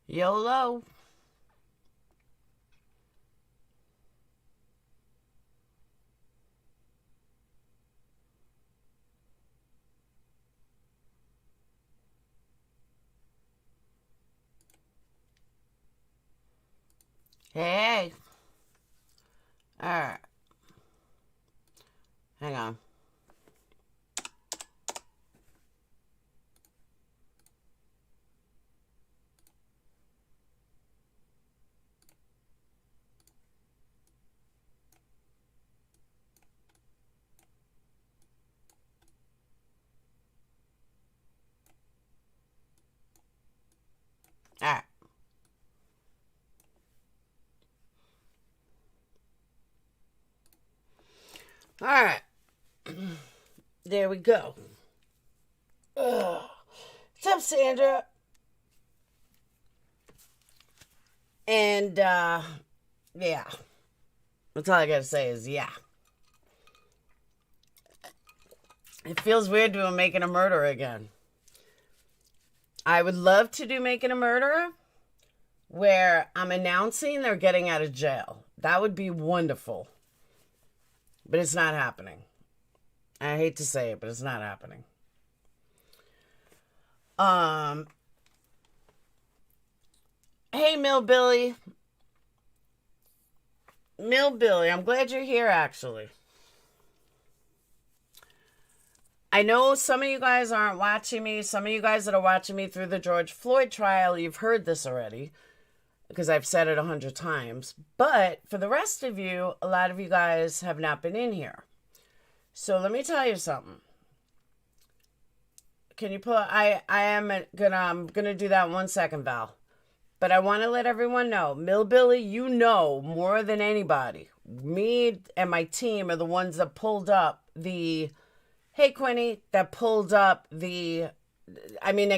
YOLO. Hey. Alright. Hang on. Alright. Alright. There we go. What's up, Sandra? And, yeah. That's all I gotta say is, yeah. It feels weird doing Making a Murderer again. I would love to do Making a Murderer where I'm announcing they're getting out of jail. That would be wonderful. But it's not happening. I hate to say it, but it's not happening. Hey, Millbilly. Millbilly, I'm glad you're here, actually. I know some of you guys aren't watching me. Some of you guys that are watching me through the George Floyd trial, you've heard this already because I've said it 100 times. But for the rest of you, a lot of you guys have not been in here. So let me tell you something. Can you pull? I'm gonna do that in 1 second, Val. But I want to let everyone know, Millbilly, you know more than anybody. Me and my team are the ones that pulled up the. Hey, Quinny, that pulled up that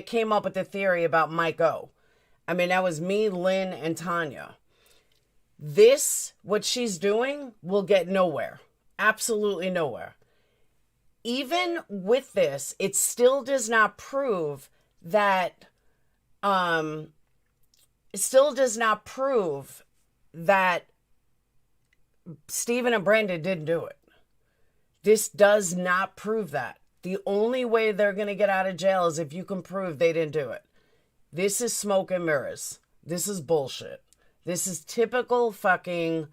came up with the theory about Mike O. That was me, Lynn, and Tanya. What she's doing, will get nowhere. Absolutely nowhere. Even with this, it still does not prove that, Stephen and Brandon didn't do it. This does not prove that. The only way they're going to get out of jail is if you can prove they didn't do it. This is smoke and mirrors. This is bullshit. This is typical fucking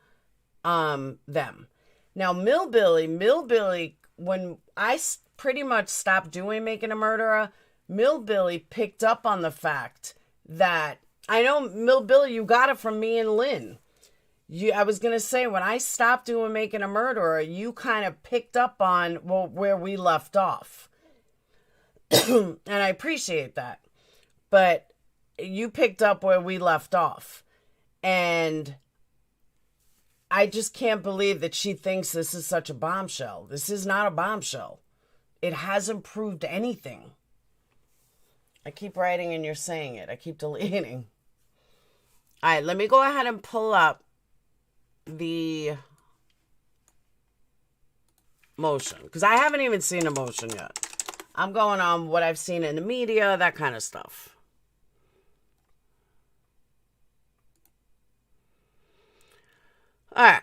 them. Now, Millbilly, when I pretty much stopped doing Making a Murderer, Millbilly picked up on the fact that, I know, Millbilly, you got it from me and Lynn. I was going to say, when I stopped doing Making a Murderer, you kind of picked up on where we left off. And I appreciate that. But you picked up where we left off. And I just can't believe that she thinks this is such a bombshell. This is not a bombshell. It hasn't proved anything. I keep writing and you're saying it. I keep deleting. All right, let me go ahead and pull up the motion, because I haven't even seen a motion yet. I'm going on what I've seen in the media, that kind of stuff. All right.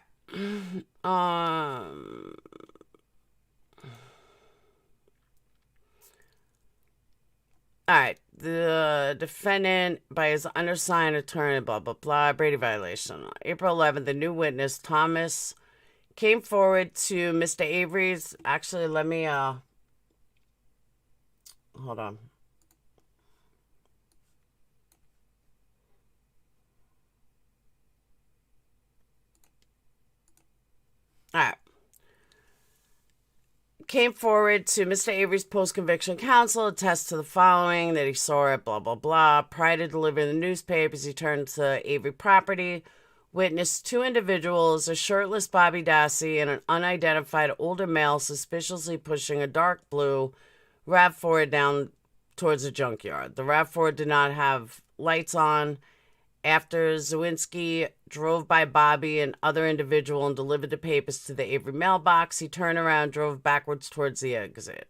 All right. The defendant, by his undersigned attorney, blah, blah, blah, Brady violation. April 11th, the new witness, Thomas, came forward to Mr. Avery's. Actually, let me, hold on. All right. Came forward to Mr. Avery's post-conviction counsel, attest to the following, that he saw it, blah, blah, blah. Prior to delivering the newspapers, he turned to Avery property, witnessed two individuals, a shirtless Bobby Dassey and an unidentified older male suspiciously pushing a dark blue RAV4 down towards a junkyard. The RAV4 did not have lights on. After Zwinski drove by Bobby and other individual and delivered the papers to the Avery mailbox, he turned around, drove backwards towards the exit.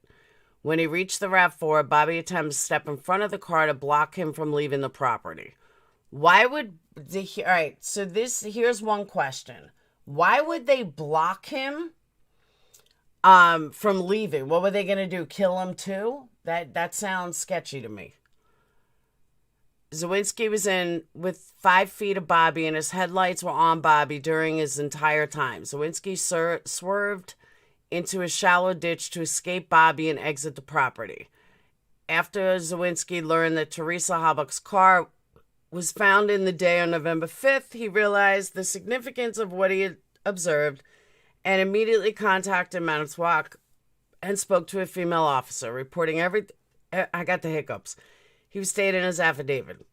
When he reached the RAV4, Bobby attempted to step in front of the car to block him from leaving the property. Why would all right, so here's one question. Why would they block him from leaving? What were they going to do? Kill him too? That sounds sketchy to me. Zwinski was in with 5 feet of Bobby, and his headlights were on Bobby during his entire time. Zwinski swerved into a shallow ditch to escape Bobby and exit the property. After Zwinski learned that Teresa Halbach's car was found in the day on November 5th, he realized the significance of what he had observed and immediately contacted Manitowoc and spoke to a female officer, reporting everything. I got the hiccups. He stated in his affidavit.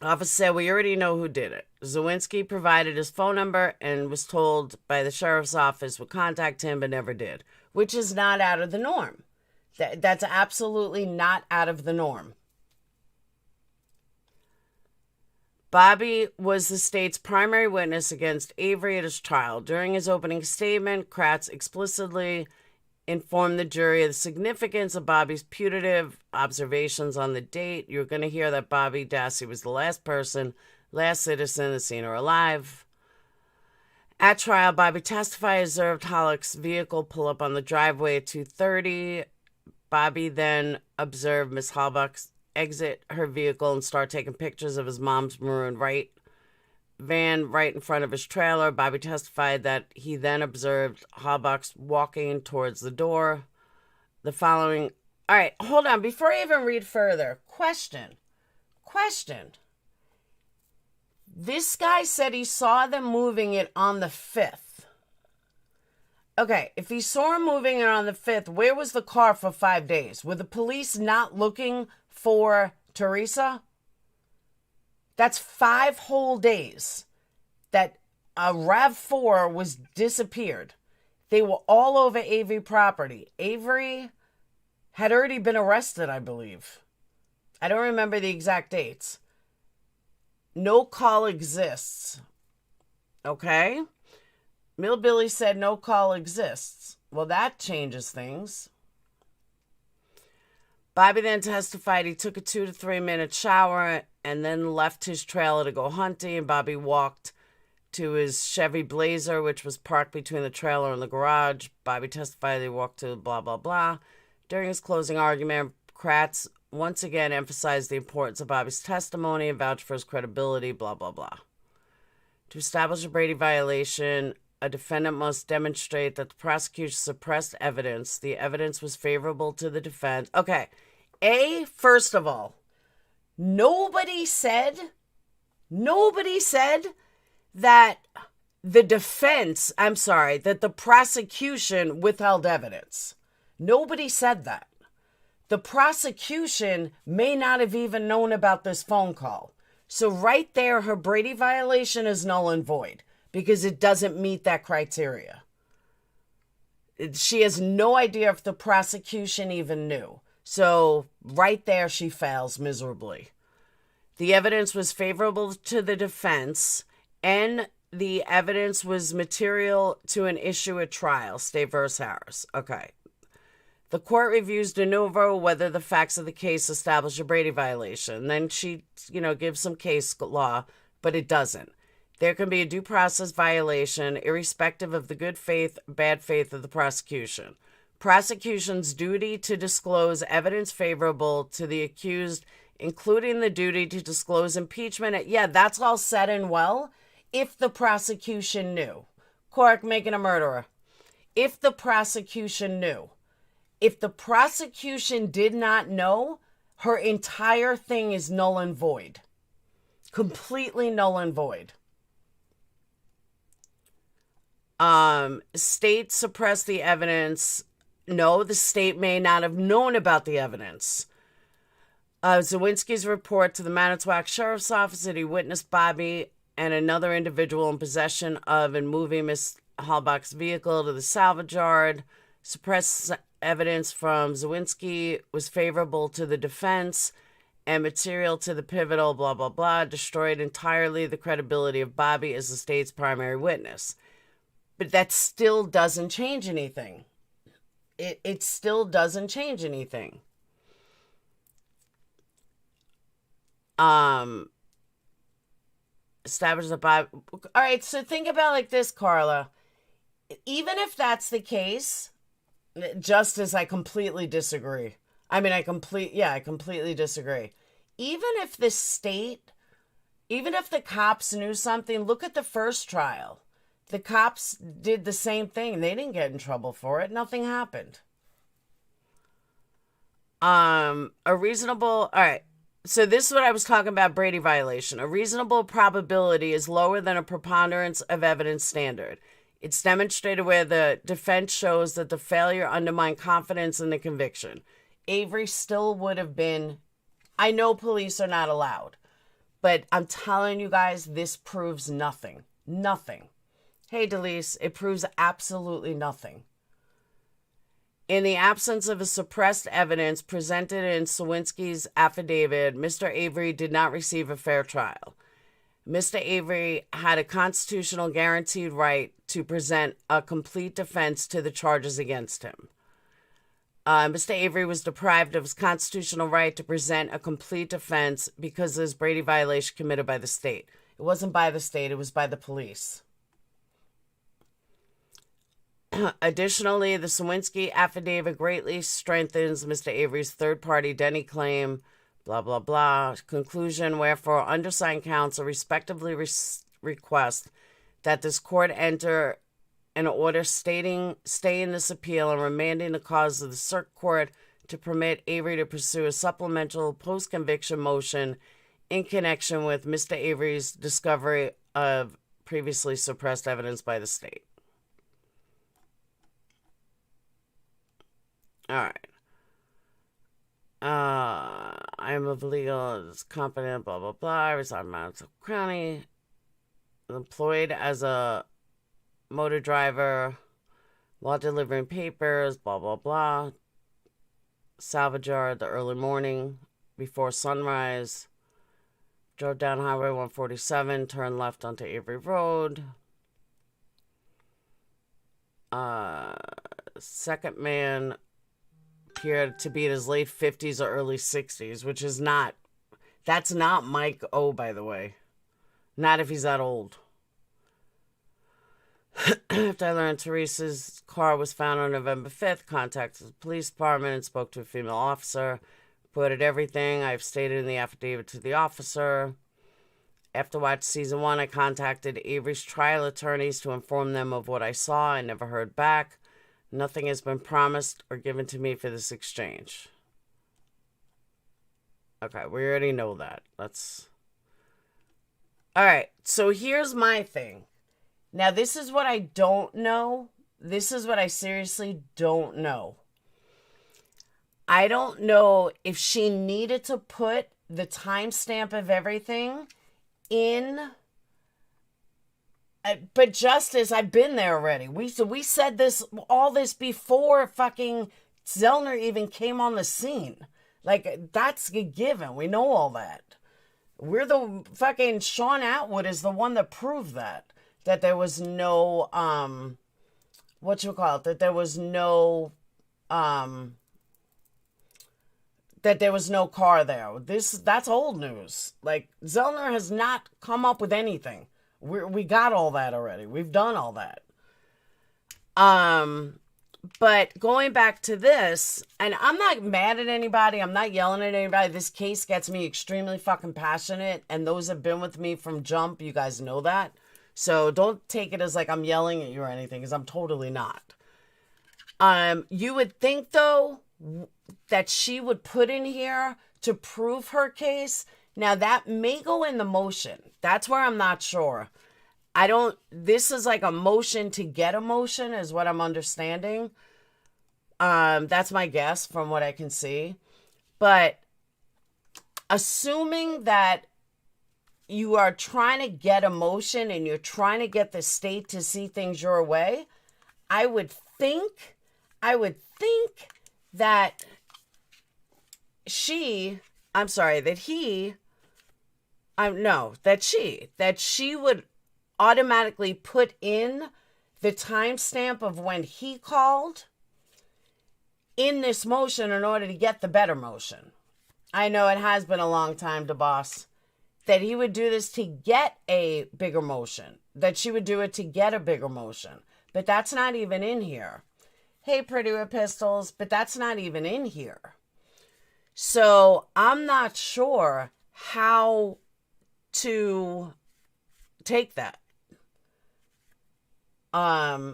Officer said, we already know who did it. Zwinski provided his phone number and was told by the sheriff's office would contact him, but never did, which is not out of the norm. That's absolutely not out of the norm. Bobby was the state's primary witness against Avery at his trial. During his opening statement, Kratz explicitly informed the jury of the significance of Bobby's putative observations on the date. You're going to hear that Bobby Dassey was the last citizen that's seen her alive. At trial, Bobby testified he observed Halleck's vehicle pull up on the driveway at 2:30. Bobby then observed Miss Halbach exit her vehicle and start taking pictures of his mom's maroon van right in front of his trailer. Bobby testified that he then observed Halbach walking towards the door. The following... All right, hold on. Before I even read further, question. This guy said he saw them moving it on the 5th. Okay, if he saw him moving it on the 5th, where was the car for 5 days? Were the police not looking for Teresa? That's 5 whole days that a RAV4 was disappeared. They were all over Avery property. Avery had already been arrested, I believe. I don't remember the exact dates. No call exists. Okay? Millbilly said no call exists. Well, that changes things. Bobby then testified he took a 2 to 3 minute shower and then left his trailer to go hunting. Bobby walked to his Chevy Blazer, which was parked between the trailer and the garage. Bobby testified he walked to blah, blah, blah. During his closing argument, Kratz once again emphasized the importance of Bobby's testimony and vouched for his credibility, blah, blah, blah. To establish a Brady violation, a defendant must demonstrate that the prosecution suppressed evidence. The evidence was favorable to the defense. Okay. First of all, nobody said that that the prosecution withheld evidence. Nobody said that. The prosecution may not have even known about this phone call. So right there, her Brady violation is null and void because it doesn't meet that criteria. She has no idea if the prosecution even knew. So right there, she fails miserably. The evidence was favorable to the defense, and the evidence was material to an issue at trial, State versus Harris. Okay. The court reviews de novo whether the facts of the case establish a Brady violation. Then she, gives some case law, but it doesn't. There can be a due process violation irrespective of the good faith, bad faith of the prosecution. Prosecution's duty to disclose evidence favorable to the accused, including the duty to disclose impeachment. Yeah, that's all said and well if the prosecution knew. Cork making a murderer. If the prosecution knew. If the prosecution did not know, her entire thing is null and void. Completely null and void. State suppressed the evidence. No, the state may not have known about the evidence. Zwinski's report to the Manitowoc Sheriff's Office that he witnessed Bobby and another individual in possession of and moving Miss Halbach's vehicle to the salvage yard. Suppressed evidence from Zwinski was favorable to the defense and material to the pivotal, blah, blah, blah, destroyed entirely the credibility of Bobby as the state's primary witness. But that still doesn't change anything. It still doesn't change anything. Establish the Bible. All right, so think about like this, Carla. Even if that's the case, Justice, I completely disagree. I completely disagree. Even if the state, even if the cops knew something, look at the first trial. The cops did the same thing. They didn't get in trouble for it. Nothing happened. All right. So this is what I was talking about, Brady violation. A reasonable probability is lower than a preponderance of evidence standard. It's demonstrated where the defense shows that the failure undermined confidence in the conviction. Avery still would have been, I know police are not allowed, but I'm telling you guys, this proves nothing. Nothing. Hey, Delise, it proves absolutely nothing. In the absence of a suppressed evidence presented in Zwinski's affidavit, Mr. Avery did not receive a fair trial. Mr. Avery had a constitutional guaranteed right to present a complete defense to the charges against him. Mr. Avery was deprived of his constitutional right to present a complete defense because of his Brady violation committed by the state. It wasn't by the state, it was by the police. Additionally, the Zwinski affidavit greatly strengthens Mr. Avery's third-party identity claim, blah, blah, blah. Conclusion, wherefore, undersigned counsel respectively request that this court enter an order staying this appeal and remanding the cause of the circuit court to permit Avery to pursue a supplemental post-conviction motion in connection with Mr. Avery's discovery of previously suppressed evidence by the state. All right. I am of legal, competent, blah, blah, blah. I reside in Madison County. Employed as a motor driver while delivering papers, blah, blah, blah. Salvage yard the early morning before sunrise. Drove down Highway 147, turned left onto Avery Road. Second man appeared to be in his late 50s or early 60s, which is not, that's not Mike O, by the way. Not if he's that old. After I learned Teresa's car was found on November 5th, contacted the police department and spoke to a female officer. Reported everything I've stated in the affidavit to the officer. After watching season 1, I contacted Avery's trial attorneys to inform them of what I saw. I never heard back. Nothing has been promised or given to me for this exchange. Okay, we already know that. Let's... Alright, so here's my thing. Now, this is what I don't know. This is what I seriously don't know. I don't know if she needed to put the timestamp of everything in... But Justice, I've been there already. We said all this before fucking Zellner even came on the scene. Like, that's a given. We know all that. We're the fucking Sean Atwood is the one that proved that there was no that there was no car there. That's old news. Like, Zellner has not come up with anything. We got all that already. We've done all that. But going back to this, and I'm not mad at anybody. I'm not yelling at anybody. This case gets me extremely fucking passionate. And those have been with me from jump. You guys know that. So don't take it as like I'm yelling at you or anything, because I'm totally not. You would think, though, that she would put in here to prove her case. Now, that may go in the motion. That's where I'm not sure. This is like a motion to get a motion is what I'm understanding. That's my guess from what I can see. But assuming that you are trying to get a motion and you're trying to get the state to see things your way, I would think that she would automatically put in the timestamp of when he called in this motion in order to get the better motion. I know it has been a long time, DeBoss. that he would do this to get a bigger motion, that she would do it to get a bigger motion. But that's not even in here. Hey, Pretty with Pistols, but that's not even in here. So I'm not sure how to take that.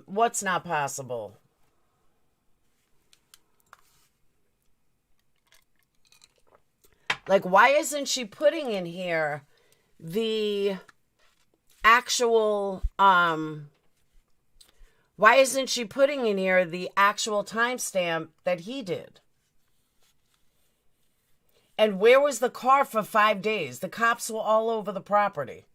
What's not possible? Like, why isn't she putting in here the actual, why isn't she putting in here the actual timestamp that he did? And where was the car for 5 days? The cops were all over the property.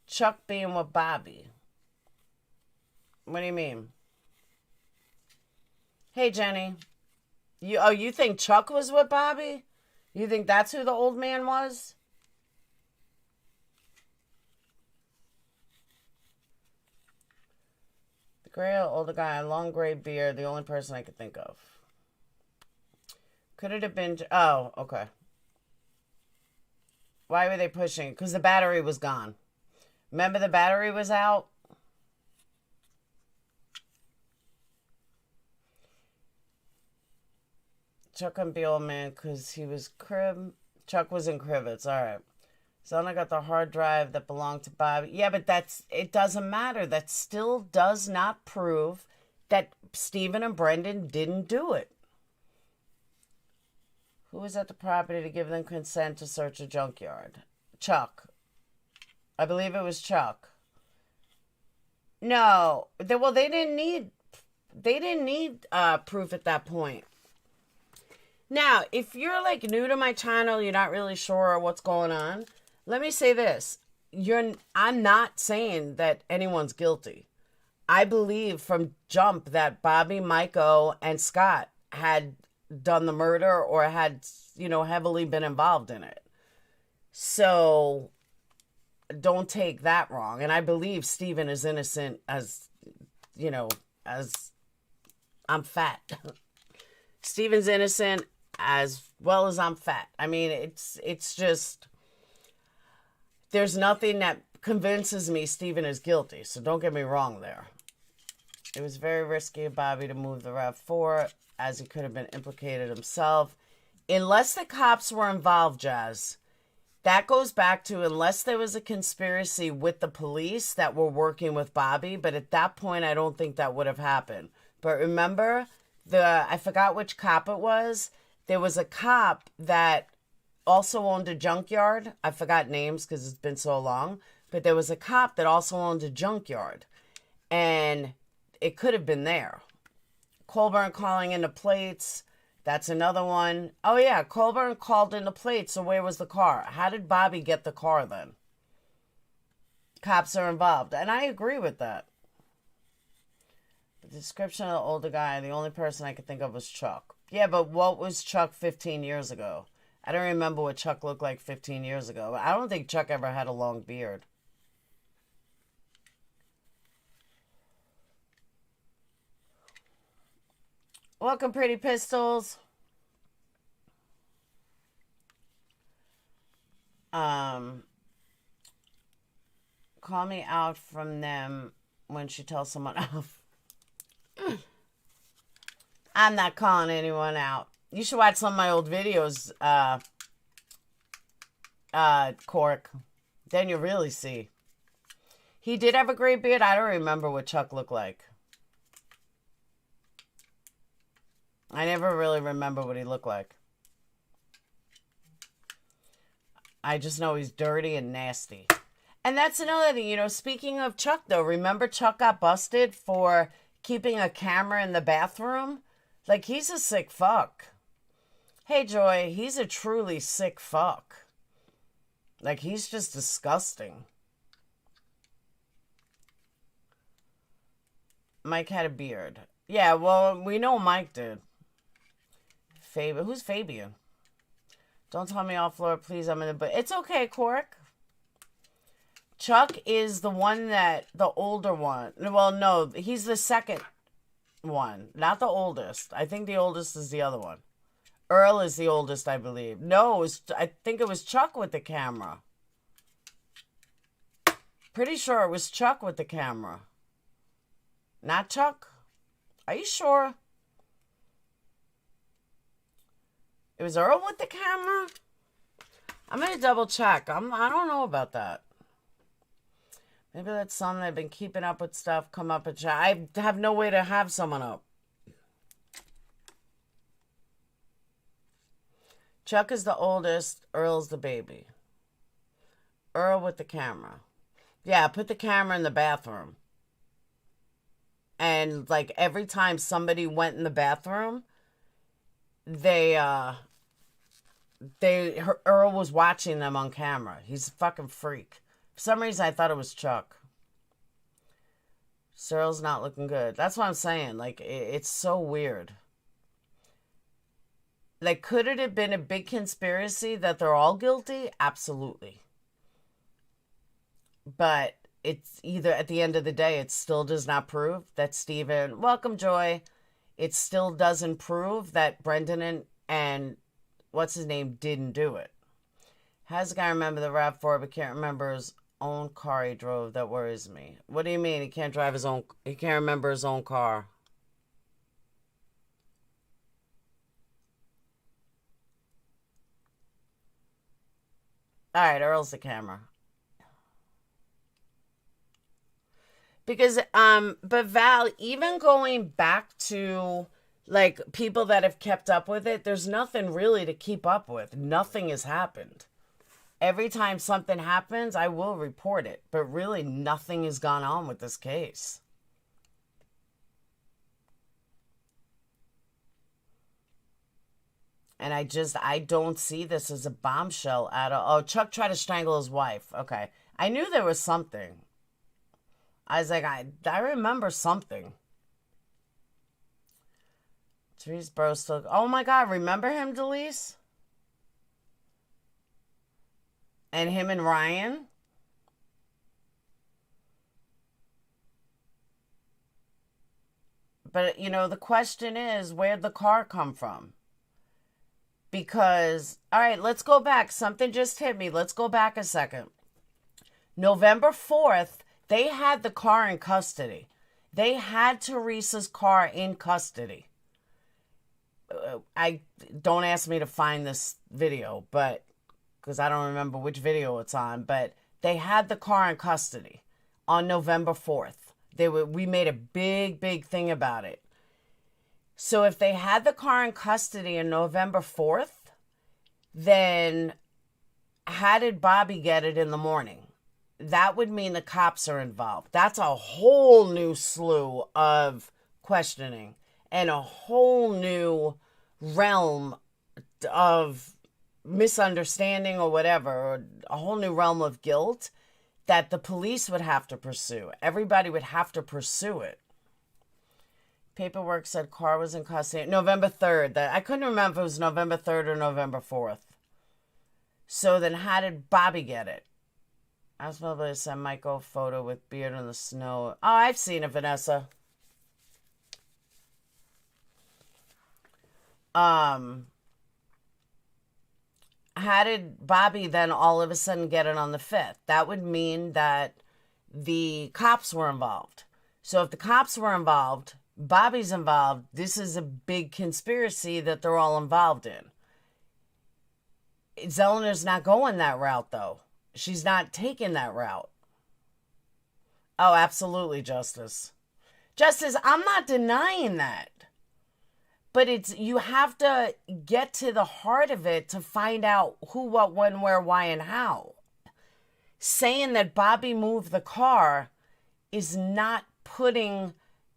Chuck being with Bobby. What do you mean? Hey, Jenny. You think Chuck was with Bobby? You think that's who the old man was? The gray older guy, long gray beard, the only person I could think of. Could it have been... Oh, okay. Why were they pushing? Because the battery was gone. Remember the battery was out? Chuck couldn't be old man because he was crib. Chuck was in Crivets. All right. Zellner got the hard drive that belonged to Bobby. Yeah, but it doesn't matter. That still does not prove that Stephen and Brendan didn't do it. Who was at the property to give them consent to search a junkyard? Chuck. I believe it was Chuck. No. They didn't need proof at that point. Now, if you're like new to my channel, you're not really sure what's going on, let me say this. I'm not saying that anyone's guilty. I believe from jump that Bobby, Michael, and Scott had done the murder or had, heavily been involved in it. So don't take that wrong. And I believe Stephen is innocent as I'm fat. Stephen's innocent as well as I'm fat. I mean, it's just, there's nothing that convinces me Stephen is guilty. So don't get me wrong there. It was very risky of Bobby to move the RAV4 as he could have been implicated himself. Unless the cops were involved, Jazz, that goes back to unless there was a conspiracy with the police that were working with Bobby. But at that point, I don't think that would have happened. But remember, I forgot which cop it was. There was a cop that also owned a junkyard. I forgot names because it's been so long. But there was a cop that also owned a junkyard. And it could have been there. Colburn calling in the plates. That's another one. Oh, yeah. Colburn called in the plates. So where was the car? How did Bobby get the car then? Cops are involved. And I agree with that. The description of the older guy, the only person I could think of was Chuck. Yeah, but what was Chuck 15 years ago? I don't remember what Chuck looked like 15 years ago. I don't think Chuck ever had a long beard. Welcome, Pretty Pistols. Call me out from them when she tells someone off. I'm not calling anyone out. You should watch some of my old videos, Cork. Then you'll really see. He did have a great beard. I don't remember what Chuck looked like. I never really remember what he looked like. I just know he's dirty and nasty. And that's another thing, speaking of Chuck, though, remember Chuck got busted for keeping a camera in the bathroom? Like, he's a sick fuck. Hey, Joy, he's a truly sick fuck. Like, he's just disgusting. Mike had a beard. Yeah, well, we know Mike did. Who's Fabian? Don't tell me off floor, please. I'm in the... But it's okay, Cork. Chuck is the one the older one. Well, no, he's the second one. Not the oldest. I think the oldest is the other one. Earl is the oldest, I believe. No, I think it was Chuck with the camera. Pretty sure it was Chuck with the camera. Not Chuck? Are you sure? It was Earl with the camera? I'm going to double check. I don't know about that. Maybe that's something I've been keeping up with stuff, come up and chat. I have no way to have someone up. Chuck is the oldest. Earl's the baby. Earl with the camera. Yeah, put the camera in the bathroom. And, like, every time somebody went in the bathroom, Earl was watching them on camera. He's a fucking freak. For some reason, I thought it was Chuck. Earl's not looking good. That's what I'm saying. Like, it's so weird. Like, could it have been a big conspiracy that they're all guilty? Absolutely. But it's either, at the end of the day, it still does not prove that Stephen, welcome, Joy. It still doesn't prove that Brendan and what's his name didn't do it. Has a guy remember the RAV4 but can't remember his own car he drove? That worries me. What do you mean he can't drive his own, he can't remember his own car? All right, Earl's the camera. Because, but Val, even going back to, like, people that have kept up with it, there's nothing really to keep up with. Nothing has happened. Every time something happens, I will report it. But really, nothing has gone on with this case. And I don't see this as a bombshell at all. Oh, Chuck tried to strangle his wife. Okay. I knew there was something. I was like, I remember something. Therese Bro still... Oh my God, remember him, Delise? And him and Ryan? But, you know, the question is, where'd the car come from? Because, all right, let's go back. Something just hit me. Let's go back a second. November 4th, they had the car in custody. They had Teresa's car in custody. I don't ask me to find this video, but because I don't remember which video it's on, but they had the car in custody on November 4th. We made a big thing about it. So if they had the car in custody on November 4th, then how did Bobby get it in the morning? That would mean the cops are involved. That's a whole new slew of questioning and a whole new realm of misunderstanding or whatever, or a whole new realm of guilt that the police would have to pursue. Everybody would have to pursue it. Paperwork said car was in custody November 3rd. I couldn't remember if it was November 3rd or November 4th. So then how did Bobby get it? I was able to send Michael a photo with beard in the snow. Oh, I've seen it, Vanessa. How did Bobby then all of a sudden get it on the 5th? That would mean that the cops were involved. So if the cops were involved, Bobby's involved, this is a big conspiracy that they're all involved in. Zellner's not going that route, though. She's not taking that route. Oh, absolutely, Justice. Justice, I'm not denying that. But you have to get to the heart of it to find out who, what, when, where, why, and how. Saying that Bobby moved the car is not putting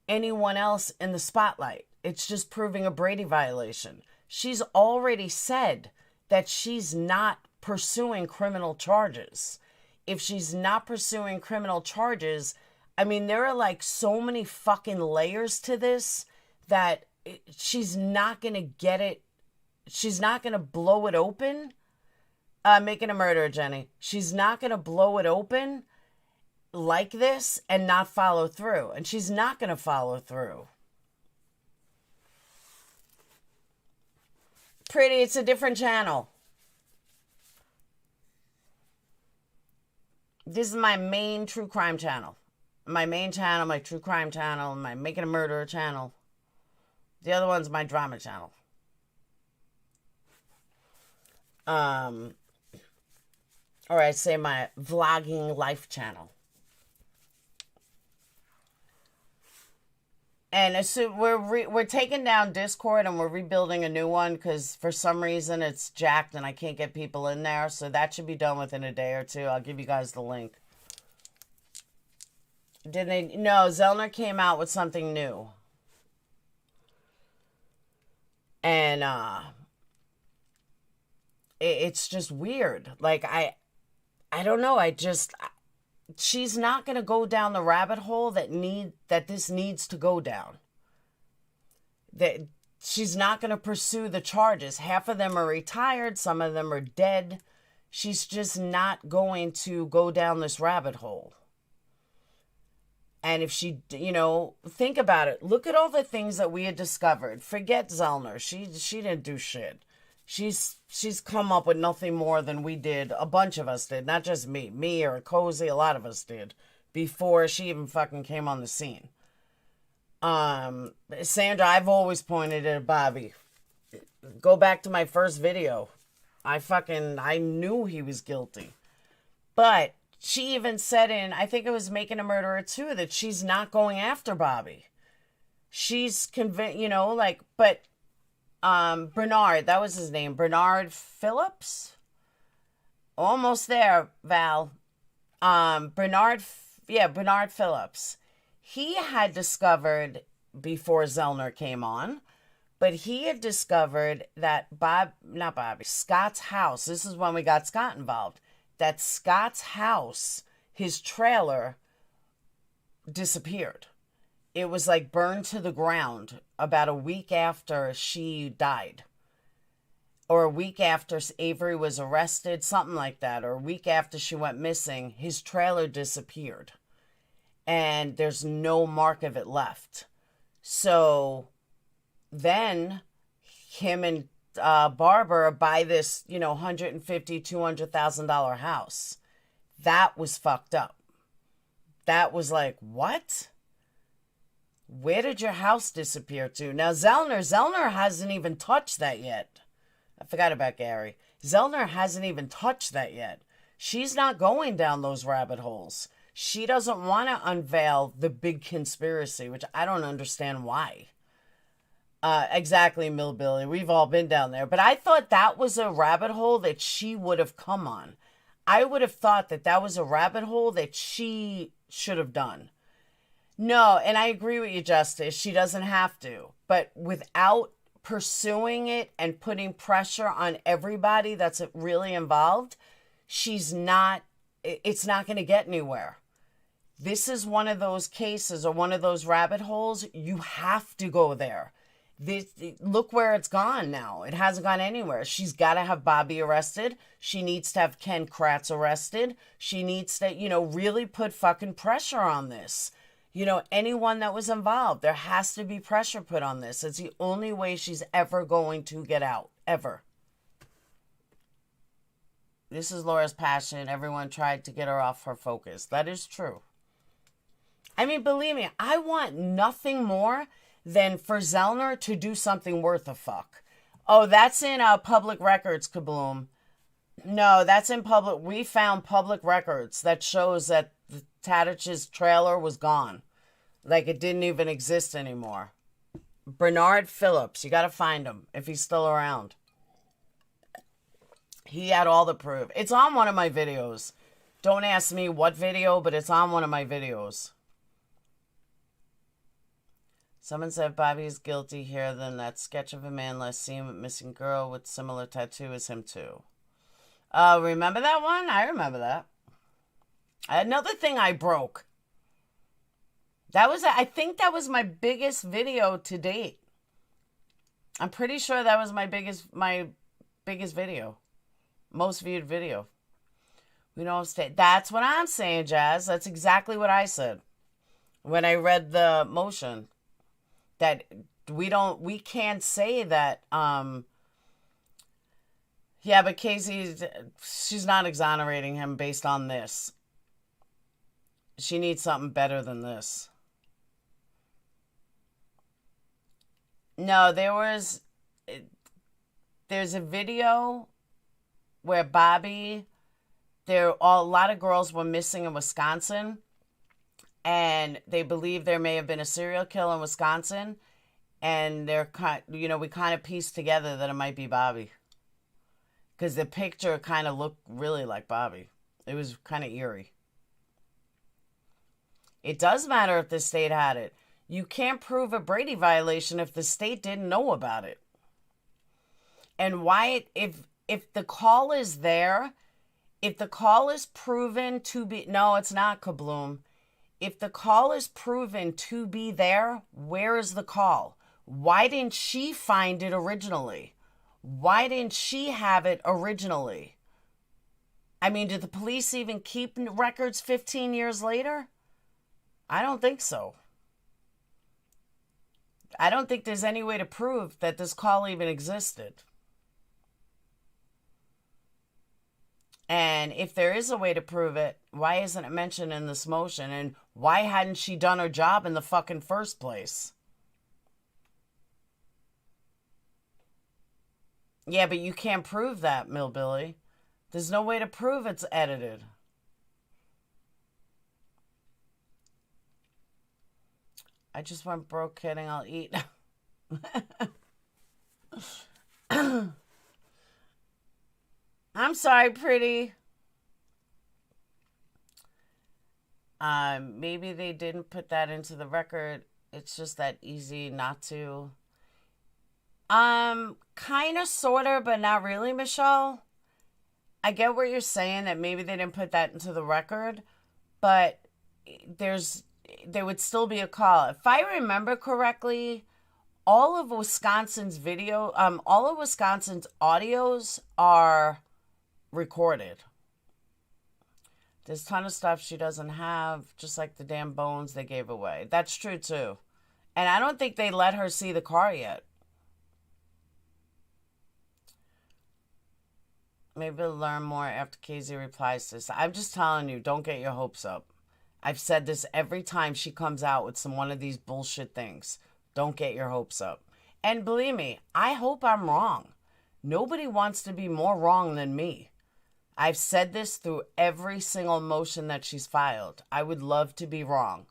anyone else in the spotlight. It's just proving a Brady violation. She's already said that she's not pursuing criminal charges. If she's not pursuing criminal charges, I mean, there are like so many fucking layers to this that she's not going to get it. She's not going to blow it open. Making a murderer, Jenny. She's not going to blow it open like this and not follow through. And she's not going to follow through. Pretty, it's a different channel. This is my main true crime channel. My main channel, my true crime channel, my Making a Murderer channel. The other one's my drama channel. Or I'd say my vlogging life channel. And so we're taking down Discord and we're rebuilding a new one because for some reason it's jacked and I can't get people in there. So that should be done within a day or two. I'll give you guys the link. Did they? No, Zellner came out with something new. And it's just weird. Like, I don't know. She's not going to go down the rabbit hole that this needs to go down. That she's not going to pursue the charges. Half of them are retired. Some of them are dead. She's just not going to go down this rabbit hole. And if she, think about it. Look at all the things that we had discovered. Forget Zellner. She didn't do shit. She's come up with nothing more than we did. A bunch of us did. Not just me. Me or Cozy. A lot of us did. Before she even fucking came on the scene. Sandra, I've always pointed at Bobby. Go back to my first video. I knew he was guilty. But she even said I think it was Making a Murderer too, that she's not going after Bobby. She's convinced, but Bernard, that was his name, Bernard Phillips? Almost there, Val. Bernard Phillips. He had discovered, before Zellner came on, but he had discovered that Scott's house, this is when we got Scott involved, that Scott's house, his trailer, disappeared. It was like burned to the ground about a week after she died. Or a week after Avery was arrested, something like that. Or a week after she went missing, his trailer disappeared. And there's no mark of it left. So then him and Barbara buy this, $150,000, $200,000 house. That was fucked up. That was like, what? Where did your house disappear to? Now, Zellner hasn't even touched that yet. I forgot about Gary. Zellner hasn't even touched that yet. She's not going down those rabbit holes. She doesn't want to unveil the big conspiracy, which I don't understand why. Exactly, Millbilly. We've all been down there. But I thought that was a rabbit hole that she would have come on. I would have thought that was a rabbit hole that she should have done. No, and I agree with you, Justice. She doesn't have to. But without pursuing it and putting pressure on everybody that's really involved, it's not going to get anywhere. This is one of those cases or one of those rabbit holes. You have to go there. Look where it's gone now. It hasn't gone anywhere. She's got to have Bobby arrested. She needs to have Ken Kratz arrested. She needs to, really put fucking pressure on this. Anyone that was involved, there has to be pressure put on this. It's the only way she's ever going to get out. Ever. This is Laura's passion. Everyone tried to get her off her focus. That is true. I mean, believe me, I want nothing more than for Zellner to do something worth a fuck. Oh, that's in public records, Kabloom. No, that's in public. We found public records that shows that the Tadich's trailer was gone. Like it didn't even exist anymore. Bernard Phillips. You got to find him if he's still around. He had all the proof. It's on one of my videos. Don't ask me what video, but it's on one of my videos. Someone said Bobby is guilty here. Then that sketch of a man last seen with missing girl with similar tattoo as him too. Remember that one? I remember that. Another thing I broke. I think that was my biggest video to date. I'm pretty sure that was my biggest video. Most viewed video. We don't stay. That's what I'm saying, Jazz. That's exactly what I said when I read the motion. That we can't say that Yeah, but she's not exonerating him based on this. She needs something better than this. No, there's a video where a lot of girls were missing in Wisconsin, and they believe there may have been a serial killer in Wisconsin, and we kind of pieced together that it might be Bobby, because the picture kind of looked really like Bobby. It was kind of eerie. It does matter if the state had it. You can't prove a Brady violation if the state didn't know about it. And why, if the call is there, if the call is proven to be, no, it's not, Kabloom. If the call is proven to be there, where is the call? Why didn't she find it originally? Why didn't she have it originally? I mean, did the police even keep records 15 years later? I don't think so. I don't think there's any way to prove that this call even existed. And if there is a way to prove it, why isn't it mentioned in this motion? And why hadn't she done her job in the fucking first place? Yeah, but you can't prove that, Millbilly. There's no way to prove it's edited. I just went broke, kidding. I'll eat. I'm sorry, pretty. Maybe they didn't put that into the record. It's just that easy not to. Kind of, sort of, but not really, Michelle. I get what you're saying, that maybe they didn't put that into the record, but there would still be a call. If I remember correctly, all of Wisconsin's audios are recorded. There's a ton of stuff she doesn't have, just like the damn bones they gave away. That's true, too. And I don't think they let her see the car yet. Maybe we'll learn more after KZ replies to this. I'm just telling you, don't get your hopes up. I've said this every time she comes out with one of these bullshit things. Don't get your hopes up. And believe me, I hope I'm wrong. Nobody wants to be more wrong than me. I've said this through every single motion that she's filed. I would love to be wrong.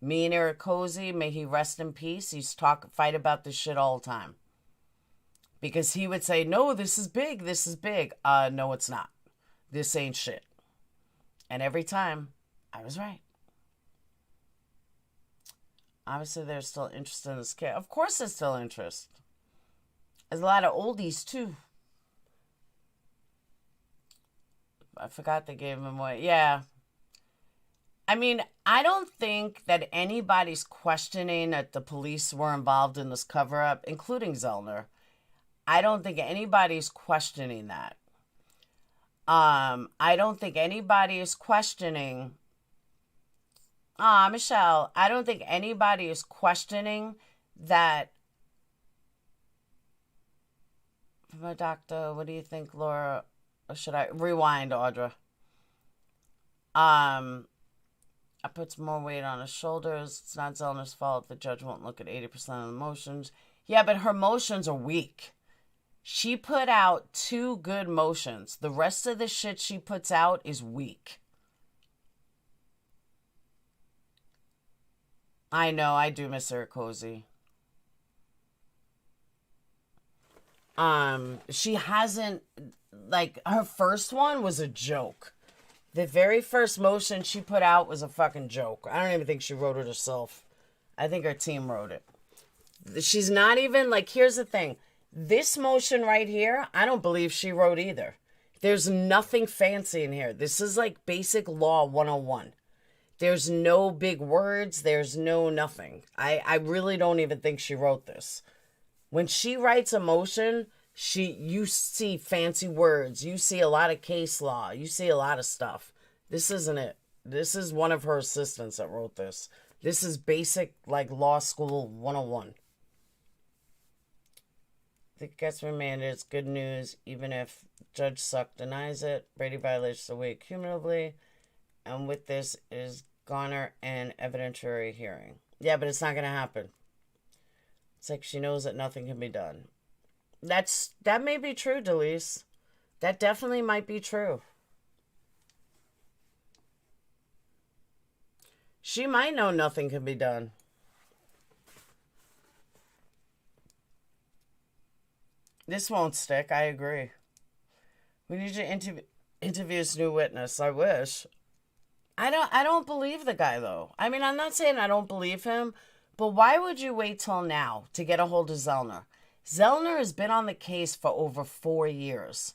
Me and Eric Cozy, may he rest in peace, used to fight about this shit all the time. Because he would say, no, this is big, this is big. No, it's not. This ain't shit. And every time, I was right. Obviously, there's still interest in this case. Of course there's still interest. There's a lot of oldies, too. I forgot they gave him away. Yeah. I mean, I don't think that anybody's questioning that the police were involved in this cover-up, including Zellner. I don't think anybody's questioning that. I don't think anybody is questioning... Michelle, I don't think anybody is questioning that... My doctor, what do you think, Laura? Or should I rewind, Audra? I put more weight on his shoulders. It's not Zellner's fault. The judge won't look at 80% of the motions. Yeah, but her motions are weak. She put out 2 good motions. The rest of the shit she puts out is weak. I know, I do miss her cozy. She hasn't, like, her first one was a joke. The very first motion she put out was a fucking joke. I don't even think she wrote it herself. I think her team wrote it. She's not even, like, here's the thing. This motion right here, I don't believe she wrote either. There's nothing fancy in here. This is like basic law 101. There's no big words. There's no nothing. I really don't even think she wrote this. When she writes a motion, you see fancy words. You see a lot of case law. You see a lot of stuff. This isn't it. This is one of her assistants that wrote this. This is basic, like, law school 101. It gets remanded. It's good news, even if Judge Suck denies it. Brady violates the weight cumulatively, and with this is garner an evidentiary hearing. Yeah, but it's not going to happen. It's like she knows that nothing can be done. That may be true, Delise. That definitely might be true. She might know nothing can be done. This won't stick. I agree. We need to interview this new witness. I wish. I don't believe the guy, though. I mean, I'm not saying I don't believe him, but why would you wait till now to get a hold of Zellner? Zellner has been on the case for over 4 years.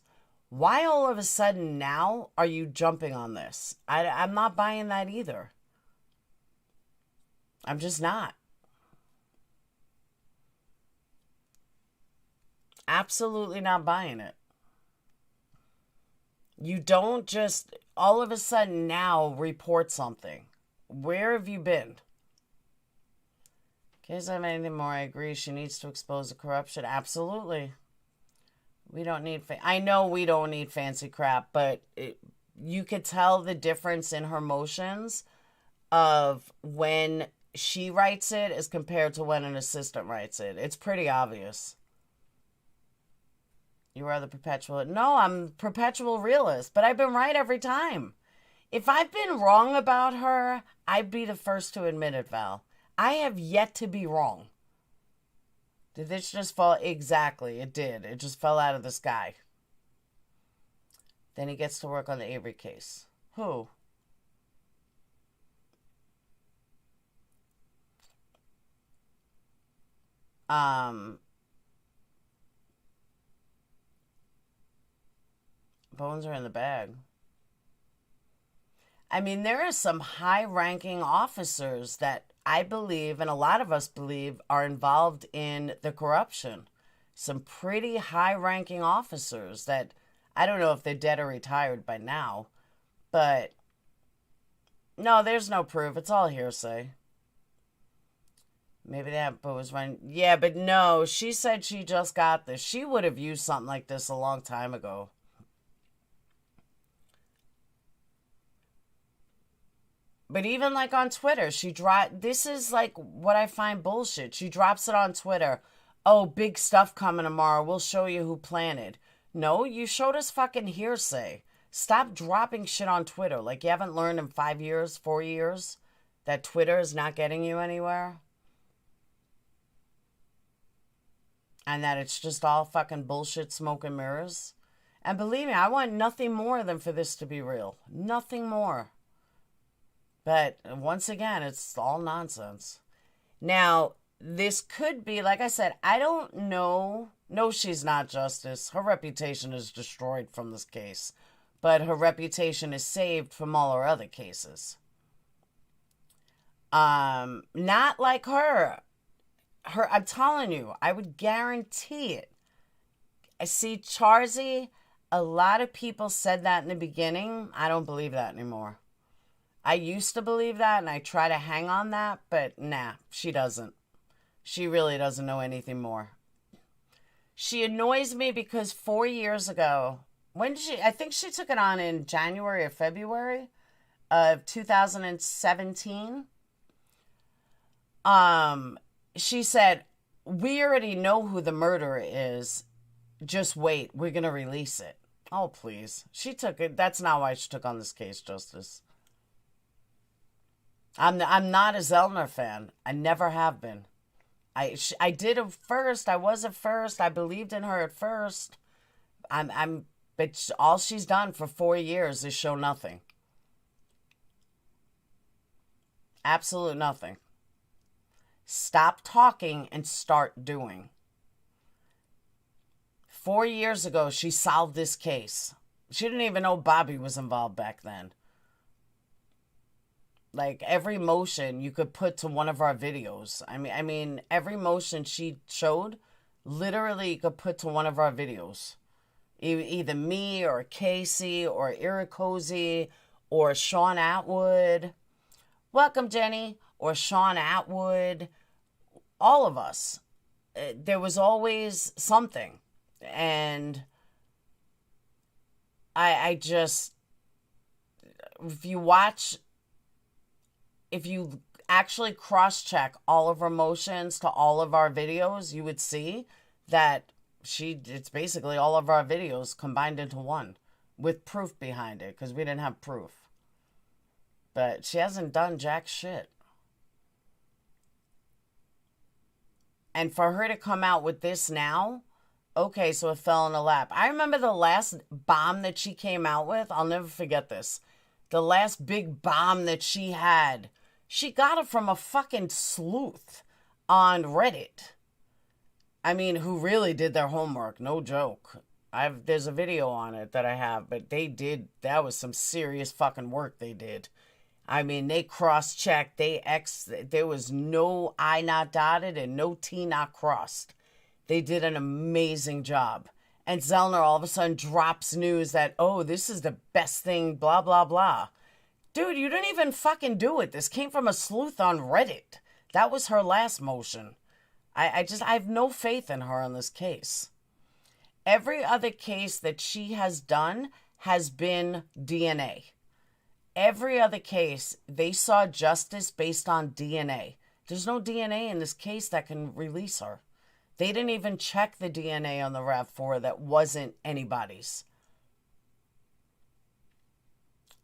Why all of a sudden now are you jumping on this? I'm not buying that either. I'm just not. Absolutely not buying it. You don't just all of a sudden now report something. Where have you been? In case I have anything more, I agree. She needs to expose the corruption. Absolutely. We don't need... I know we don't need fancy crap, but you could tell the difference in her motions of when she writes it as compared to when an assistant writes it. It's pretty obvious. You are the perpetual... No, I'm perpetual realist, but I've been right every time. If I've been wrong about her, I'd be the first to admit it, Val. I have yet to be wrong. Did this just fall? Exactly, it did. It just fell out of the sky. Then he gets to work on the Avery case. Who? Bones are in the bag. I mean, there are some high-ranking officers that I believe, and a lot of us believe, are involved in the corruption. Some pretty high-ranking officers that, I don't know if they're dead or retired by now, but no, there's no proof. It's all hearsay. Maybe that was running. Yeah, but no, she said she just got this. She would have used something like this a long time ago. But even like on Twitter, this is like what I find bullshit. She drops it on Twitter. Oh, big stuff coming tomorrow. We'll show you who planted. No, you showed us fucking hearsay. Stop dropping shit on Twitter. Like you haven't learned in 5 years, 4 years that Twitter is not getting you anywhere. And that it's just all fucking bullshit, smoke and mirrors. And believe me, I want nothing more than for this to be real. Nothing more. But once again, it's all nonsense. Now, this could be, like I said, I don't know. No, she's not Justice. Her reputation is destroyed from this case. But her reputation is saved from all her other cases. Not like her. I'm telling you, I would guarantee it. I see Charzy, a lot of people said that in the beginning. I don't believe that anymore. I used to believe that, and I try to hang on that, but nah, she doesn't. She really doesn't know anything more. She annoys me because 4 years ago, I think she took it on in January or February of 2017. She said, we already know who the murderer is. Just wait, we're going to release it. Oh, please. She took it. That's not why she took on this case, Justice. I'm not a Zellner fan. I never have been. I did at first. I was at first. I believed in her at first. But all she's done for 4 years is show nothing. Absolute nothing. Stop talking and start doing. 4 years ago, she solved this case. She didn't even know Bobby was involved back then. Like, every motion you could put to one of our videos. I mean, every motion she showed, literally you could put to one of our videos. Either me or Casey or Irakozy or Sean Atwood. Welcome, Jenny. Or Sean Atwood. All of us. there was always something. And I just, if you actually cross-check all of her motions to all of our videos, you would see that it's basically all of our videos combined into one with proof behind it, because we didn't have proof. But she hasn't done jack shit. And for her to come out with this now, okay, so it fell in her lap. I remember the last bomb that she came out with. I'll never forget this. The last big bomb that she had, she got it from a fucking sleuth on Reddit. I mean, who really did their homework, no joke. There's a video on it that I have, but that was some serious fucking work they did. I mean, they cross-checked, there was no I not dotted and no T not crossed. They did an amazing job. And Zellner all of a sudden drops news that, oh, this is the best thing, blah, blah, blah. Dude, you didn't even fucking do it. This came from a sleuth on Reddit. That was her last motion. I have no faith in her on this case. Every other case that she has done has been DNA. Every other case, they saw justice based on DNA. There's no DNA in this case that can release her. They didn't even check the DNA on the RAV4 that wasn't anybody's.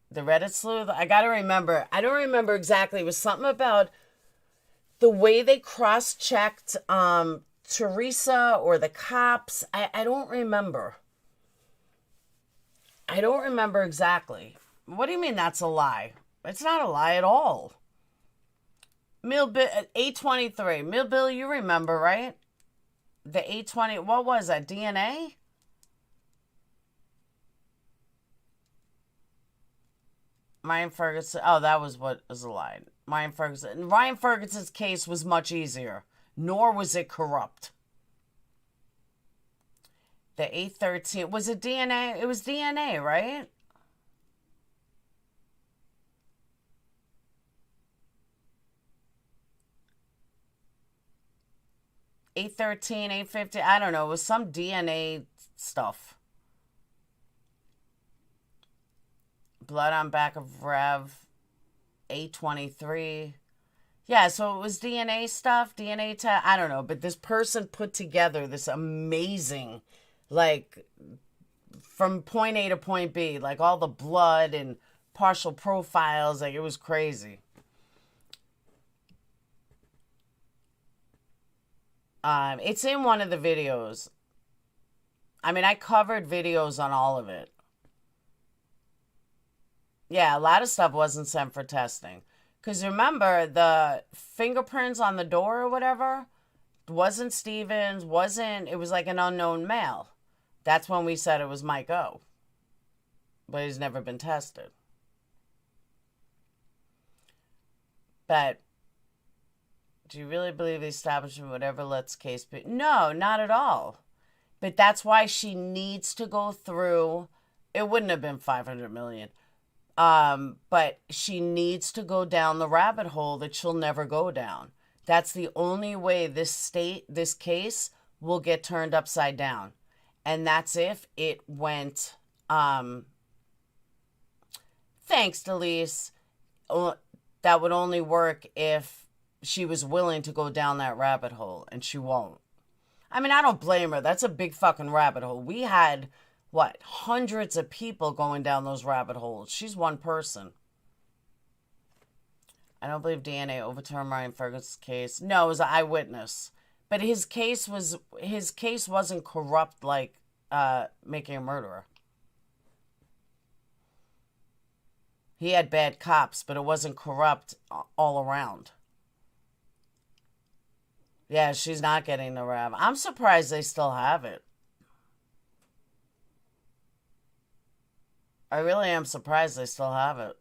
The Reddit sleuth, I gotta remember. I don't remember exactly. It was something about the way they cross-checked Teresa or the cops. I don't remember. I don't remember exactly. What do you mean that's a lie? It's not a lie at all. Millbill 823. Millbill, you remember, right? The 820, what was that? DNA? Ryan Ferguson. Oh, that was what was a lie. Ryan Ferguson's case was much easier, nor was it corrupt. The 813, was it DNA? It was DNA, right? $813, $850, I don't know. It was some DNA stuff. Blood on back of Rev 823. Yeah, so it was DNA stuff, DNA test. I don't know, but this person put together this amazing, like, from point A to point B, like all the blood and partial profiles, like it was crazy. It's in one of the videos. I mean, I covered videos on all of it. Yeah, a lot of stuff wasn't sent for testing. Because remember, the fingerprints on the door or whatever wasn't Stevens, it was like an unknown male. That's when we said it was Mike O. But he's never been tested. But do you really believe the establishment would ever let this case be? No, not at all. But that's why she needs to go through. It wouldn't have been $500 million. But she needs to go down the rabbit hole that she'll never go down. That's the only way this case will get turned upside down. And that's if it went, thanks, Delise. That would only work if she was willing to go down that rabbit hole, and she won't. I mean, I don't blame her. That's a big fucking rabbit hole. We had, hundreds of people going down those rabbit holes. She's one person. I don't believe DNA overturned Ryan Ferguson's case. No, it was an eyewitness. But his case wasn't corrupt like making a murderer. He had bad cops, but it wasn't corrupt all around. Yeah, she's not getting the RAV. I'm surprised they still have it. I really am surprised they still have it.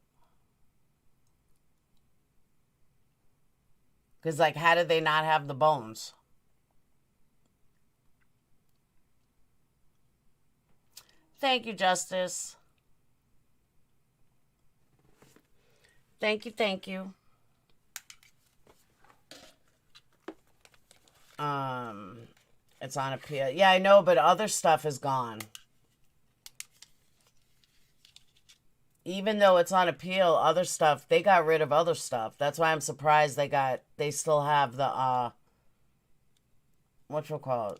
Because, how did they not have the bones? Thank you, Justice. Thank you, thank you. I It's on appeal. Yeah, I know, but other stuff is gone. Even though it's on appeal, other stuff, they got rid of other stuff. That's why I'm surprised they still have the, whatchamacallit?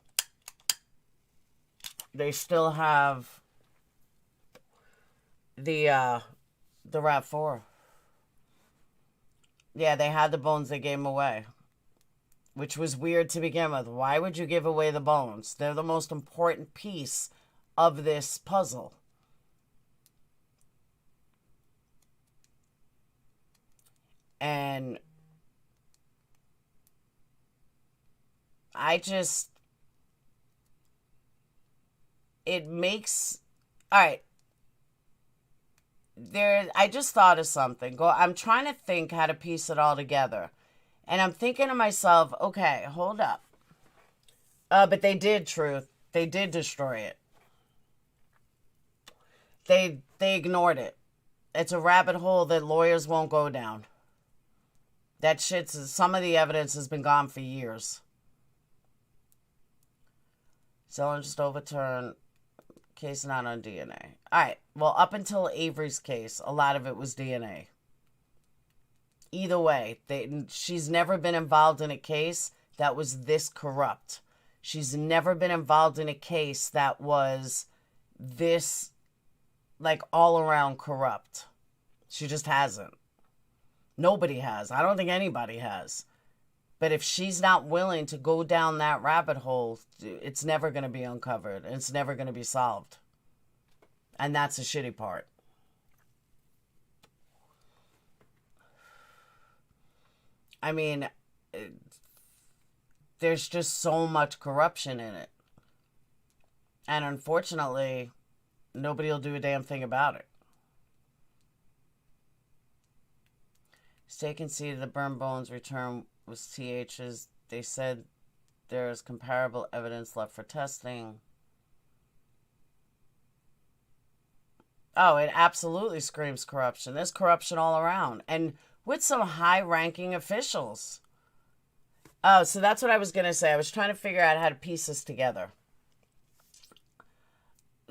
They still have the RAV4. Yeah, they had the bones, they gave them away. Which was weird to begin with. Why would you give away the bones? They're the most important piece of this puzzle. And it makes, all right. I just thought of something. I'm trying to think how to piece it all together. And I'm thinking to myself, okay, hold up. But they did, Truth. They did destroy it. They ignored it. It's a rabbit hole that lawyers won't go down. Some of the evidence has been gone for years. Zellners just overturned. Case not on DNA. All right. Well, up until Avery's case, a lot of it was DNA. Either way, she's never been involved in a case that was this corrupt. She's never been involved in a case that was this, like, all around corrupt. She just hasn't. Nobody has. I don't think anybody has. But if she's not willing to go down that rabbit hole, it's never going to be uncovered. And it's never going to be solved. And that's the shitty part. I mean, there's just so much corruption in it. And unfortunately, nobody will do a damn thing about it. State conceded the burned bones return was TH's. They said there is comparable evidence left for testing. Oh, it absolutely screams corruption. There's corruption all around. And with some high-ranking officials. Oh, so that's what I was going to say. I was trying to figure out how to piece this together.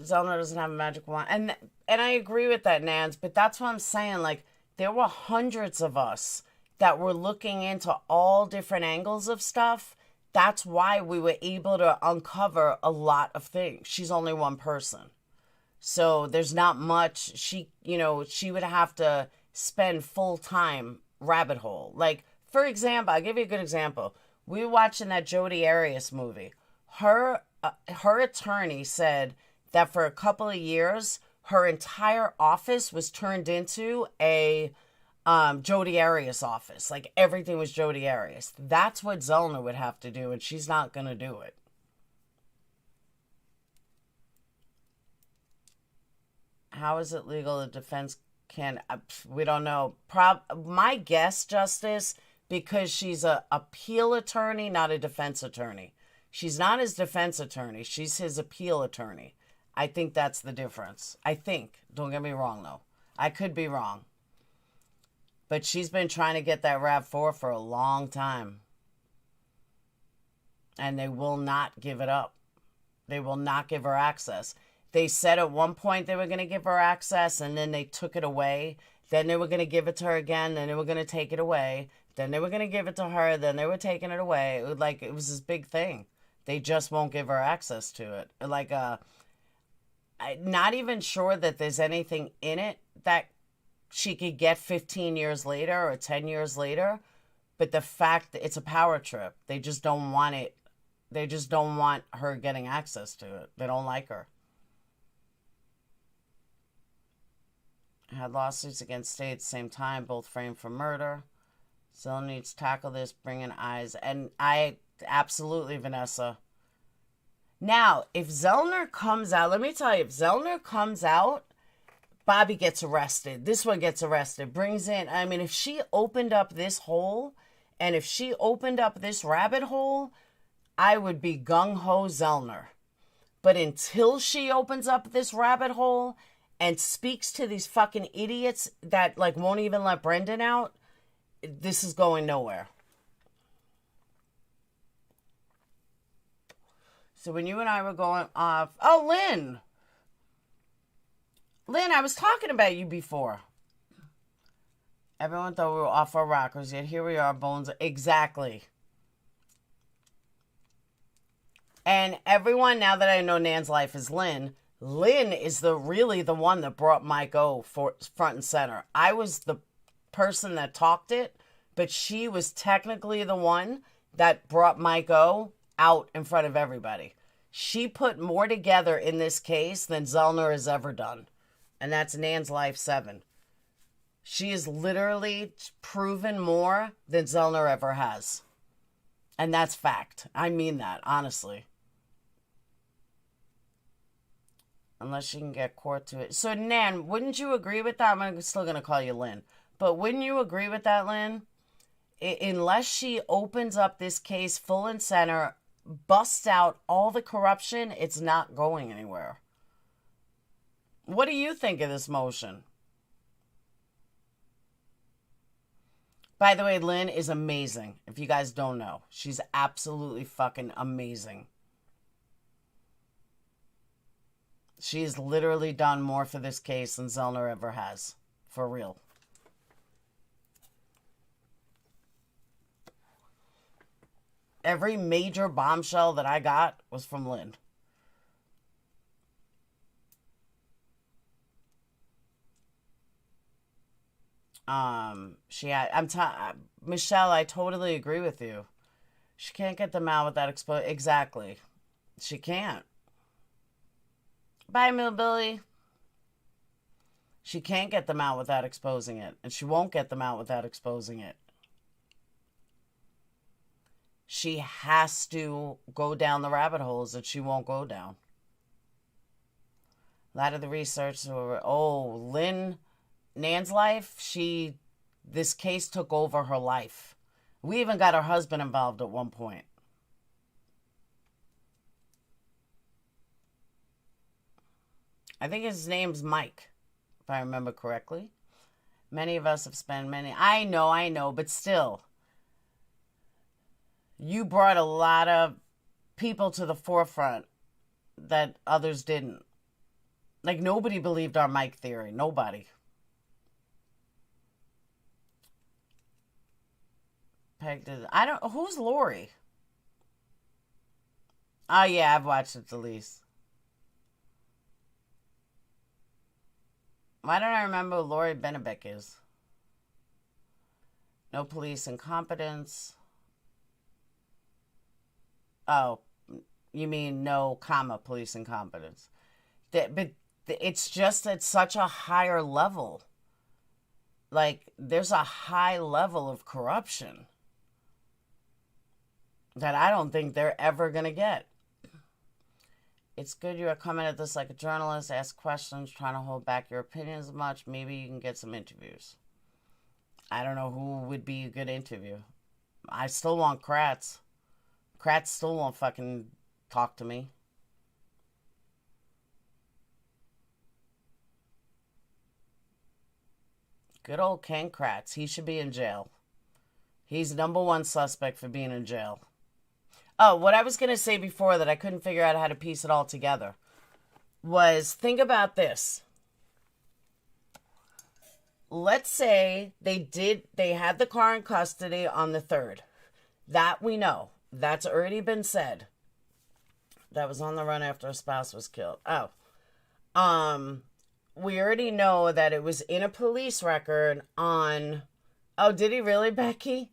Zellner doesn't have a magic wand. And I agree with that, Nance, but that's what I'm saying. Like, there were hundreds of us that were looking into all different angles of stuff. That's why we were able to uncover a lot of things. She's only one person. So there's not much. She would have to spend full-time rabbit hole. Like, for example, I'll give you a good example. We were watching that Jodi Arias movie. Her attorney said that for a couple of years, her entire office was turned into a Jodi Arias office. Like, everything was Jodi Arias. That's what Zellner would have to do, and she's not going to do it. How is it legal the defense can... we don't know. My guess, Justice, because she's a appeal attorney, not a defense attorney. She's not his defense attorney. She's his appeal attorney. I think that's the difference. I think. Don't get me wrong, though. I could be wrong. But she's been trying to get that RAV4 for a long time. And they will not give it up. They will not give her access. They said at one point they were going to give her access, and then they took it away. Then they were going to give it to her again. Then they were going to take it away. Then they were going to give it to her. Then they were taking it away. It was this big thing. They just won't give her access to it. I'm not even sure that there's anything in it that she could get 15 years later or 10 years later. But the fact that it's a power trip, they just don't want it. They just don't want her getting access to it. They don't like her. Had lawsuits against states same time, both framed for murder. Zellner needs to tackle this, bring in eyes. And I absolutely, Vanessa. Now, if Zellner comes out, let me tell you, if Zellner comes out, Bobby gets arrested. This one gets arrested. Brings in, if she opened up this hole, and if she opened up this rabbit hole, I would be gung-ho Zellner. But until she opens up this rabbit hole and speaks to these fucking idiots that, won't even let Brendan out, this is going nowhere. So when you and I were going off... Oh, Lynn! Lynn, I was talking about you before. Everyone thought we were off our rockers, yet here we are, bones. Exactly. And everyone, now that I know Nan's life is Lynn, Lynn is really the one that brought Mike O for front and center. I was the person that talked it, but she was technically the one that brought Mike O out in front of everybody. She put more together in this case than Zellner has ever done. And that's Nan's Life 7. She has literally proven more than Zellner ever has. And that's fact. I mean that, honestly. Unless she can get court to it. So, Nan, wouldn't you agree with that? I'm still going to call you Lynn. But wouldn't you agree with that, Lynn? Unless she opens up this case full and center, busts out all the corruption, it's not going anywhere. What do you think of this motion? By the way, Lynn is amazing. If you guys don't know, she's absolutely fucking amazing. She's literally done more for this case than Zellner ever has. For real. Every major bombshell that I got was from Lynn. Michelle, I totally agree with you. She can't get them out without exposing. Exactly. She can't. Bye, Millbilly. She can't get them out without exposing it. And she won't get them out without exposing it. She has to go down the rabbit holes that she won't go down. A lot of the research were, Lynn, Nan's life, this case took over her life. We even got her husband involved at one point. I think his name's Mike, if I remember correctly. Many of us have spent I know, but still. You brought a lot of people to the forefront that others didn't. Like, nobody believed our Mike theory. Nobody. Who's Lori? Oh, yeah, I've watched it the least. Why don't I remember who Lori Bennebeck is? No police incompetence. Oh, you mean no, police incompetence. But it's just at such a higher level. Like, there's a high level of corruption that I don't think they're ever going to get. It's good you are coming at this like a journalist, ask questions, trying to hold back your opinions much. Maybe you can get some interviews. I don't know who would be a good interview. I still want Kratz. Kratz still won't fucking talk to me. Good old Ken Kratz. He should be in jail. He's #1 suspect for being in jail. Oh, what I was going to say before that I couldn't figure out how to piece it all together was, think about this. Let's say they had the car in custody on the 3rd. That we know. That's already been said. That was on the run after a spouse was killed. We already know that it was in a police record on... Oh, did he really, Becky?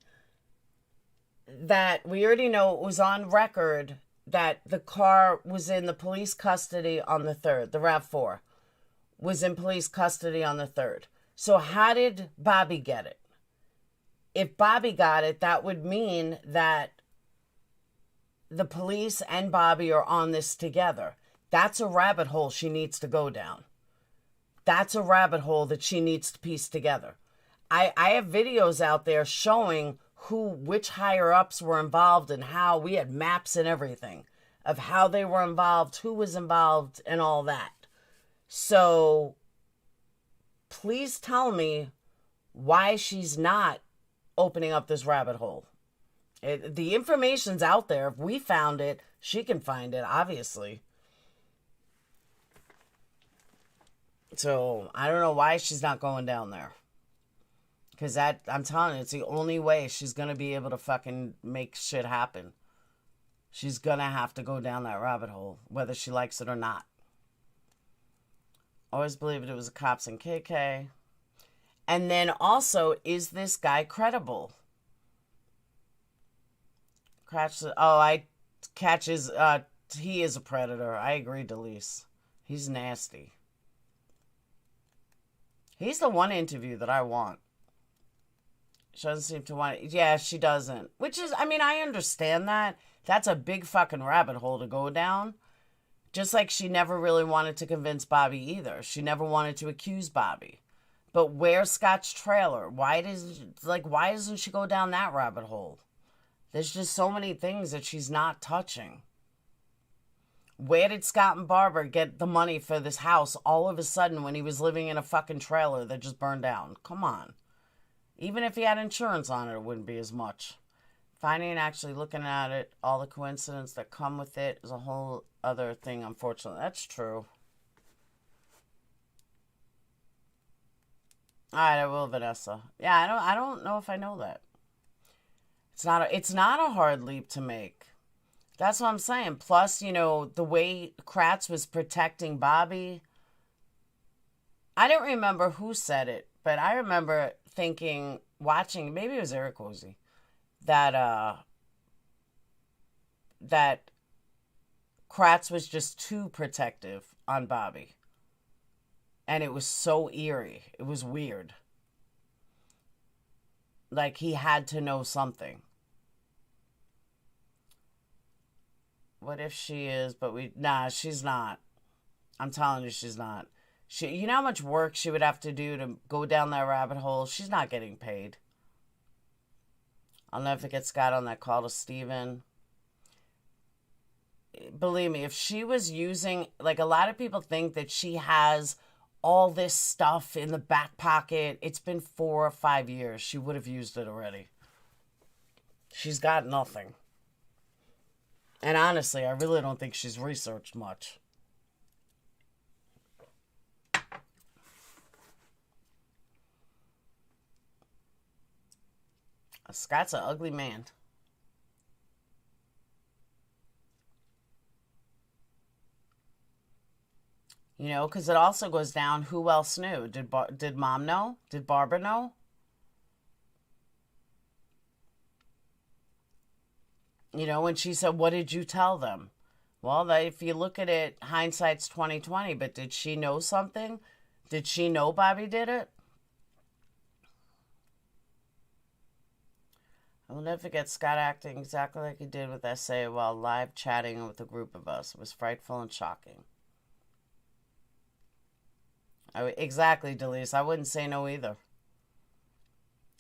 That we already know it was on record that the car was in the police custody on the 3rd. The RAV4 was in police custody on the 3rd. So how did Bobby get it? If Bobby got it, that would mean that the police and Bobby are on this together. That's a rabbit hole she needs to go down. That's a rabbit hole that she needs to piece together. I have videos out there showing which higher-ups were involved and how. We had maps and everything of how they were involved, who was involved, and all that. So please tell me why she's not opening up this rabbit hole The information's out there. If we found it, she can find it, obviously. So, I don't know why she's not going down there. Because I'm telling you, it's the only way she's going to be able to fucking make shit happen. She's going to have to go down that rabbit hole, whether she likes it or not. Always believed it was the cops and KK. And then also, is this guy credible? He is a predator. I agree, Delise. He's nasty. He's the one interview that I want. She doesn't seem to want it. Yeah, she doesn't. Which is, I mean, I understand that. That's a big fucking rabbit hole to go down. Just like she never really wanted to convince Bobby either. She never wanted to accuse Bobby. But where's Scott's trailer? Why doesn't she go down that rabbit hole? There's just so many things that she's not touching. Where did Scott and Barbara get the money for this house all of a sudden when he was living in a fucking trailer that just burned down? Come on. Even if he had insurance on it, it wouldn't be as much. Finding and actually looking at it, all the coincidences that come with it is a whole other thing, unfortunately. That's true. Alright, I will, Vanessa. Yeah, I don't know if I know that. It's not a hard leap to make. That's what I'm saying. Plus, the way Kratz was protecting Bobby. I don't remember who said it, but I remember thinking, watching, maybe it was Eric Cozy, that Kratz was just too protective on Bobby. And it was so eerie. It was weird. Like he had to know something. What if she is, nah, she's not. I'm telling you, she's not. You know how much work she would have to do to go down that rabbit hole? She's not getting paid. I'll never forget Scott on that call to Steven. Believe me, if she was using, like a lot of people think that she has all this stuff in the back pocket. It's been 4 or 5 years. She would have used it already. She's got nothing. And honestly, I really don't think she's researched much. Scott's an ugly man. Because it also goes down, who else knew? Did Mom know? Did Barbara know? When she said, what did you tell them? Well, if you look at it, hindsight's 20/20, but did she know something? Did she know Bobby did it? I will never forget Scott acting exactly like he did with SA while live chatting with a group of us. It was frightful and shocking. Exactly, Delise. I wouldn't say no either.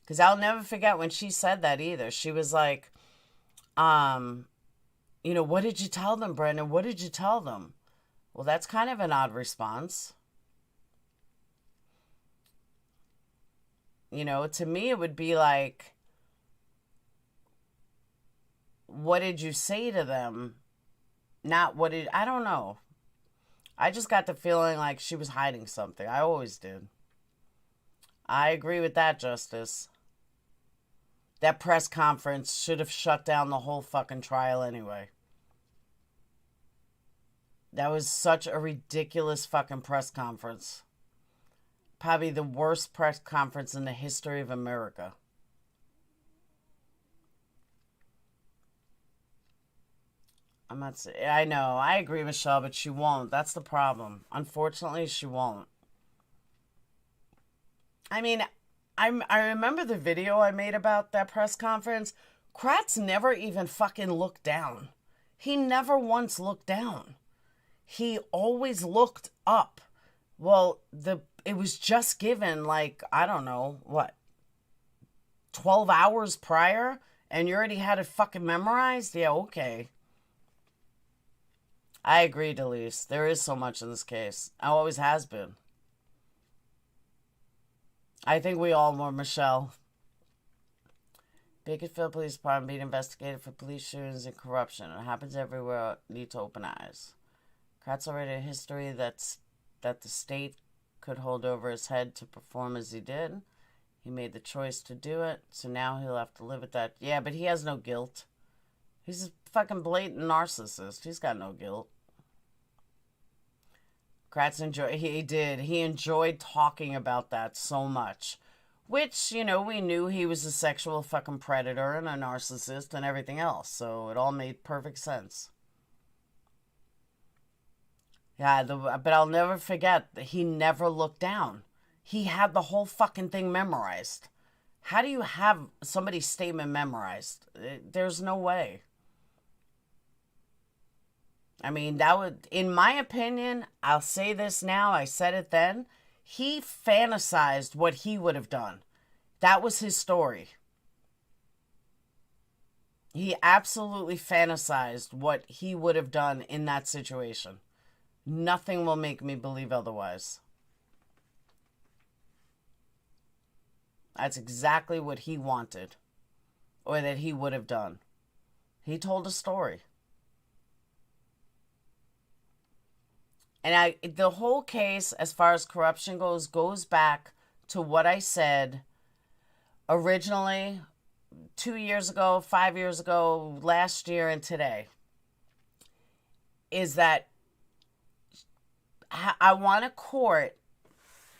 Because I'll never forget when she said that either. She was like, what did you tell them, Brendan? What did you tell them? Well, that's kind of an odd response. To me, it would be like, what did you say to them? Not I don't know. I just got the feeling like she was hiding something. I always did. I agree with that, Justice. That press conference should have shut down the whole fucking trial anyway. That was such a ridiculous fucking press conference. Probably the worst press conference in the history of America. I'm not saying, I know, I agree, Michelle, but she won't. That's the problem. Unfortunately, she won't. I mean, I remember the video I made about that press conference. Kratz never even fucking looked down. He never once looked down. He always looked up. Well, it was just given, like, I don't know, 12 hours prior? And you already had it fucking memorized? Yeah, okay. I agree, Delise. There is so much in this case. Always has been. I think we all were, Michelle. Bakersfield Police Department being investigated for police shootings and corruption. It happens everywhere. Need to open eyes. Kratz already a history that the state could hold over his head to perform as he did. He made the choice to do it, so now he'll have to live with that. Yeah, but he has no guilt. He's a fucking blatant narcissist. He's got no guilt. Kratz he enjoyed talking about that so much. Which, you know, we knew he was a sexual fucking predator and a narcissist and everything else. So it all made perfect sense. Yeah, but I'll never forget that he never looked down. He had the whole fucking thing memorized. How do you have somebody's statement memorized? There's no way. I mean, that would, in my opinion, I'll say this now, I said it then, he fantasized what he would have done. That was his story. He absolutely fantasized what he would have done in that situation. Nothing will make me believe otherwise. That's exactly what he wanted, or that he would have done. He told a story. And the whole case, as far as corruption goes back to what I said originally 2 years ago, 5 years ago, last year, and today. Is that I want a court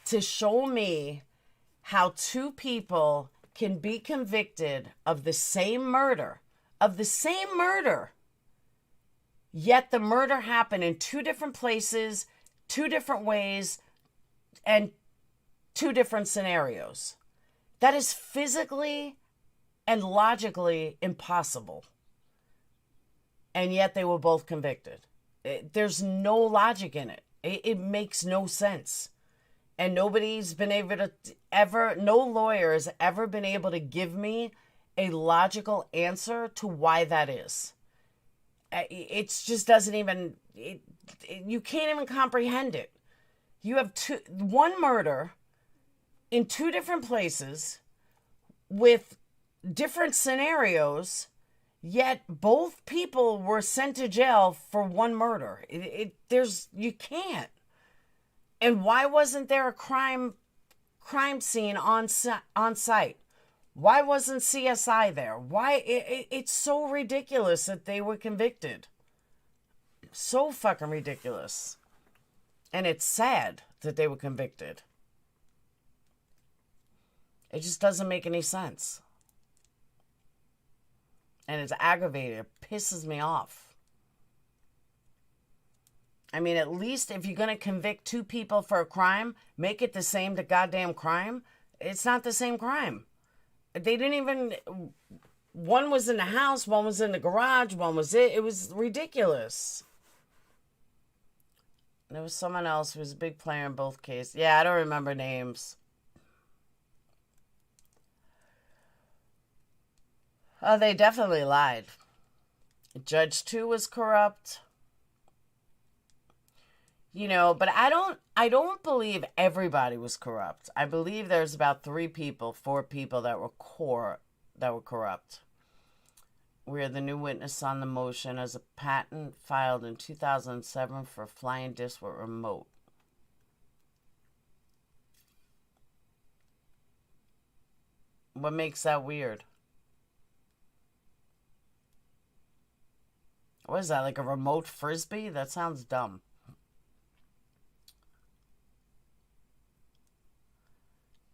to show me how two people can be convicted of the same murder, yet the murder happened in two different places, two different ways, and two different scenarios. That is physically and logically impossible. And yet they were both convicted. There's no logic in it. It makes no sense. And nobody's been able to no lawyer has ever been able to give me a logical answer to why that is. It just doesn't even, you can't even comprehend it. You have one murder in two different places with different scenarios, yet both people were sent to jail for one murder. You can't. And why wasn't there a crime scene on site? Why wasn't CSI there? Why? It's so ridiculous that they were convicted. So fucking ridiculous. And it's sad that they were convicted. It just doesn't make any sense. And it's aggravating. It pisses me off. I mean, at least if you're going to convict two people for a crime, make it the same goddamn crime. It's not the same crime. They didn't even... One was in the house, one was in the garage, one was it. It was ridiculous. There was someone else who was a big player in both cases. Yeah, I don't remember names. Oh, they definitely lied. Judge 2 was corrupt. You know, but I don't believe everybody was corrupt. I believe there's about 4 people that were corrupt. We're the new witness on the motion as a patent filed in 2007 for flying disc with remote. What makes that weird? What is that, like a remote frisbee? That sounds dumb.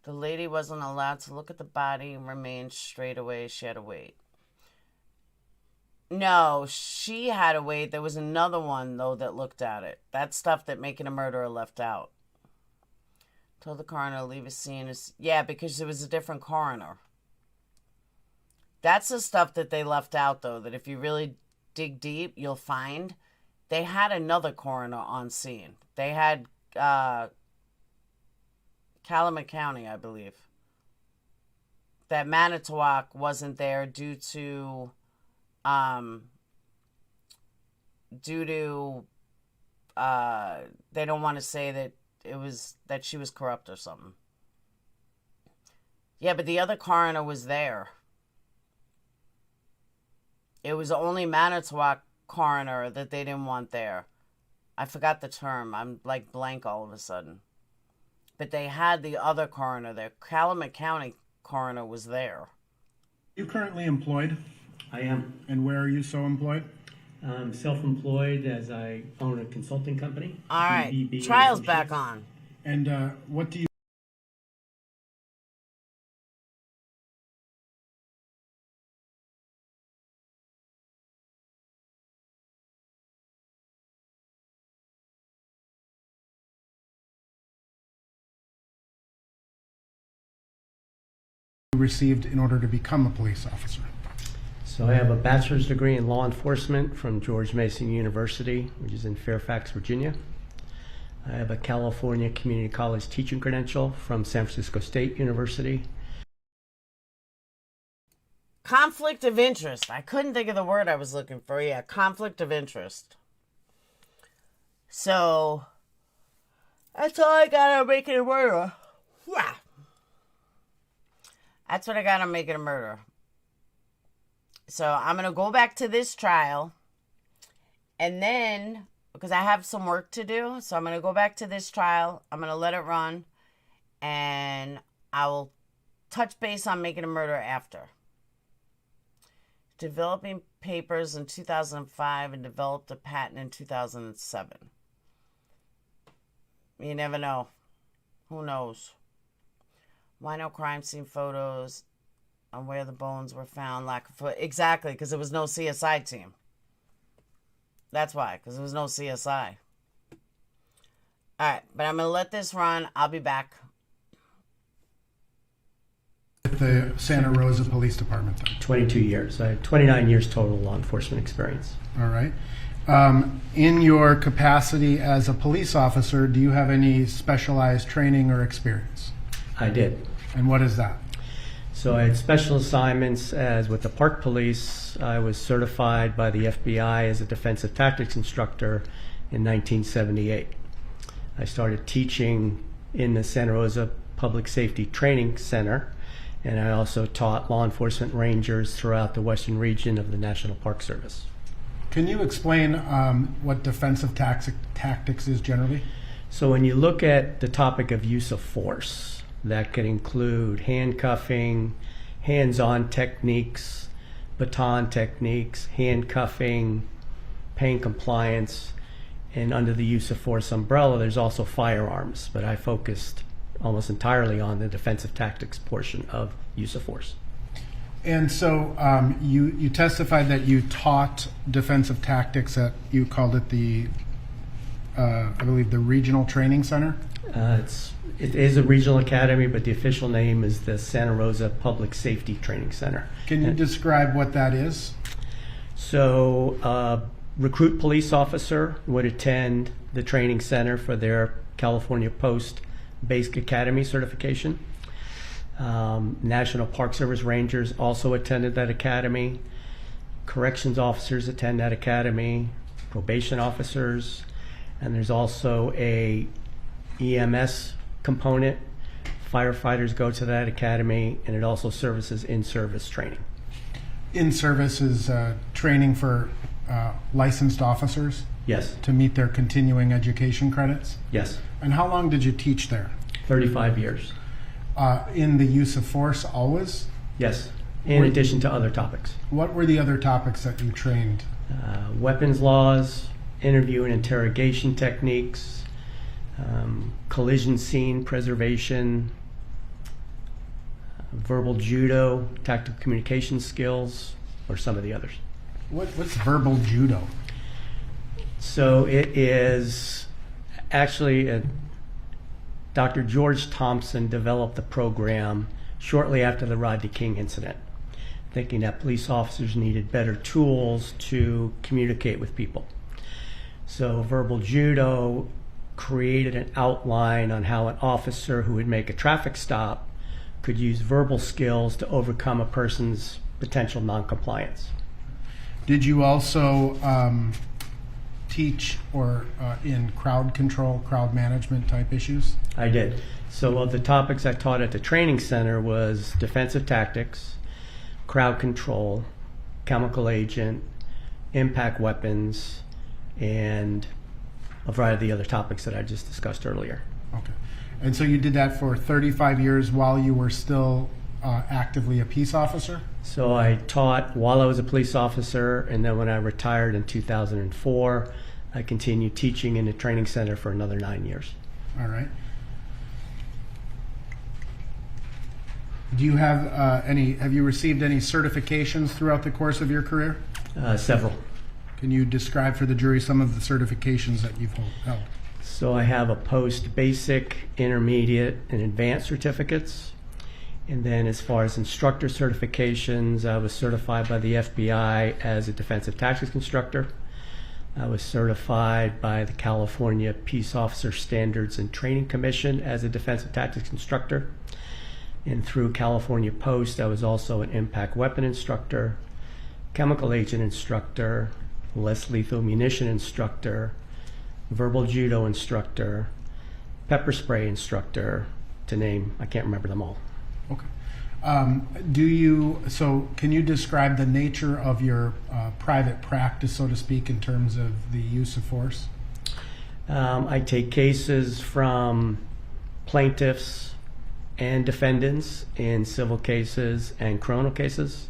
The lady wasn't allowed to look at the body and remain straight away. She had to wait. No, she had to wait. There was another one, though, that looked at it. That stuff that making a murderer left out. Told the coroner to leave a scene. Yeah, because it was a different coroner. That's the stuff that they left out, though, that if you really dig deep, you'll find they had another coroner on scene. They had Calumet County, I believe. That Manitowoc wasn't there due to they don't want to say that that she was corrupt or something. Yeah, but the other coroner was there. It was only Manitowoc coroner that they didn't want there. I forgot the term. I'm like blank all of a sudden. But they had the other coroner there. Calumet County coroner was there. You currently employed? I am. And where are you so employed? I'm self-employed as I own a consulting company. All right. BBB Trial's back on. And what do you received in order to become a police officer? So I have a bachelor's degree in law enforcement from George Mason University, which is in Fairfax, Virginia. I have a California Community College teaching credential from San Francisco State University. Conflict of interest. I couldn't think of the word I was looking for. Yeah, conflict of interest. So, that's all I got on making a murder. Yeah. That's what I got on making a murder. So, I'm going to go back to this trial. And then, because I have some work to do, so I'm going to go back to this trial. I'm going to let it run. And I will touch base on making a murder after. Developing papers in 2005 and developed a patent in 2007. You never know. Who knows? Why no crime scene photos on where the bones were found? Lack of foot. Exactly, because there was no CSI team. That's why, because there was no CSI. All right, but I'm going to let this run. I'll be back. The Santa Rosa Police Department then? 22 years. I have 29 years total law enforcement experience. All right. In your capacity as a police officer, do you have any specialized training or experience? I did. And what is that? So I had special assignments as with the Park Police. I was certified by the FBI as a defensive tactics instructor in 1978. I started teaching in the Santa Rosa Public Safety Training Center, and I also taught law enforcement rangers throughout the western region of the National Park Service. Can you explain what defensive tactics is generally? So when you look at the topic of use of force, that could include handcuffing, hands-on techniques, baton techniques, handcuffing, pain compliance, and under the use of force umbrella, there's also firearms, but I focused almost entirely on the defensive tactics portion of use of force. And so you testified that you taught defensive tactics at, you called it the, I believe, the Regional Training Center? It is a regional academy, but the official name is the Santa Rosa Public Safety Training Center. Can you describe what that is? So a recruit police officer would attend the training center for their California Post Basic Academy certification. National Park Service Rangers also attended that academy. Corrections officers attend that academy. Probation officers. And there's also a EMS component. Firefighters go to that academy, and it also services in-service training. In-service is training for licensed officers? Yes. To meet their continuing education credits? Yes. And how long did you teach there? 35 years. In the use of force always? Yes, in addition to other topics. What were the other topics that you trained? Weapons laws, interview and interrogation techniques, collision scene preservation, verbal judo, tactical communication skills, or some of the others. What's verbal judo? So it is actually Dr. George Thompson developed the program shortly after the Rodney King incident, thinking that police officers needed better tools to communicate with people. So verbal judo created an outline on how an officer who would make a traffic stop could use verbal skills to overcome a person's potential noncompliance. Did you also teach or in crowd control, crowd management type issues? I did. So of the topics I taught at the training center was defensive tactics, crowd control, chemical agent, impact weapons, and a variety of the other topics that I just discussed earlier. Okay. And so you did that for 35 years while you were still actively a peace officer? So I taught while I was a police officer, and then when I retired in 2004, I continued teaching in the training center for another 9 years. All right. Do you have have you received any certifications throughout the course of your career? Several. Can you describe for the jury some of the certifications that you've held? So I have a post-basic, intermediate, and advanced certificates. And then as far as instructor certifications, I was certified by the FBI as a defensive tactics instructor. I was certified by the California Peace Officer Standards and Training Commission as a defensive tactics instructor. And through California Post, I was also an impact weapon instructor, chemical agent instructor, less lethal munition instructor, verbal judo instructor, pepper spray instructor, to name, I can't remember them all. Okay. Can you describe the nature of your private practice, so to speak, in terms of the use of force? I take cases from plaintiffs and defendants in civil cases and criminal cases.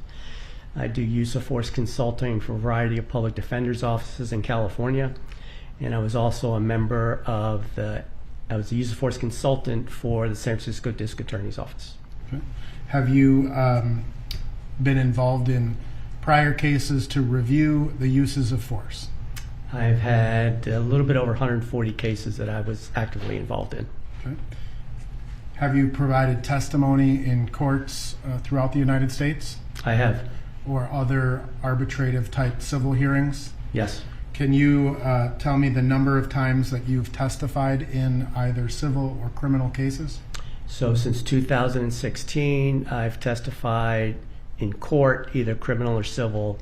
I do use of force consulting for a variety of public defenders' offices in California. And I was also a member of I was a use of force consultant for the San Francisco District Attorney's Office. Okay. Have you been involved in prior cases to review the uses of force? I've had a little bit over 140 cases that I was actively involved in. Okay. Have you provided testimony in courts throughout the United States? I have. Or other arbitrative type civil hearings? Yes. Can you tell me the number of times that you've testified in either civil or criminal cases? So since 2016, I've testified in court, either criminal or civil,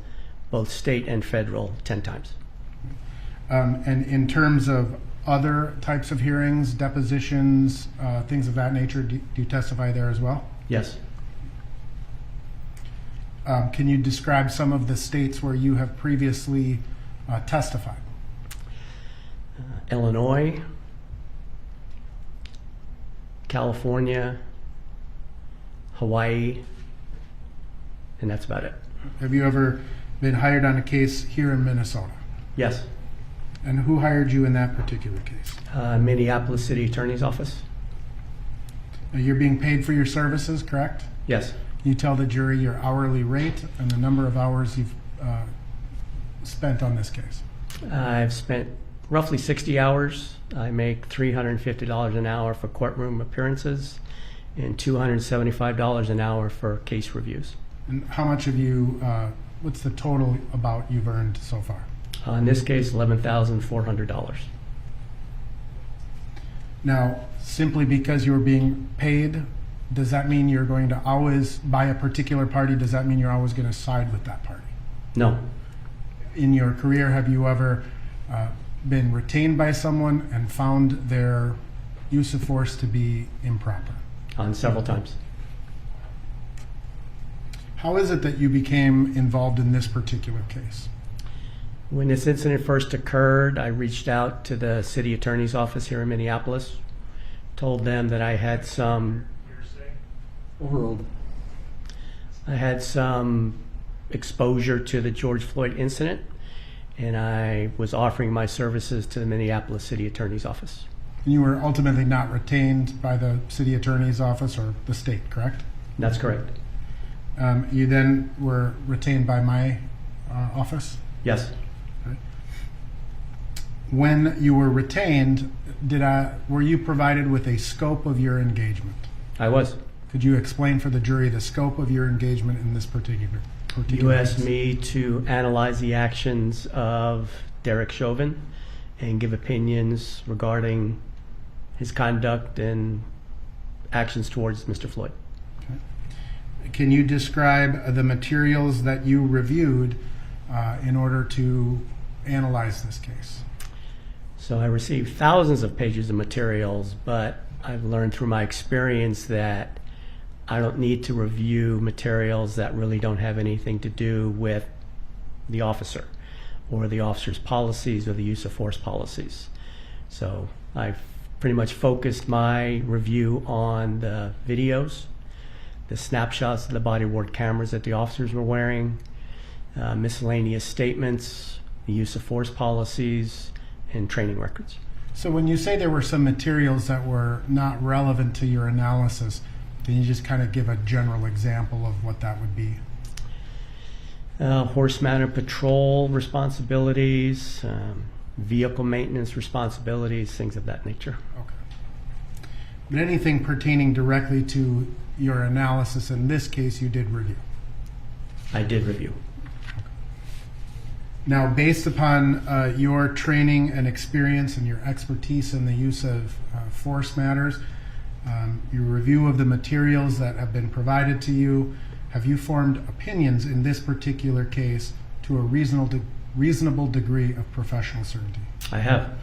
both state and federal, 10 times. And in terms of other types of hearings, depositions, things of that nature, do you testify there as well? Yes. Can you describe some of the states where you have previously testified? Illinois, California, Hawaii, and that's about it. Have you ever been hired on a case here in Minnesota? Yes. And who hired you in that particular case? Minneapolis City Attorney's Office. Now, you're being paid for your services, correct? Yes. Can you tell the jury your hourly rate and the number of hours you've spent on this case? I've spent roughly 60 hours. I make $350 an hour for courtroom appearances and $275 an hour for case reviews. And how much have you, what's the total about you've earned so far? In this case, $11,400. Now, simply because you're being paid, does that mean you're going to always, by a particular party, does that mean you're always going to side with that party? No. In your career, have you ever been retained by someone and found their use of force to be improper? Several times. How is it that you became involved in this particular case? When this incident first occurred, I reached out to the city attorney's office here in Minneapolis, told them that I had some exposure to the George Floyd incident, and I was offering my services to the Minneapolis City Attorney's Office. And you were ultimately not retained by the city attorney's office or the state, correct? That's correct. You then were retained by my office? Yes. Okay. When you were retained, were you provided with a scope of your engagement? I was. Could you explain for the jury the scope of your engagement in this particular You asked case? me to analyze the actions of Derek Chauvin and give opinions regarding his conduct and actions towards Mr. Floyd. Can you describe the materials that you reviewed in order to analyze this case? So I received thousands of pages of materials, but I've learned through my experience that I don't need to review materials that really don't have anything to do with the officer or the officer's policies or the use of force policies. So I've pretty much focused my review on the videos, the snapshots of the body-worn cameras that the officers were wearing, miscellaneous statements, the use of force policies, and training records. So when you say there were some materials that were not relevant to your analysis, can you just kind of give a general example of what that would be? Horse-mounted patrol responsibilities, vehicle maintenance responsibilities, things of that nature. Okay. But anything pertaining directly to your analysis in this case, you did review? I did review. Now, based upon your training and experience and your expertise in the use of force matters, your review of the materials that have been provided to you, have you formed opinions in this particular case to a reasonable degree of professional certainty? I have.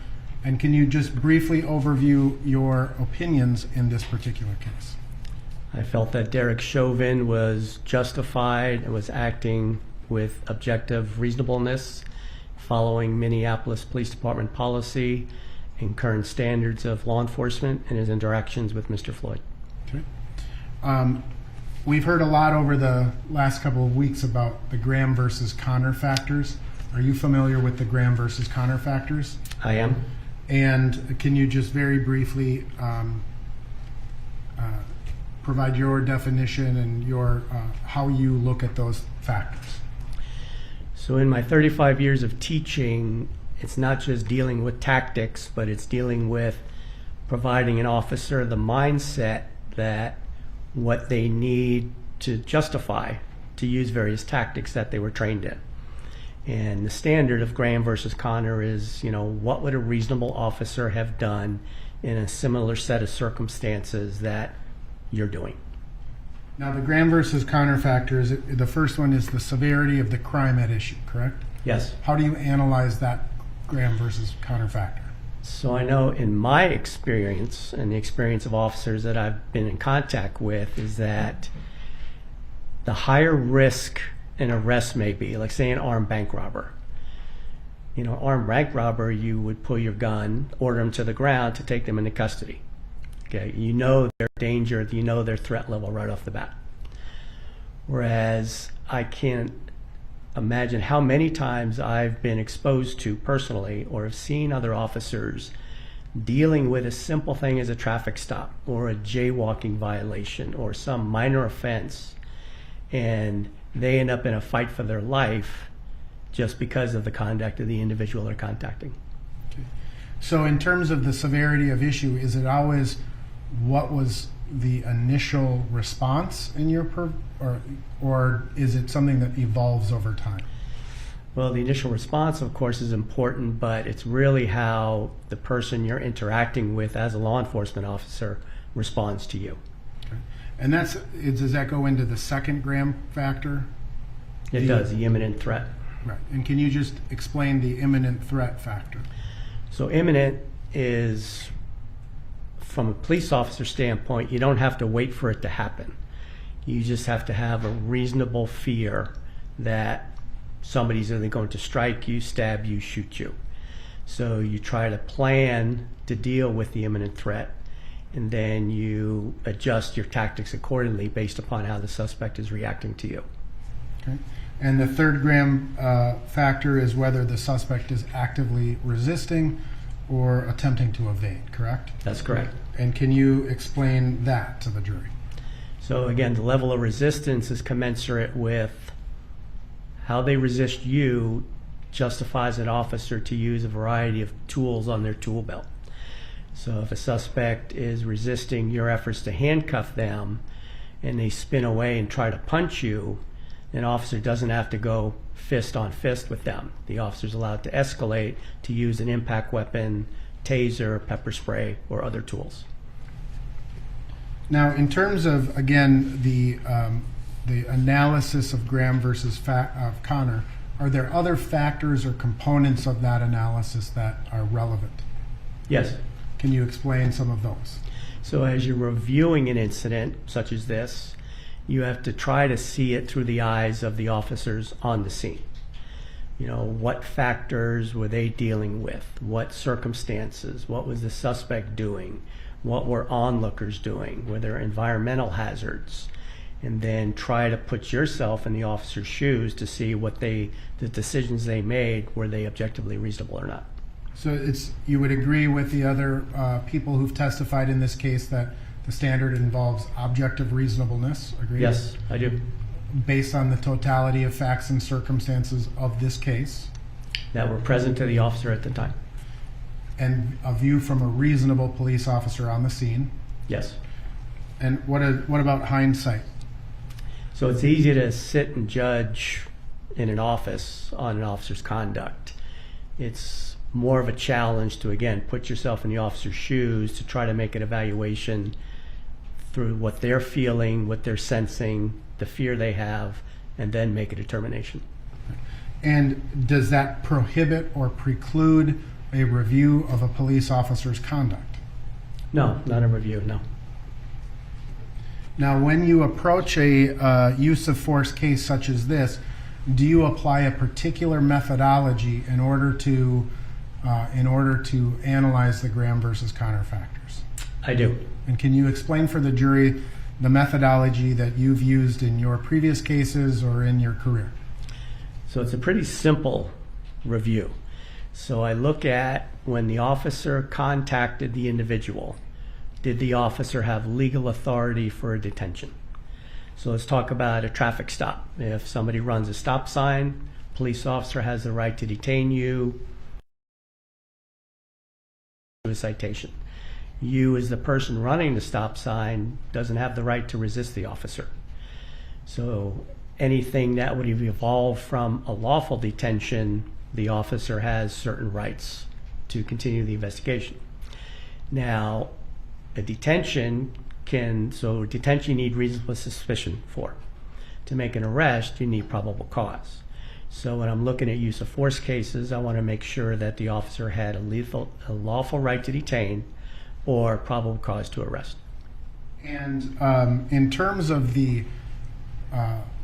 And can you just briefly overview your opinions in this particular case? I felt that Derek Chauvin was justified and was acting with objective reasonableness, following Minneapolis Police Department policy and current standards of law enforcement in his interactions with Mr. Floyd. Okay. We've heard a lot over the last couple of weeks about the Graham versus Connor factors. Are you familiar with the Graham versus Connor factors? I am. And can you just very briefly provide your definition and your how you look at those factors? So in my 35 years of teaching, it's not just dealing with tactics, but it's dealing with providing an officer the mindset that what they need to justify to use various tactics that they were trained in. And the standard of Graham versus Connor is, what would a reasonable officer have done in a similar set of circumstances that you're doing? Now, the Graham versus Connor factors, the first one is the severity of the crime at issue, correct? Yes. How do you analyze that Graham versus Connor factor? So I know in my experience and the experience of officers that I've been in contact with is that the higher risk an arrest may be, like say an armed bank robber. Armed bank robber, you would pull your gun, order them to the ground to take them into custody. Okay, their danger, their threat level right off the bat. Whereas I can't imagine how many times I've been exposed to personally or have seen other officers dealing with a simple thing as a traffic stop or a jaywalking violation or some minor offense, and they end up in a fight for their life just because of the conduct of the individual they're contacting. Okay. So in terms of the severity of issue, is it always what was the initial response in your or is it something that evolves over time? Well, the initial response, of course, is important, but it's really how the person you're interacting with as a law enforcement officer responds to you. Okay. And does that go into the second Graham factor? It does, the imminent threat. Right. And can you just explain the imminent threat factor? So imminent is, from a police officer standpoint, you don't have to wait for it to happen. You just have to have a reasonable fear that somebody's either going to strike you, stab you, shoot you. So you try to plan to deal with the imminent threat, and then you adjust your tactics accordingly based upon how the suspect is reacting to you. Okay. And the third Graham factor is whether the suspect is actively resisting or attempting to evade, correct? That's correct. And can you explain that to the jury? So again, the level of resistance is commensurate with how they resist you justifies an officer to use a variety of tools on their tool belt. So if a suspect is resisting your efforts to handcuff them and they spin away and try to punch you, an officer doesn't have to go fist on fist with them. The officer's allowed to escalate to use an impact weapon, taser, pepper spray, or other tools. Now, in terms of, again, the analysis of Graham versus Connor, are there other factors or components of that analysis that are relevant? Yes. Can you explain some of those? So as you're reviewing an incident such as this, you have to try to see it through the eyes of the officers on the scene. what factors were they dealing with? What circumstances? What was the suspect doing? What were onlookers doing? Were there environmental hazards? And then try to put yourself in the officer's shoes to see the decisions they made, were they objectively reasonable or not. So you would agree with the other people who've testified in this case that the standard involves objective reasonableness? Agreed? Yes, I do. Based on the totality of facts and circumstances of this case? That were present to the officer at the time. And a view from a reasonable police officer on the scene? Yes. And what about hindsight? So it's easy to sit and judge in an office on an officer's conduct. It's more of a challenge to, again, put yourself in the officer's shoes to try to make an evaluation through what they're feeling, what they're sensing, the fear they have, and then make a determination. And does that prohibit or preclude a review of a police officer's conduct? No, not a review, no. Now, when you approach a use of force case such as this, do you apply a particular methodology in order to analyze the Graham versus Connor factors? I do. And can you explain for the jury the methodology that you've used in your previous cases or in your career? So it's a pretty simple review. So I look at when the officer contacted the individual, did the officer have legal authority for a detention? So let's talk about a traffic stop. If somebody runs a stop sign, police officer has the right to detain you, a citation. You, as the person running the stop sign, doesn't have the right to resist the officer. So anything that would have evolved from a lawful detention, the officer has certain rights to continue the investigation. Now, a detention you need reasonable suspicion for. To make an arrest, you need probable cause. So when I'm looking at use of force cases, I want to make sure that the officer had a lawful right to detain or probable cause to arrest. And in terms of the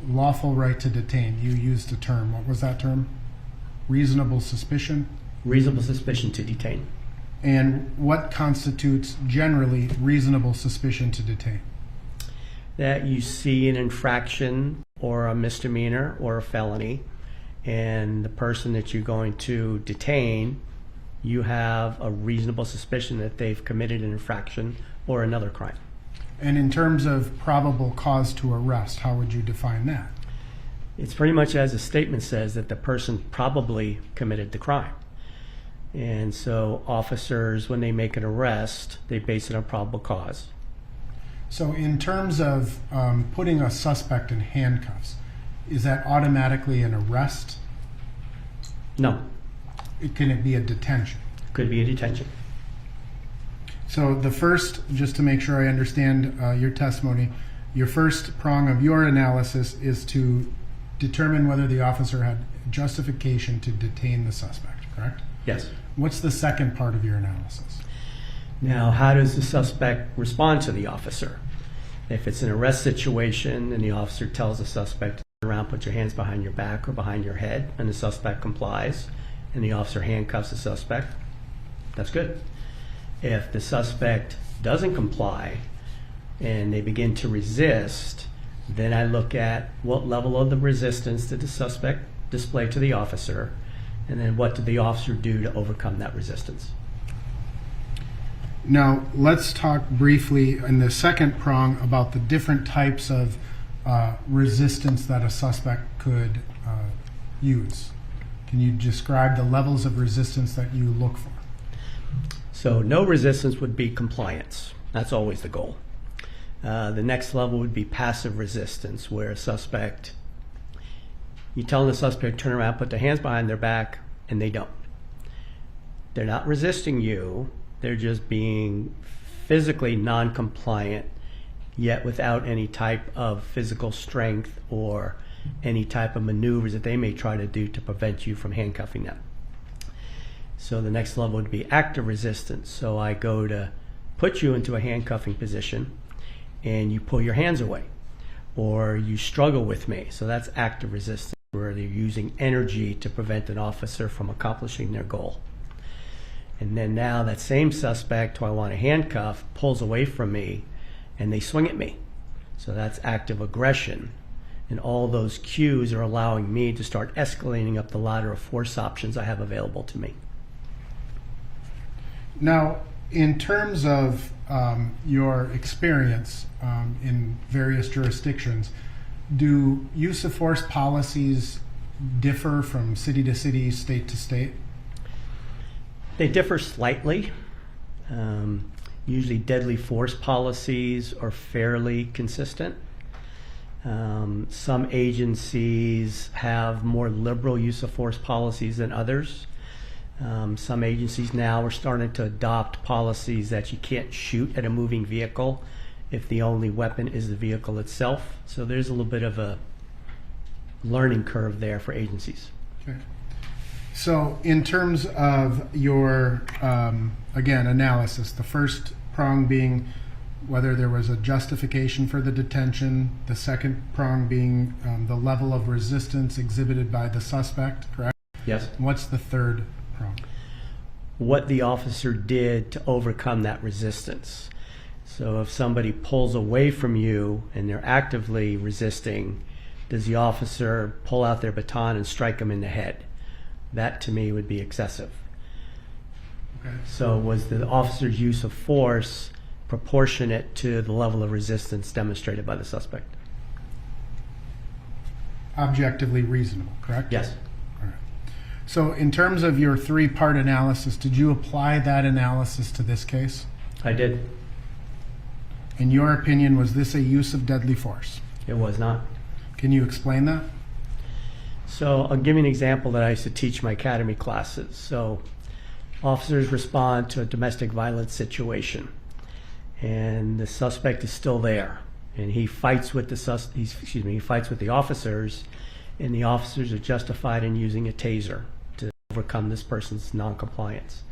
lawful right to detain, you used a term. What was that term? Reasonable suspicion? Reasonable suspicion to detain. And what constitutes generally reasonable suspicion to detain? That you see an infraction or a misdemeanor or a felony, and the person that you're going to detain, you have a reasonable suspicion that they've committed an infraction or another crime. And in terms of probable cause to arrest, how would you define that? It's pretty much as the statement says, that the person probably committed the crime. And so officers, when they make an arrest, they base it on probable cause. So in terms of putting a suspect in handcuffs, is that automatically an arrest? No. Can it be a detention? Could be a detention. So the first, just to make sure I understand your testimony, your first prong of your analysis is to determine whether the officer had justification to detain the suspect, correct? Yes. What's the second part of your analysis? Now, how does the suspect respond to the officer? If it's an arrest situation and the officer tells the suspect to turn around, put your hands behind your back or behind your head, and the suspect complies, and the officer handcuffs the suspect, that's good. If the suspect doesn't comply and they begin to resist, then I look at what level of the resistance did the suspect display to the officer, and then what did the officer do to overcome that resistance. Now, let's talk briefly in the second prong about the different types of resistance that a suspect could use. Can you describe the levels of resistance that you look for? So no resistance would be compliance. That's always the goal. The next level would be passive resistance, where a suspect, you tell the suspect to turn around, put their hands behind their back, and they don't. They're not resisting you, they're just being physically non-compliant, yet without any type of physical strength or any type of maneuvers that they may try to do to prevent you from handcuffing them. So the next level would be active resistance. So I go to put you into a handcuffing position and you pull your hands away, or you struggle with me. So that's active resistance. where they're using energy to prevent an officer from accomplishing their goal. And then now that same suspect who I want to handcuff pulls away from me and they swing at me. So that's active aggression. And all those cues are allowing me to start escalating up the ladder of force options I have available to me. Now, in terms of your experience in various jurisdictions, do use of force policies differ from city to city, state to state? They differ slightly. Usually deadly force policies are fairly consistent. Some agencies have more liberal use of force policies than others. Some agencies now are starting to adopt policies that you can't shoot at a moving vehicle if the only weapon is the vehicle itself. So there's a little bit of a learning curve there for agencies. Okay. So in terms of your, again, analysis, the first prong being whether there was a justification for the detention, the second prong being the level of resistance exhibited by the suspect, correct? Yes. What's the third prong? What the officer did to overcome that resistance. So if somebody pulls away from you and they're actively resisting, does the officer pull out their baton and strike them in the head? That to me would be excessive. Okay. So was the officer's use of force proportionate to the level of resistance demonstrated by the suspect? Objectively reasonable, correct? Yes. All right. So in terms of your three-part analysis, did you apply that analysis to this case? I did. In your opinion, was this a use of deadly force? It was not. Can you explain that? So I'll give you an example that I used to teach my academy classes. So officers respond to a domestic violence situation, and the suspect is still there, and he fights with he fights with the officers, and the officers are justified in using a taser to overcome this person's non-compliance.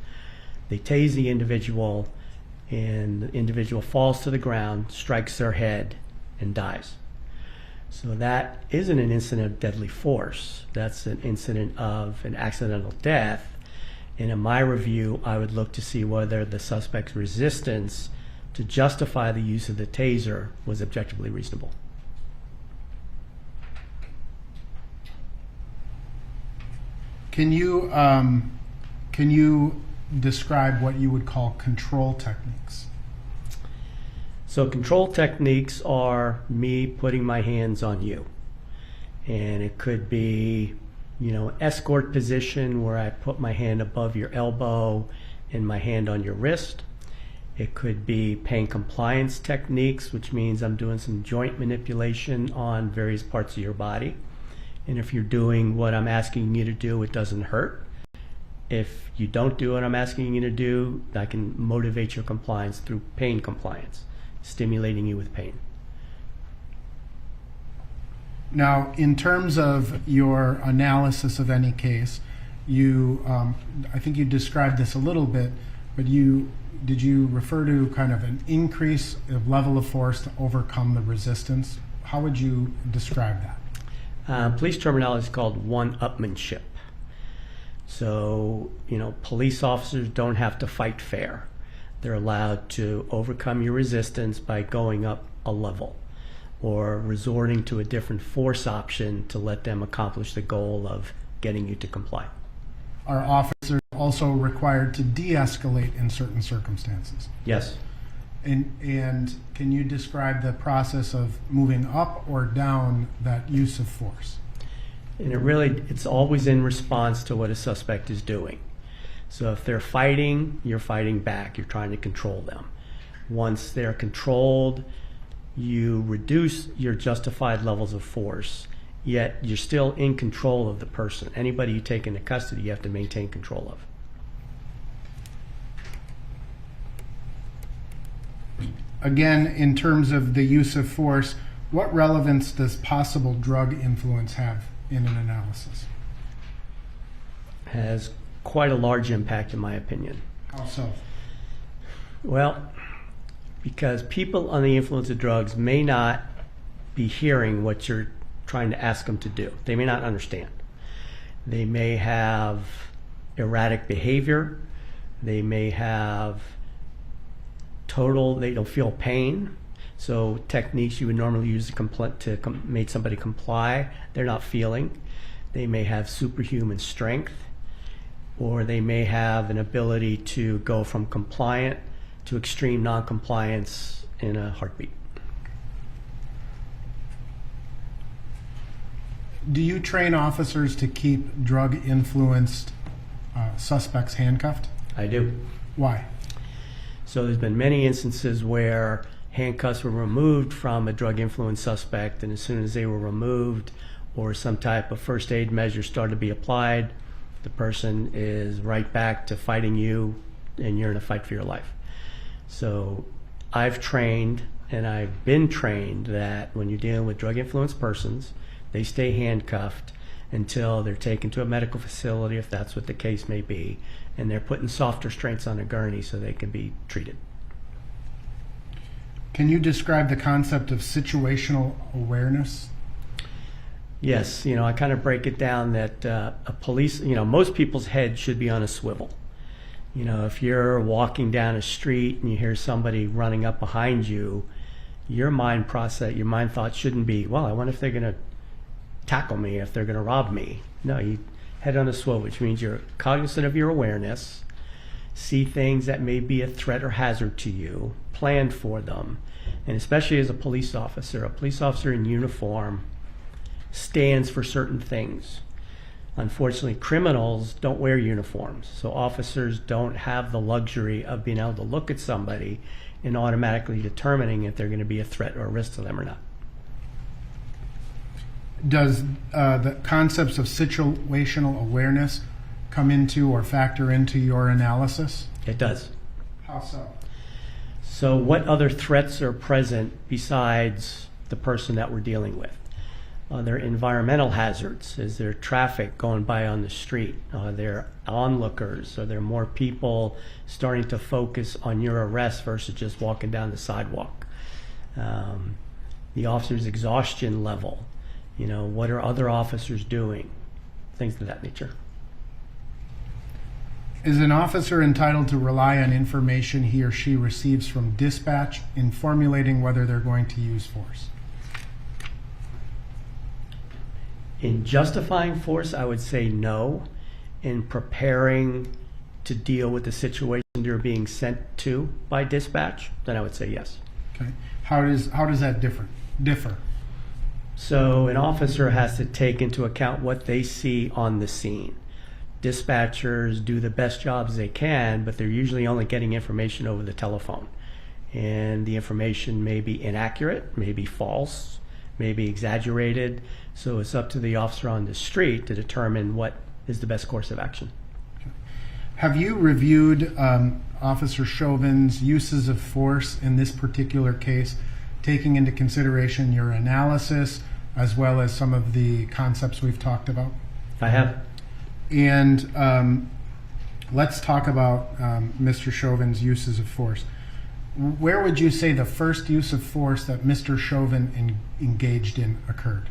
They tase the individual, and the individual falls to the ground, strikes their head, and dies. So that isn't an incident of deadly force. That's an incident of an accidental death. And in my review, I would look to see whether the suspect's resistance to justify the use of the taser was objectively reasonable. Can you describe what you would call control techniques? So control techniques are me putting my hands on you. And it could be, escort position where I put my hand above your elbow and my hand on your wrist. It could be pain compliance techniques, which means I'm doing some joint manipulation on various parts of your body. And if you're doing what I'm asking you to do, it doesn't hurt. If you don't do what I'm asking you to do, I can motivate your compliance through pain compliance, stimulating you with pain. Now, in terms of your analysis of any case, I think you described this a little bit, but did you refer to kind of an increase of level of force to overcome the resistance? How would you describe that? Police terminology is called one-upmanship. So, police officers don't have to fight fair. They're allowed to overcome your resistance by going up a level or resorting to a different force option to let them accomplish the goal of getting you to comply. Are officers also required to de-escalate in certain circumstances? Yes. And can you describe the process of moving up or down that use of force? And it's always in response to what a suspect is doing. So if they're fighting, you're fighting back. You're trying to control them. Once they're controlled, you reduce your justified levels of force, yet you're still in control of the person. Anybody you take into custody, you have to maintain control of. Again, in terms of the use of force, what relevance does possible drug influence have in an analysis? Has quite a large impact, in my opinion. How so? Well, because people under the influence of drugs may not be hearing what you're trying to ask them to do. They may not understand. They may have erratic behavior. They may have they don't feel pain. So techniques you would normally use to make somebody comply, they're not feeling. They may have superhuman strength, or they may have an ability to go from compliant to extreme non-compliance in a heartbeat. Do you train officers to keep drug-influenced suspects handcuffed? I do. Why? So there's been many instances where handcuffs were removed from a drug-influenced suspect, and as soon as they were removed or some type of first aid measure started to be applied, the person is right back to fighting you, and you're in a fight for your life. So I've trained, and I've been trained, that when you're dealing with drug-influenced persons, they stay handcuffed until they're taken to a medical facility, if that's what the case may be, and they're put in soft restraints on a gurney so they can be treated. Can you describe the concept of situational awareness? Yes, I kind of break it down that a police, most people's head should be on a swivel. If you're walking down a street and you hear somebody running up behind you, your mind thought shouldn't be, well, I wonder if they're going to tackle me, if they're going to rob me. No, you head on a swivel, which means you're cognizant of your awareness, see things that may be a threat or hazard to you, plan for them, and especially as a police officer in uniform stands for certain things. Unfortunately, criminals don't wear uniforms, so officers don't have the luxury of being able to look at somebody and automatically determining if they're going to be a threat or a risk to them or not. Does the concepts of situational awareness come into or factor into your analysis? It does. How so? So what other threats are present besides the person that we're dealing with? Are there environmental hazards? Is there traffic going by on the street? Are there onlookers? Are there more people starting to focus on your arrest versus just walking down the sidewalk? The officer's exhaustion level. What are other officers doing? Things of that nature. Is an officer entitled to rely on information he or she receives from dispatch in formulating whether they're going to use force? In justifying force, I would say no. In preparing to deal with the situation you're being sent to by dispatch, then I would say yes. Okay. How does that differ? So an officer has to take into account what they see on the scene. Dispatchers do the best jobs they can, but they're usually only getting information over the telephone. And the information may be inaccurate, may be false, may be exaggerated. So it's up to the officer on the street to determine what is the best course of action. Have you reviewed Officer Chauvin's uses of force in this particular case, taking into consideration your analysis as well as some of the concepts we've talked about? I have. And let's talk about Mr. Chauvin's uses of force. Where would you say the first use of force that Mr. Chauvin engaged in occurred?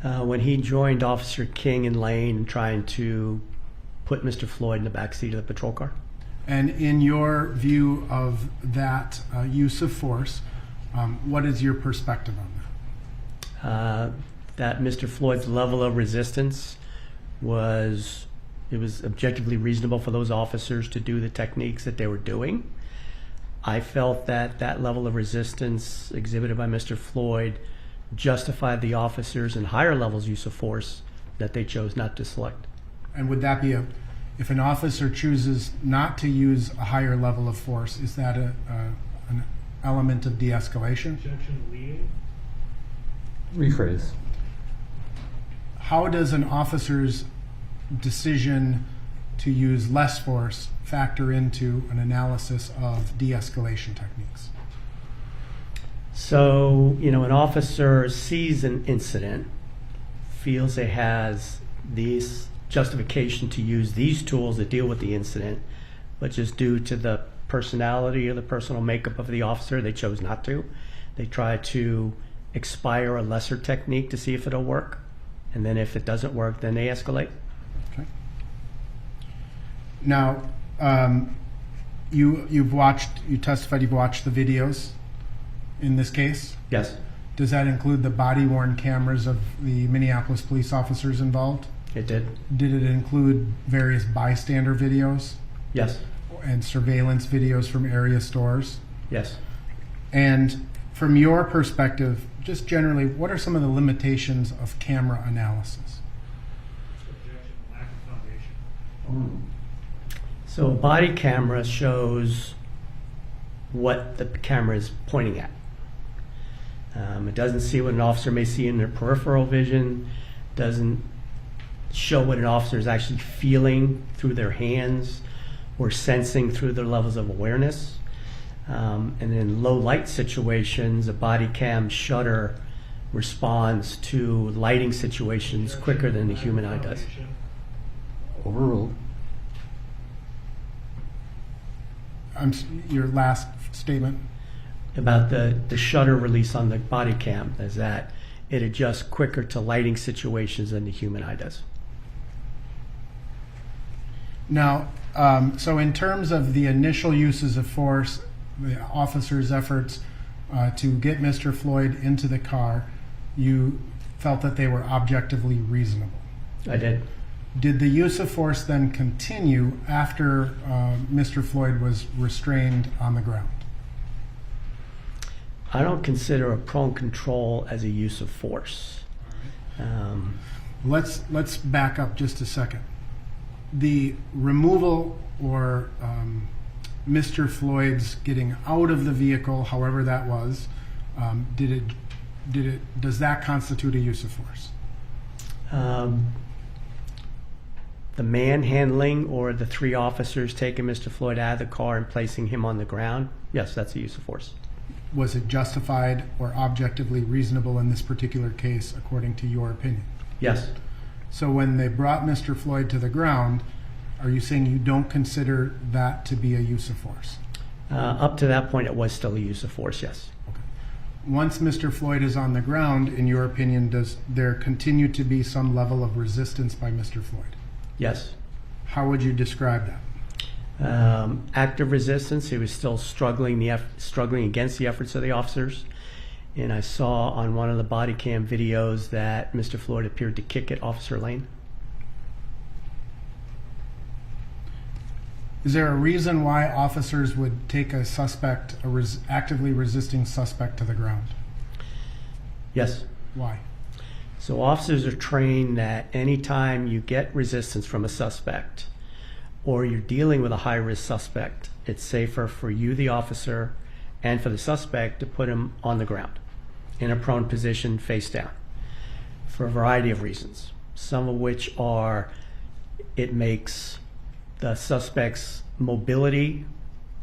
When he joined Officer King in Lane trying to put Mr. Floyd in the backseat of the patrol car. And in your view of that use of force, what is your perspective on that? That Mr. Floyd's level of resistance was objectively reasonable for those officers to do the techniques that they were doing. I felt that that level of resistance exhibited by Mr. Floyd justified the officers in higher levels use of force that they chose not to select. And would that be if an officer chooses not to use a higher level of force, is that an element of de-escalation? Objection leading. Rephrase. How does an officer's decision to use less force factor into an analysis of de-escalation techniques? So, an officer sees an incident, feels it has these justification to use these tools to deal with the incident, but just due to the personality or the personal makeup of the officer, they chose not to. They try to expire a lesser technique to see if it'll work. And then if it doesn't work, then they escalate. Okay. Now, you testified you've watched the videos in this case. Yes, Does that include the body-worn cameras of the Minneapolis police officers involved? it did. Did it include various bystander videos Yes, and surveillance videos from area stores? yes. And from your perspective, just generally, what are some of the limitations of camera analysis? So a body camera shows what the camera is pointing at. It doesn't see what an officer may see in their peripheral vision, doesn't show what an officer is actually feeling through their hands or sensing through their levels of awareness. And in low light situations, a body cam shutter responds to lighting situations quicker than the human eye does. Overruled. Your last statement? About the shutter release on the body cam is that it adjusts quicker to lighting situations than the human eye does. Now, so in terms of the initial uses of force, the officer's efforts to get Mr. Floyd into the car, you felt that they were objectively reasonable. I did. Did the use of force then continue after Mr. Floyd was restrained on the ground? I don't consider a prone control as a use of force. Let's back up just a second. The removal or Mr. Floyd's getting out of the vehicle, however that was, does that constitute a use of force? The manhandling or the three officers taking Mr. Floyd out of the car and placing him on the ground, yes, that's a use of force. Was it justified or objectively reasonable in this particular case, according to your opinion? Yes. So when they brought Mr. Floyd to the ground, are you saying you don't consider that to be a use of force? Up to that point, it was still a use of force, yes. Okay. Once Mr. Floyd is on the ground, in your opinion, does there continue to be some level of resistance by Mr. Floyd? Yes. How would you describe that? Active resistance. He was still struggling against the efforts of the officers. And I saw on one of the body cam videos that Mr. Floyd appeared to kick at Officer Lane. Is there a reason why officers would take a suspect, actively resisting suspect, to the ground? Yes. Why? So officers are trained that anytime you get resistance from a suspect or you're dealing with a high-risk suspect, it's safer for you, the officer, and for the suspect to put him on the ground in a prone position face down for a variety of reasons, some of which are it makes the suspect's mobility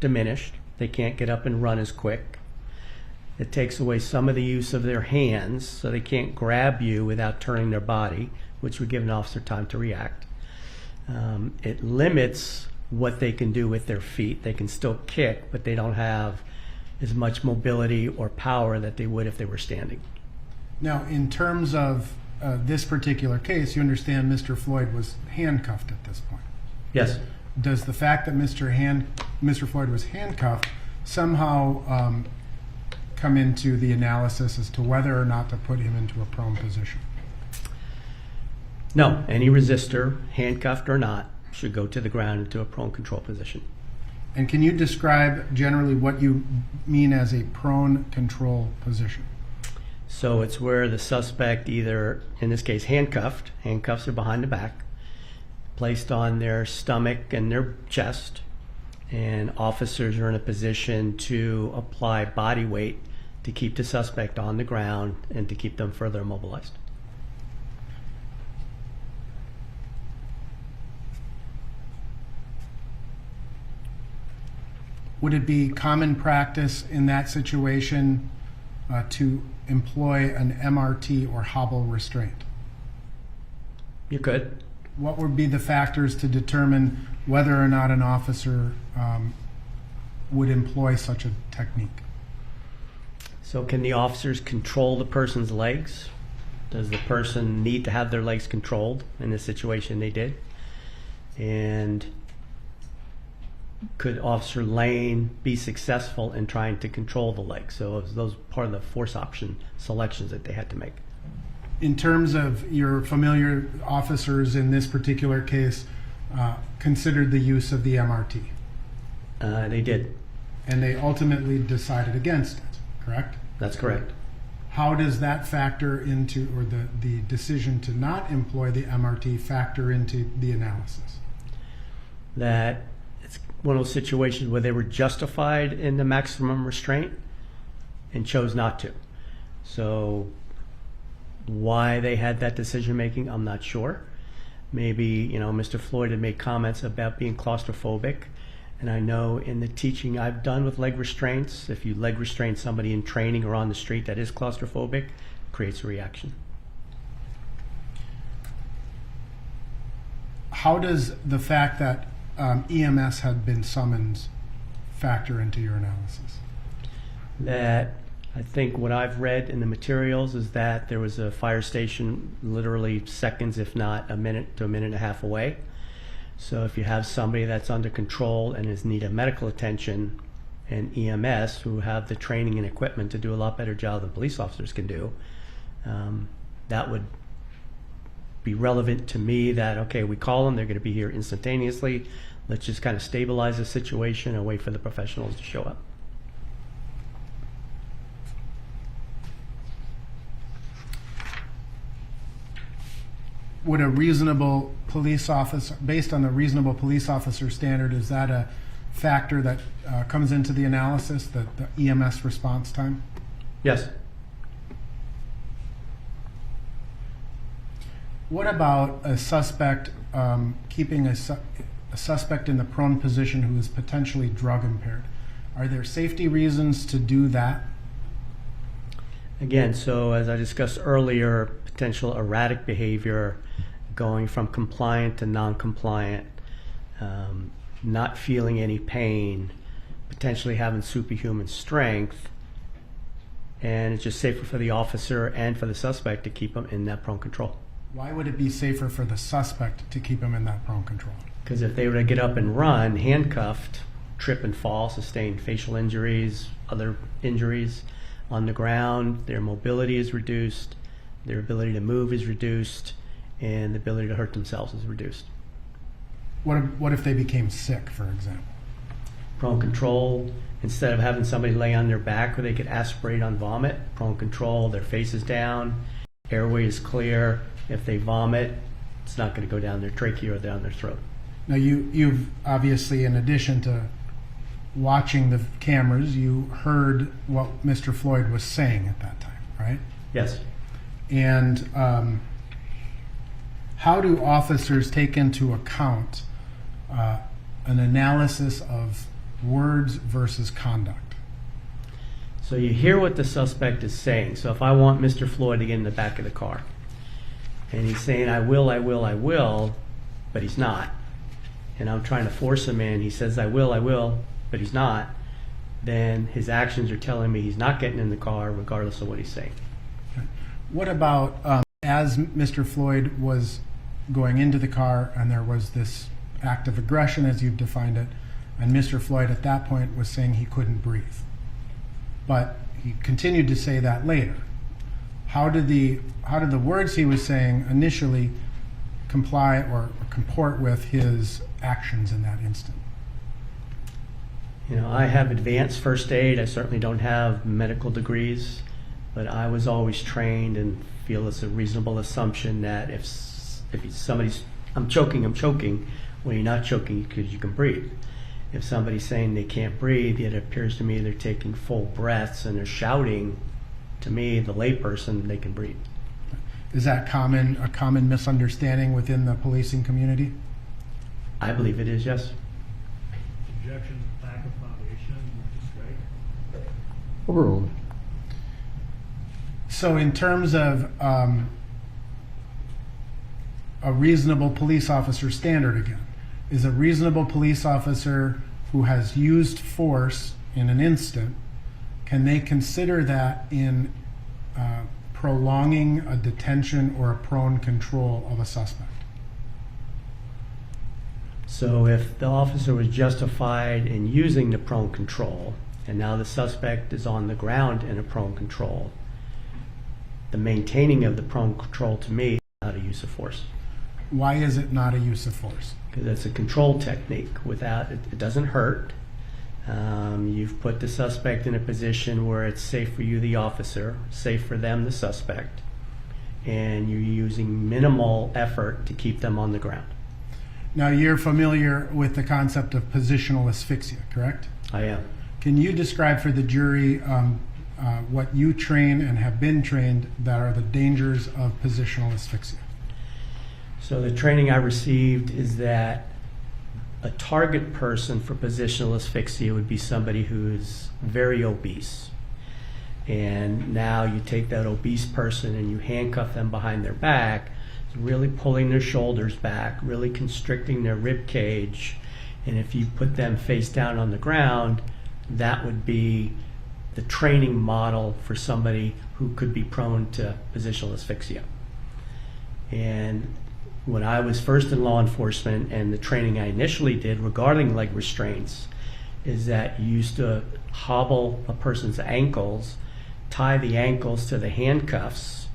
diminished. They can't get up and run as quick. It takes away some of the use of their hands, so they can't grab you without turning their body, which would give an officer time to react. It limits what they can do with their feet. They can still kick, but they don't have as much mobility or power that they would if they were standing. Now, in terms of this particular case, you understand Mr. Floyd was handcuffed at this point. Yes. Does the fact that Mr. Floyd was handcuffed somehow come into the analysis as to whether or not to put him into a prone position? No, any resistor, handcuffed or not, should go to the ground into a prone control position. And can you describe generally what you mean as a prone control position? So it's where the suspect either, in this case, handcuffs are behind the back, placed on their stomach and their chest, and officers are in a position to apply body weight to keep the suspect on the ground and to keep them further immobilized. Would it be common practice in that situation to employ an MRT or hobble restraint? You could. What would be the factors to determine whether or not an officer would employ such a technique? So can the officers control the person's legs? Does the person need to have their legs controlled? In this situation they did. And could Officer Lane be successful in trying to control the legs? So is those part of the force option selections that they had to make? In terms of your familiar officers in this particular case, considered the use of the MRT, They did. and they ultimately decided against it, correct? That's correct. How does that factor into, or the decision to not employ the MRT factor into the analysis? That it's one of those situations where they were justified in the maximum restraint and chose not to. So why they had that decision making, I'm not sure. Maybe, Mr. Floyd had made comments about being claustrophobic. And I know in the teaching I've done with leg restraints, if you leg restrain somebody in training or on the street that is claustrophobic, it creates a reaction. How does the fact that EMS had been summoned factor into your analysis? That I think what I've read in the materials is that there was a fire station literally seconds, if not a minute to a minute and a half away. So if you have somebody that's under control and is in need of medical attention, and EMS, who have the training and equipment to do a lot better job than police officers can do, that would be relevant to me that, okay, we call them, they're going to be here instantaneously. Let's just kind of stabilize the situation and wait for the professionals to show up. Would a reasonable police officer, based on the reasonable police officer standard, is that a factor that comes into the analysis, the EMS response time? Yes. What about a suspect, keeping a suspect in the prone position who is potentially drug impaired? Are there safety reasons to do that? Again, so as I discussed earlier, potential erratic behavior, going from compliant to non-compliant, not feeling any pain, potentially having superhuman strength, and it's just safer for the officer and for the suspect to keep them in that prone control. Why would it be safer for the suspect to keep him in that prone control? Because if they were to get up and run, handcuffed, trip and fall, sustain facial injuries, other injuries on the ground, their mobility is reduced, their ability to move is reduced, and the ability to hurt themselves is reduced. What if they became sick, for example? Prone control, instead of having somebody lay on their back where they could aspirate on vomit, prone control, their face is down, airway is clear. If they vomit, it's not going to go down their trachea or down their throat. Now you've obviously, in addition to watching the cameras, you heard what Mr. Floyd was saying at that time, right? Yes. And how do officers take into account an analysis of words versus conduct? So you hear what the suspect is saying. So if I want Mr. Floyd to get in the back of the car, and he's saying, I will, but he's not. And I'm trying to force him in. He says, I will, but he's not. Then his actions are telling me he's not getting in the car regardless of what he's saying. Okay. What about as Mr. Floyd was going into the car and there was this act of aggression, as you've defined it, and Mr. Floyd at that point was saying he couldn't breathe. But he continued to say that later. How did the words he was saying initially comply or comport with his actions in that instant? I have advanced first aid. I certainly don't have medical degrees, but I was always trained and feel it's a reasonable assumption that if somebody's, I'm choking, when you're not choking because you can breathe. If somebody's saying they can't breathe, yet it appears to me they're taking full breaths and they're shouting, to me, the layperson, they can breathe. Is that a common misunderstanding within the policing community? I believe it is, yes. Objection, lack of foundation, strike. Overruled. So in terms of a reasonable police officer standard again, is a reasonable police officer who has used force in an instant can they consider that in prolonging a detention or a prone control of a suspect? So if the officer was justified in using the prone control, and now the suspect is on the ground in a prone control, the maintaining of the prone control to me is not a use of force. Why is it not a use of force? Because it's a control technique. Without it doesn't hurt. You've put the suspect in a position where it's safe for you, the officer, safe for them, the suspect, and you're using minimal effort to keep them on the ground. Now, you're familiar with the concept of positional asphyxia, correct? I am. Can you describe for the jury what you train and have been trained that are the dangers of positional asphyxia? So the training I received is that a target person for positional asphyxia would be somebody who's very obese. And now you take that obese person and you handcuff them behind their back, really pulling their shoulders back, really constricting their rib cage. And if you put them face down on the ground, that would be the training model for somebody who could be prone to positional asphyxia. And when I was first in law enforcement, and the training I initially did regarding leg restraints, is that you used to hobble a person's ankles, tie the ankles to the handcuffs,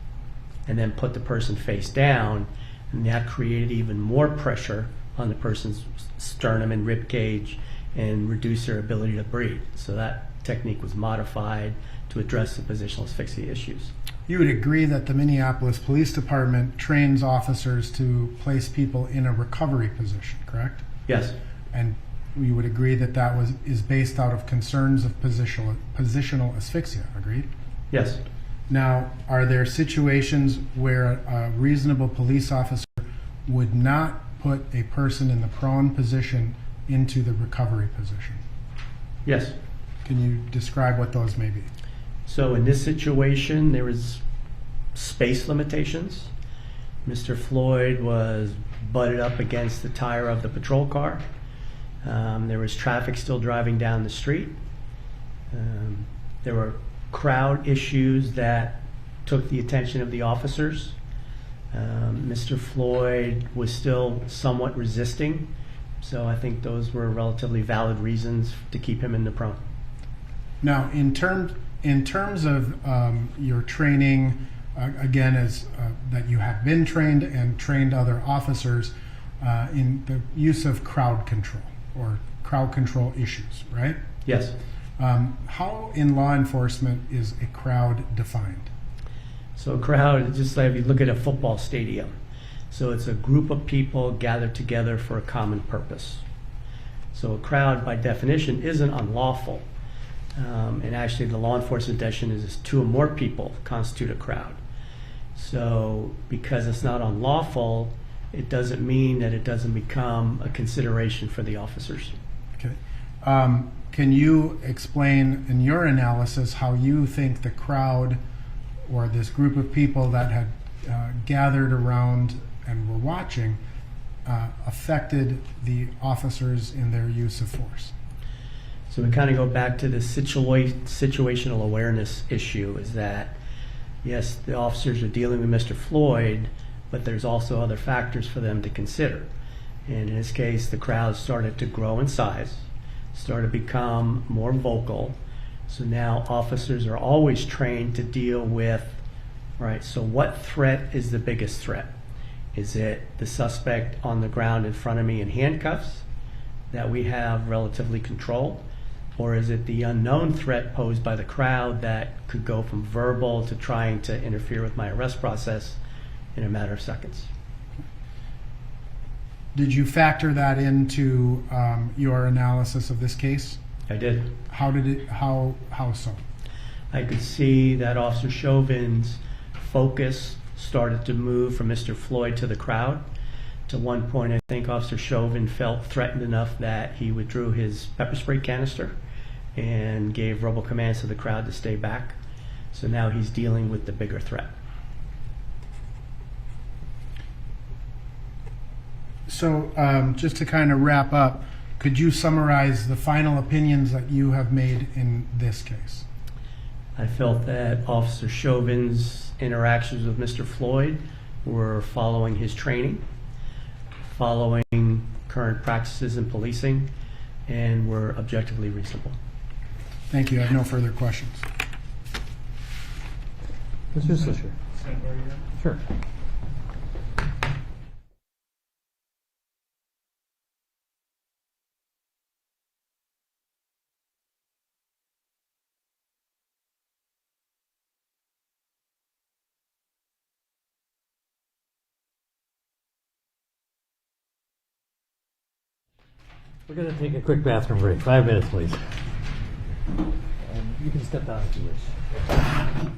and then put the person face down, and that created even more pressure on the person's sternum and rib cage and reduced their ability to breathe. So that technique was modified to address the positional asphyxia issues. You would agree that the Minneapolis Police Department trains officers to place people in a recovery position, correct? Yes. And you would agree that that is based out of concerns of positional asphyxia, agreed? Yes. Now, are there situations where a reasonable police officer would not put a person in the prone position into the recovery position? Yes. Can you describe what those may be? So in this situation, there was space limitations. Mr. Floyd was butted up against the tire of the patrol car. There was traffic still driving down the street. There were crowd issues that took the attention of the officers. Mr. Floyd was still somewhat resisting, so I think those were relatively valid reasons to keep him in the prone. Now, in terms of your training, again, as that you have been trained and trained other officers in the use of crowd control or crowd control issues, right? Yes. How in law enforcement is a crowd defined? So a crowd, just like if you look at a football stadium, so it's a group of people gathered together for a common purpose. So a crowd, by definition, isn't unlawful. And actually the law enforcement definition is two or more people constitute a crowd. So because it's not unlawful, it doesn't mean that it doesn't become a consideration for the officers. Okay. Can you explain in your analysis how you think the crowd or this group of people that had gathered around and were watching affected the officers in their use of force? So we kind of go back to the situational awareness issue, is that, yes, the officers are dealing with Mr. Floyd, but there's also other factors for them to consider. And in this case, the crowd started to grow in size, started to become more vocal. So now officers are always trained to deal with, right, so what threat is the biggest threat? Is it the suspect on the ground in front of me in handcuffs that we have relatively control? Or is it the unknown threat posed by the crowd that could go from verbal to trying to interfere with my arrest process in a matter of seconds? Did you factor that into your analysis of this case? I did. How did it? How so? I could see that Officer Chauvin's focus started to move from Mr. Floyd to the crowd. To one point, I think Officer Chauvin felt threatened enough that he withdrew his pepper spray canister and gave verbal commands to the crowd to stay back. So now he's dealing with the bigger threat. So just to kind of wrap up, could you summarize the final opinions that you have made in this case? I felt that Officer Chauvin's interactions with Mr. Floyd were following his training, following current practices in policing, and were objectively reasonable. Thank you. I have no further questions. Mr. Swisher. Stand where you are. Sure. We're going to take a quick bathroom break. 5 minutes, please. And you can step down if you wish.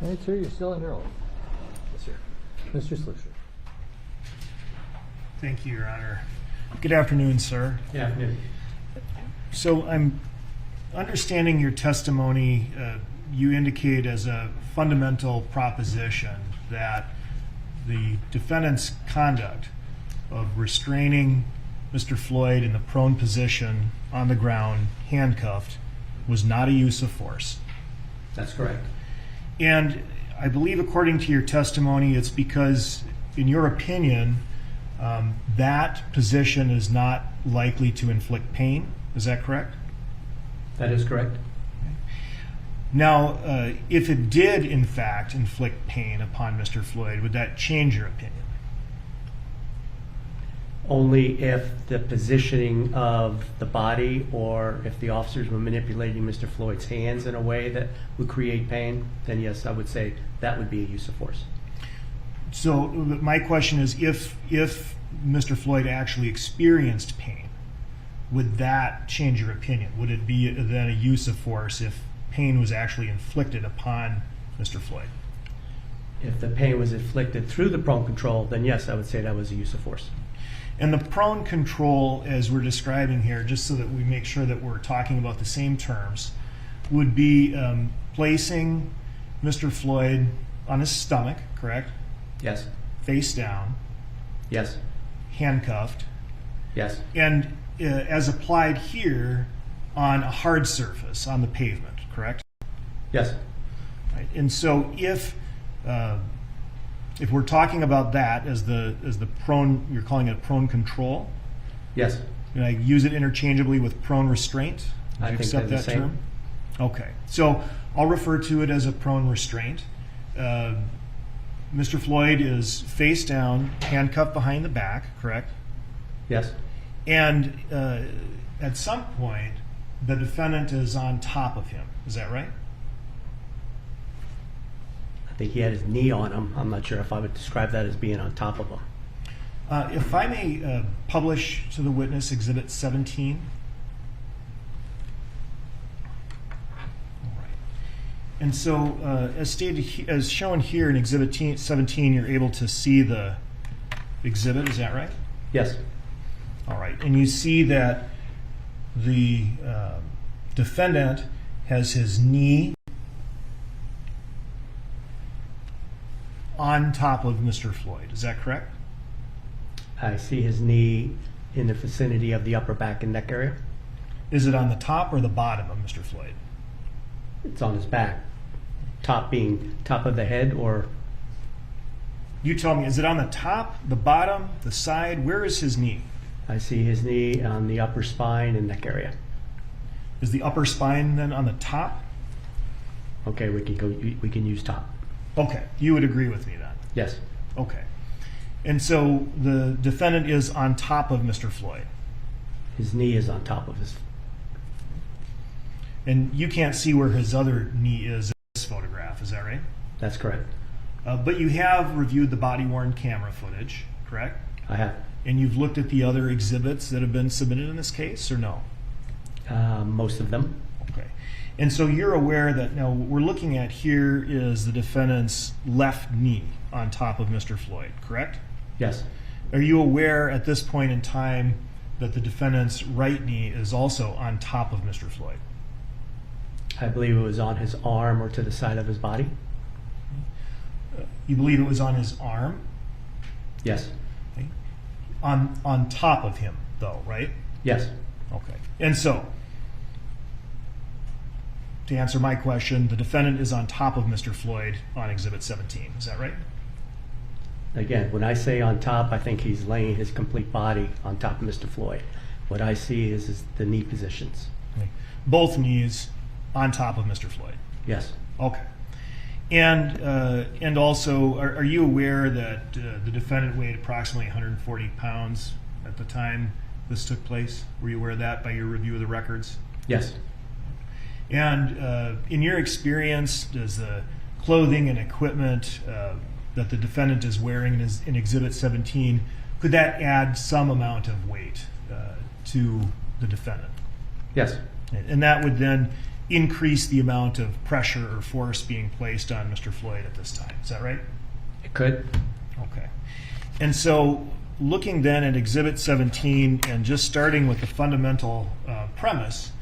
All right, sir, you're still under oath. Yes, sir. Mr. Slusher. Thank you, Your Honor. Good afternoon, sir. Good afternoon. So I'm understanding your testimony, you indicate as a fundamental proposition that the defendant's conduct of restraining Mr. Floyd in the prone position on the ground, handcuffed, was not a use of force. That's correct. And I believe, according to your testimony, it's because, in your opinion, that position is not likely to inflict pain. Is that correct? That is correct. Now, if it did, in fact, inflict pain upon Mr. Floyd, would that change your opinion? Only if the positioning of the body or if the officers were manipulating Mr. Floyd's hands in a way that would create pain, then yes, I would say that would be a use of force. So my question is, if Mr. Floyd actually experienced pain, would that change your opinion? Would it be then a use of force if pain was actually inflicted upon Mr. Floyd? If the pain was inflicted through the prone control, then yes, I would say that was a use of force. And the prone control, as we're describing here, just so that we make sure that we're talking about the same terms, would be placing Mr. Floyd on his stomach, correct? Yes. Face down, Yes. handcuffed, Yes. and as applied here on a hard surface, on the pavement, correct? Yes. Right. And so if we're talking about that as the prone, you're calling it prone control, Yes. and I use it interchangeably with prone restraint. Do I you think accept they're that the same. term? Okay. So I'll refer to it as a prone restraint. Mr. Floyd is face down, handcuffed behind the back, correct? Yes. And at some point, the defendant is on top of him. Is that right? I think he had his knee on him. I'm not sure if I would describe that as being on top of him. If I may publish to the witness Exhibit 17. All right. And so, as shown here in Exhibit 17, you're able to see the exhibit. Is that right? Yes. All right. And you see that the defendant has his knee on top of Mr. Floyd. Is that correct? I see his knee in the vicinity of the upper back and neck area. Is it on the top or the bottom of Mr. Floyd? It's on his back. Top being top of the head, or You tell me, is it on the top, the bottom, the side? Where is his knee? I see his knee on the upper spine and neck area. Is the upper spine then on the top? Okay, we can use top. Okay, you would agree with me then. Yes. Okay. And so the defendant is on top of Mr. Floyd. His knee is on top of his. And you can't see where his other knee is in this photograph, is that right? That's correct. But you have reviewed the body-worn camera footage, correct? I have. And you've looked at the other exhibits that have been submitted in this case, or no? Most of them. Okay. And so you're aware that now what we're looking at here is the defendant's left knee on top of Mr. Floyd, correct? Yes. Are you aware at this point in time that the defendant's right knee is also on top of Mr. Floyd? I believe it was on his arm or to the side of his body. You believe it was on his arm? Yes. Okay. On top of him, though, right? Yes. Okay. And so, to answer my question, the defendant is on top of Mr. Floyd on Exhibit 17. Is that right? Again, when I say on top, I think he's laying his complete body on top of Mr. Floyd. What I see is the knee positions. Okay. Both knees on top of Mr. Floyd. Yes. Okay. And also, are you aware that the defendant weighed approximately 140 pounds at the time this took place? Were you aware of that by your review of the records? Yes. And in your experience, does the clothing and equipment that the defendant is wearing in Exhibit 17, could that add some amount of weight to the defendant? Yes. And that would then increase the amount of pressure or force being placed on Mr. Floyd at this time. Is that right? It could. Okay. And so looking then at Exhibit 17 and just starting with the fundamental premise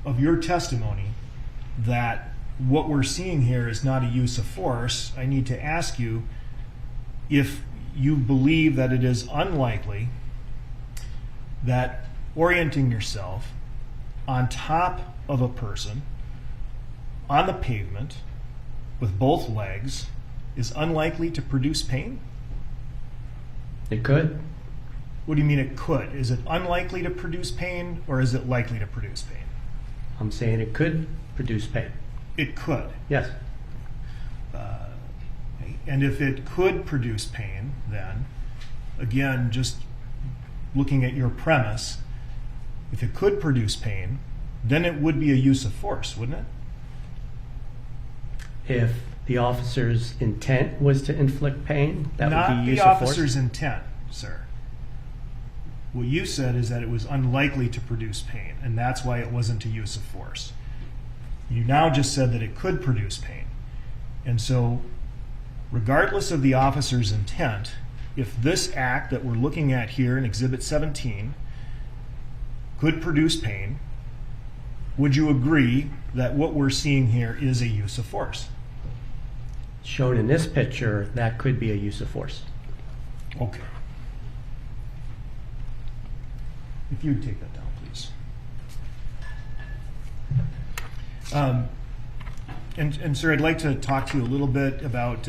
of your testimony that what we're seeing here is not a use of force, I need to ask you if you believe that it is unlikely that orienting yourself on top of a person on the pavement with both legs is unlikely to produce pain? It could. What do you mean it could? Is it unlikely to produce pain, or is it likely to produce pain? I'm saying it could produce pain. It could. Yes. And if it could produce pain, then, again, just looking at your premise, if it could produce pain, then it would be a use of force, wouldn't it? If the officer's intent was to inflict pain, that would Not be use the of force? officer's intent, sir. What you said is that it was unlikely to produce pain, and that's why it wasn't a use of force. You now just said that it could produce pain. And so, regardless of the officer's intent, if this act that we're looking at here in Exhibit 17 could produce pain, would you agree that what we're seeing here is a use of force? Shown in this picture, that could be a use of force. Okay. If you'd take that down, please. And sir, I'd like to talk to you a little bit about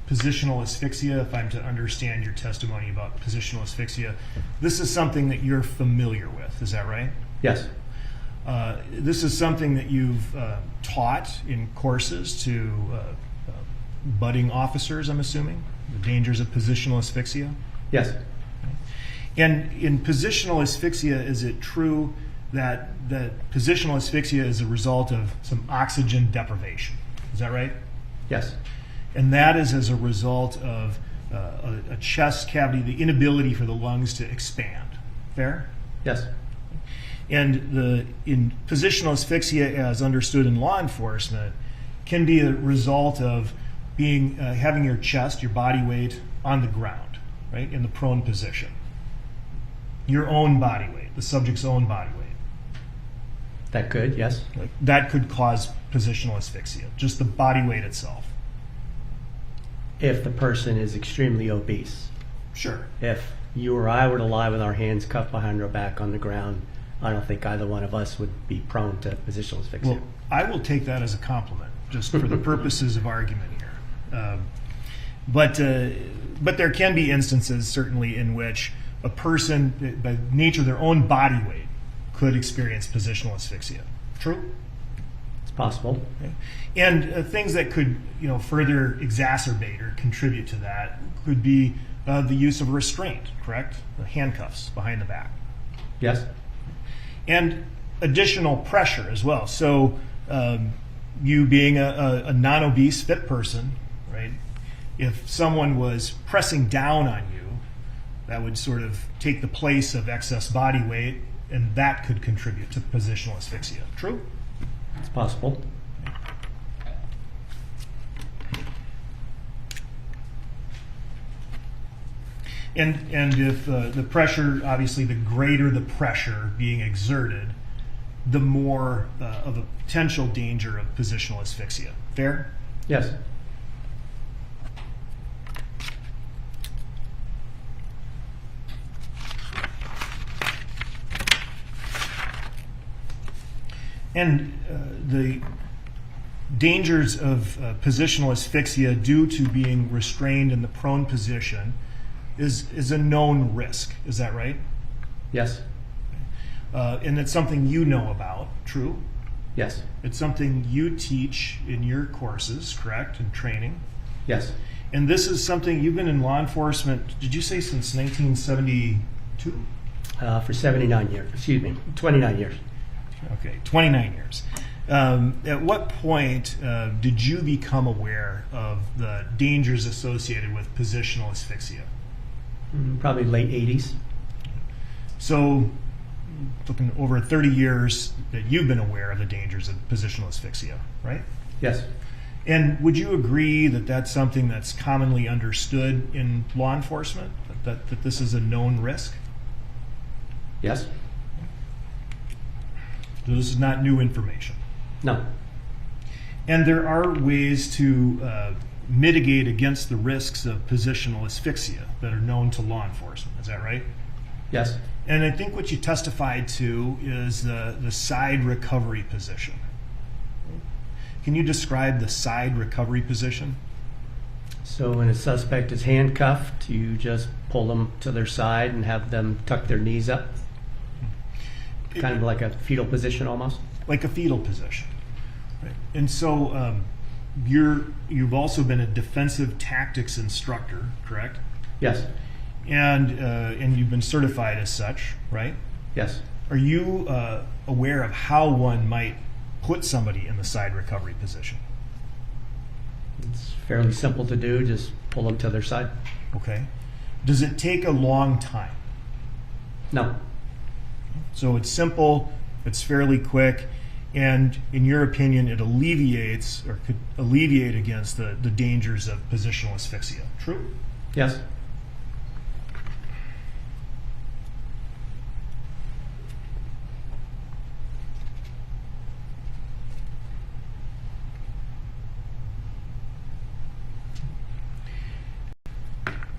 positional asphyxia, if I'm to understand your testimony about positional asphyxia. This is something that you're familiar with, is that right? Yes. This is something that you've taught in courses to budding officers, I'm assuming, the dangers of positional asphyxia? Yes. And in positional asphyxia, is it true that positional asphyxia is a result of some oxygen deprivation? Is that right? Yes. And that is as a result of a chest cavity, the inability for the lungs to expand. Fair? Yes. And in positional asphyxia, as understood in law enforcement, can be a result of being having your chest, your body weight on the ground, right, in the prone position. Your own body weight, the subject's own body weight. That could, yes. That could cause positional asphyxia, just the body weight itself. If the person is extremely obese. Sure. If you or I were to lie with our hands cupped behind our back on the ground, I don't think either one of us would be prone to positional asphyxia. Well, I will take that as a compliment, just for the purposes of argument here. But there can be instances, certainly, in which a person, by nature of their own body weight, could experience positional asphyxia. True? It's possible. Okay. And things that could, further exacerbate or contribute to that could be the use of restraint, correct? The handcuffs behind the back. Yes. And additional pressure as well. So you being a non-obese fit person, right? If someone was pressing down on you, that would sort of take the place of excess body weight, and that could contribute to positional asphyxia. True? It's possible. And if the pressure, obviously the greater the pressure being exerted, the more of a potential danger of positional asphyxia. Fair? Yes. And the dangers of positional asphyxia due to being restrained in the prone position is a known risk. Is that right? Yes. And it's something you know about, true? Yes. It's something you teach in your courses, correct, and training? Yes. And this is something you've been in law enforcement, did you say since 1972? For 79 years. 29 years. Okay, 29 years. At what point did you become aware of the dangers associated with positional asphyxia? Probably late 80s. So looking over 30 years that you've been aware of the dangers of positional asphyxia, right? Yes. And would you agree that that's something that's commonly understood in law enforcement, that this is a known risk? Yes. So this is not new information. No. And there are ways to mitigate against the risks of positional asphyxia that are known to law enforcement. Is that right? Yes. And I think what you testified to is the side recovery position. Can you describe the side recovery position? So when a suspect is handcuffed, you just pull them to their side and have them tuck their knees up, kind of like a fetal position almost. Like a fetal position. Right. And so you've also been a defensive tactics instructor, correct? Yes. And you've been certified as such, right? Yes. Are you aware of how one might put somebody in the side recovery position? It's fairly simple to do. Just pull them to their side. Okay. Does it take a long time? No. So it's simple, it's fairly quick, and in your opinion, it alleviates or could alleviate against the dangers of positional asphyxia. True? Yes.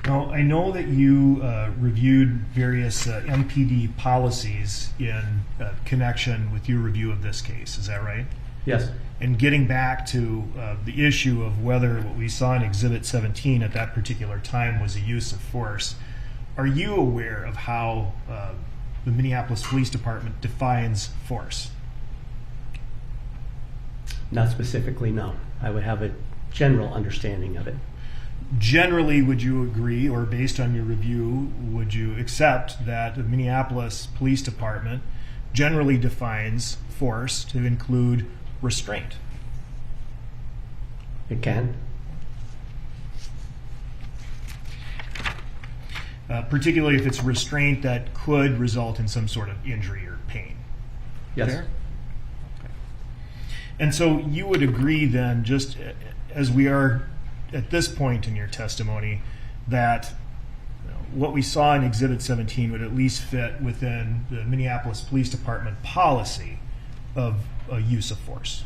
Now, I know that you reviewed various MPD policies in connection with your review of this case. Is that right? Yes. And getting back to the issue of whether what we saw in Exhibit 17 at that particular time was a use of force, are you aware of how the Minneapolis Police Department defines force? Not specifically, no. I would have a general understanding of it. Generally, would you agree, or based on your review, would you accept that the Minneapolis Police Department generally defines force to include restraint? It can. Particularly if it's restraint that could result in some sort of injury or pain. Yes. Fair? Okay. And so you would agree then, just as we are at this point in your testimony, that what we saw in Exhibit 17 would at least fit within the Minneapolis Police Department policy of a use of force.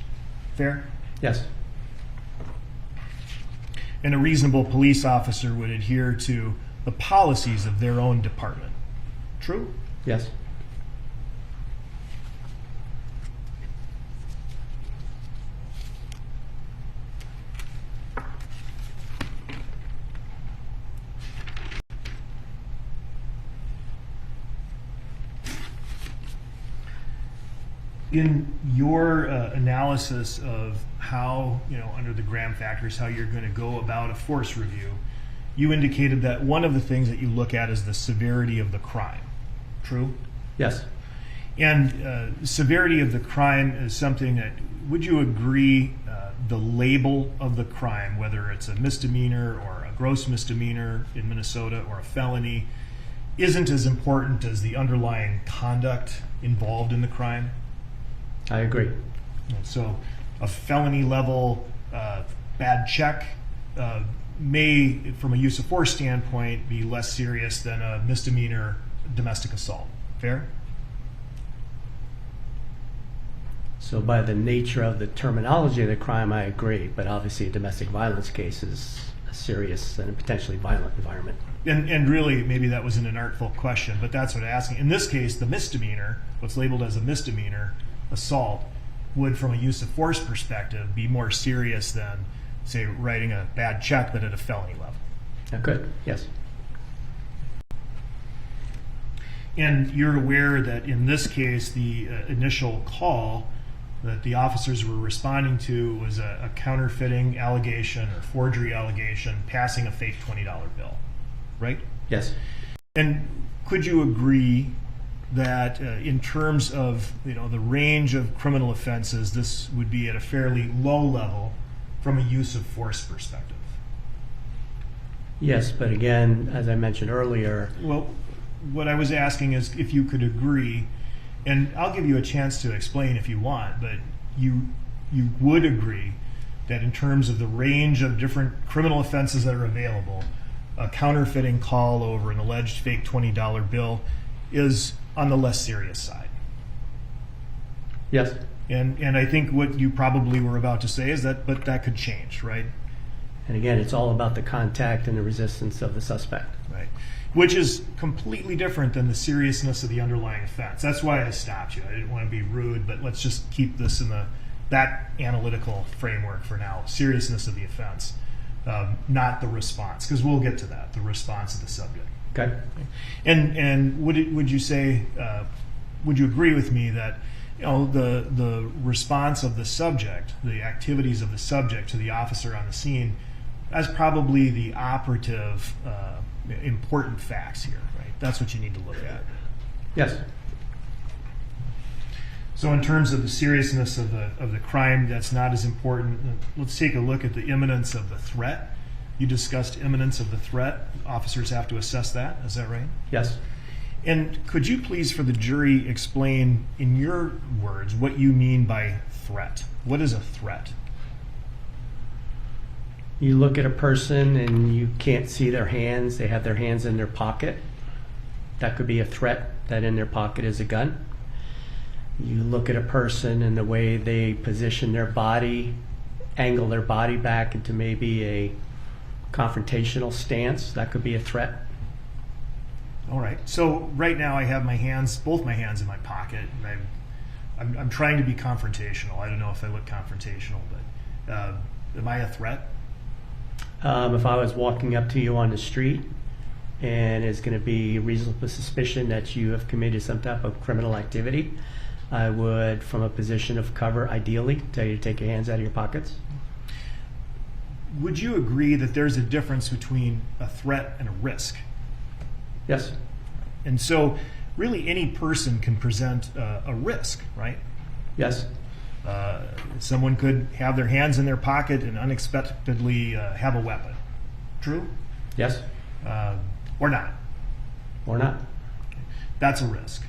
Fair? Yes. And a reasonable police officer would adhere to the policies of their own department. True? Yes. In your analysis of how, under the Graham factors, how you're going to go about a force review, you indicated that one of the things that you look at is the severity of the crime. True? Yes. And severity of the crime is something that, would you agree, the label of the crime, whether it's a misdemeanor or a gross misdemeanor in Minnesota or a felony, isn't as important as the underlying conduct involved in the crime? I agree. So a felony level bad check may, from a use of force standpoint, be less serious than a misdemeanor domestic assault. Fair? So by the nature of the terminology of the crime, I agree. But obviously a domestic violence case is a serious and potentially violent environment. And really, maybe that was an inartful question, but that's what I'm asking. In this case, the misdemeanor, what's labeled as a misdemeanor assault, would, from a use of force perspective, be more serious than, say, writing a bad check, but at a felony level. Good. Yes. And you're aware that in this case, the initial call that the officers were responding to was a counterfeiting allegation or forgery allegation, passing a fake $20 bill, right? Yes. And could you agree that in terms of the range of criminal offenses, this would be at a fairly low level from a use of force perspective? Yes, but again, as I mentioned earlier, Well, what I was asking is if you could agree And I'll give you a chance to explain if you want, but you would agree that in terms of the range of different criminal offenses that are available, a counterfeiting call over an alleged fake $20 bill is on the less serious side. Yes. And I think what you probably were about to say is that, but that could change, right? And again, it's all about the contact and the resistance of the suspect. Right. Which is completely different than the seriousness of the underlying offense. That's why I stopped you. I didn't want to be rude, but let's just keep this in that analytical framework for now. Seriousness of the offense, not the response, because we'll get to that, the response of the subject. Okay. And would you say, would you agree with me that the response of the subject, the activities of the subject to the officer on the scene, that's probably the operative important facts here, right? That's what you need to look at. Yes. So in terms of the seriousness of the crime, that's not as important. Let's take a look at the imminence of the threat. You discussed imminence of the threat. Officers have to assess that. Is that right? Yes. And could you please, for the jury, explain in your words what you mean by threat? What is a threat? You look at a person and you can't see their hands. They have their hands in their pocket. That could be a threat that in their pocket is a gun. You look at a person and the way they position their body, angle their body back into maybe a confrontational stance. That could be a threat. All right. So right now I have both my hands in my pocket, and I'm trying to be confrontational. I don't know if I look confrontational, but am I a threat? If I was walking up to you on the street and it's going to be reasonable suspicion that you have committed some type of criminal activity, I would, from a position of cover, ideally, tell you to take your hands out of your pockets. Would you agree that there's a difference between a threat and a risk? Yes. And so really any person can present a risk, right? Yes. Someone could have their hands in their pocket and unexpectedly have a weapon. True? Yes. Or not. Or not. That's a risk.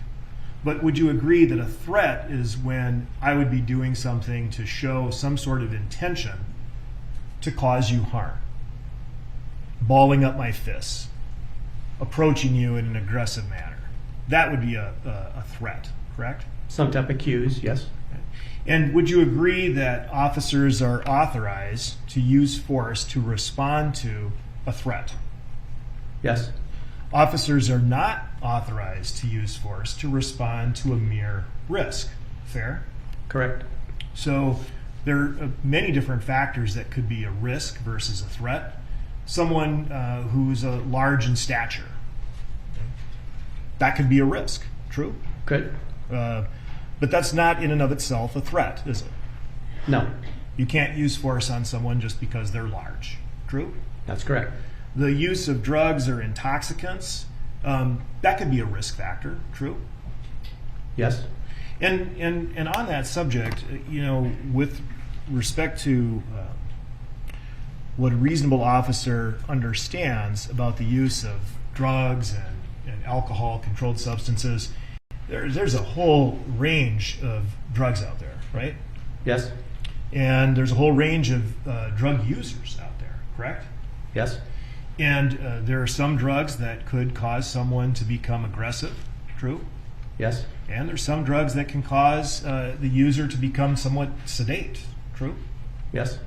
But would you agree that a threat is when I would be doing something to show some sort of intention to cause you harm? Balling up my fists, approaching you in an aggressive manner. That would be a threat, correct? Some type of cues, yes. And would you agree that officers are authorized to use force to respond to a threat? Yes. Officers are not authorized to use force to respond to a mere risk. Fair? Correct. So there are many different factors that could be a risk versus a threat. Someone who's large in stature, that could be a risk. True? Good. But that's not in and of itself a threat, is it? No. You can't use force on someone just because they're large. True? That's correct. The use of drugs or intoxicants, that could be a risk factor. True? Yes. And on that subject, with respect to what a reasonable officer understands about the use of drugs and alcohol, controlled substances, there's a whole range of drugs out there, right? Yes. And there's a whole range of drug users out there, correct? Yes. And there are some drugs that could cause someone to become aggressive. True? Yes. And there's some drugs that can cause the user to become somewhat sedate. True? Yes.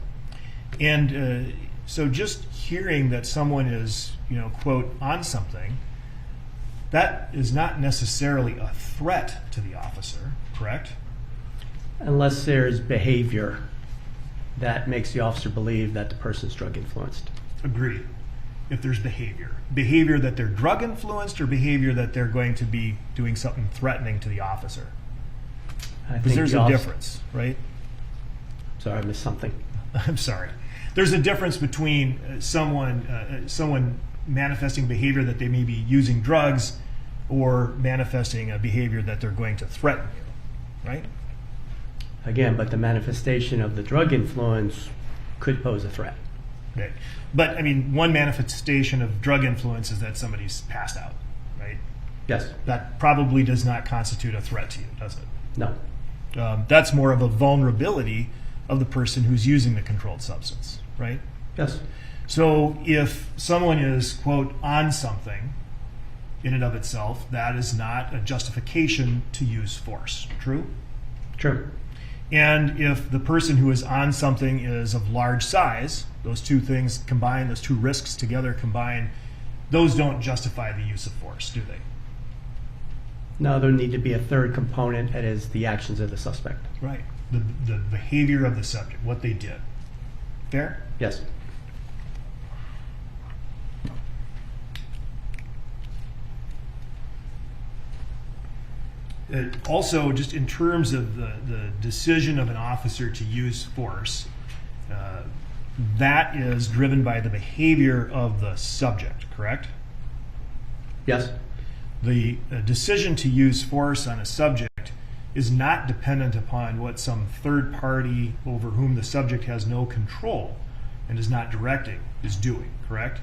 And so just hearing that someone is, quote, on something, that is not necessarily a threat to the officer, correct? Unless there's behavior that makes the officer believe that the person's drug influenced. Agreed. If there's behavior that they're drug influenced or behavior that they're going to be doing something threatening to the officer. Because there's a difference, right? Sorry, I missed something. I'm sorry. There's a difference between someone manifesting behavior that they may be using drugs or manifesting a behavior that they're going to threaten you, right? Again, but the manifestation of the drug influence could pose a threat. Right. But, one manifestation of drug influence is that somebody's passed out, right? Yes. That probably does not constitute a threat to you, does it? No. That's more of a vulnerability of the person who's using the controlled substance, right? Yes. So if someone is, quote, on something in and of itself, that is not a justification to use force. True? True. And if the person who is on something is of large size, those two things combined, those two risks together combined, those don't justify the use of force, do they? No, there need to be a third component, that is the actions of the suspect. Right. The behavior of the subject, what they did. Fair? Yes. Also, just in terms of the decision of an officer to use force, that is driven by the behavior of the subject, correct? Yes. The decision to use force on a subject is not dependent upon what some third party over whom the subject has no control and is not directing is doing, correct?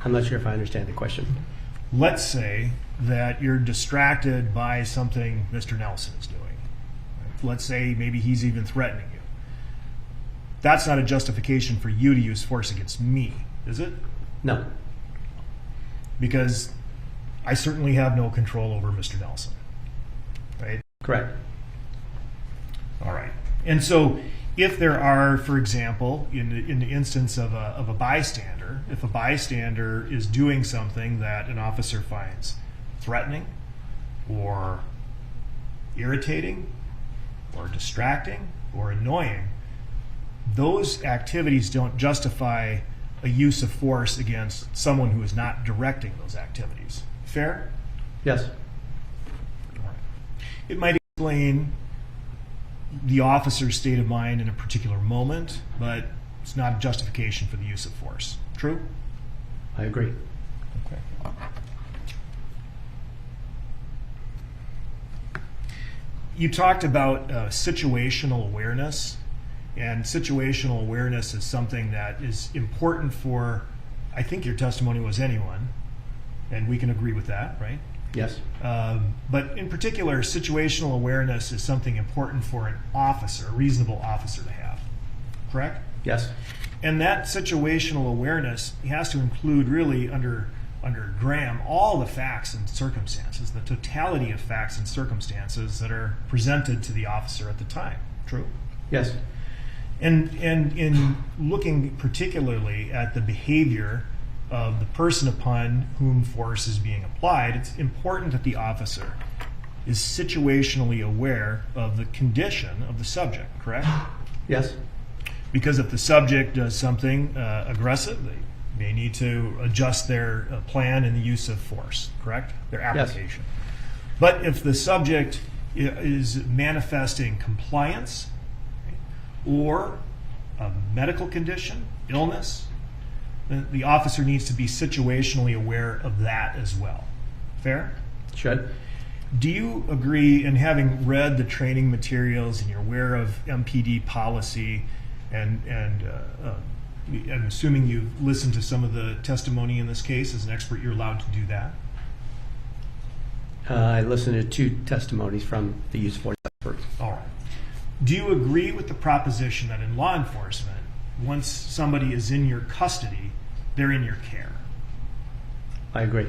I'm not sure if I understand the question. Let's say that you're distracted by something Mr. Nelson is doing. Let's say maybe he's even threatening you. That's not a justification for you to use force against me, is it? No. Because I certainly have no control over Mr. Nelson, right? Correct. All right. And so if there are, for example, in the instance of a bystander, if a bystander is doing something that an officer finds threatening or irritating or distracting or annoying, those activities don't justify a use of force against someone who is not directing those activities. Fair? Yes. All right. It might explain the officer's state of mind in a particular moment, but it's not a justification for the use of force. True? I agree. Okay. You talked about situational awareness, and situational awareness is something that is important for, I think your testimony was anyone, and we can agree with that, right? Yes. But in particular, situational awareness is something important for an officer, a reasonable officer to have, correct? Yes. And that situational awareness has to include really under Graham all the facts and circumstances, the totality of facts and circumstances that are presented to the officer at the time. True? Yes. And in looking particularly at the behavior of the person upon whom force is being applied, it's important that the officer is situationally aware of the condition of the subject, correct? Yes. Because if the subject does something aggressive, they may need to adjust their plan in the use of force, correct? Their application. Yes. But if the subject is manifesting compliance or a medical condition, illness, the officer needs to be situationally aware of that as well. Fair? Should. Do you agree, in having read the training materials and you're aware of MPD policy, and I'm assuming you've listened to some of the testimony in this case, as an expert you're allowed to do that? I listened to 2 testimonies from the use of force experts. All right. Do you agree with the proposition that in law enforcement, once somebody is in your custody, they're in your care? I agree.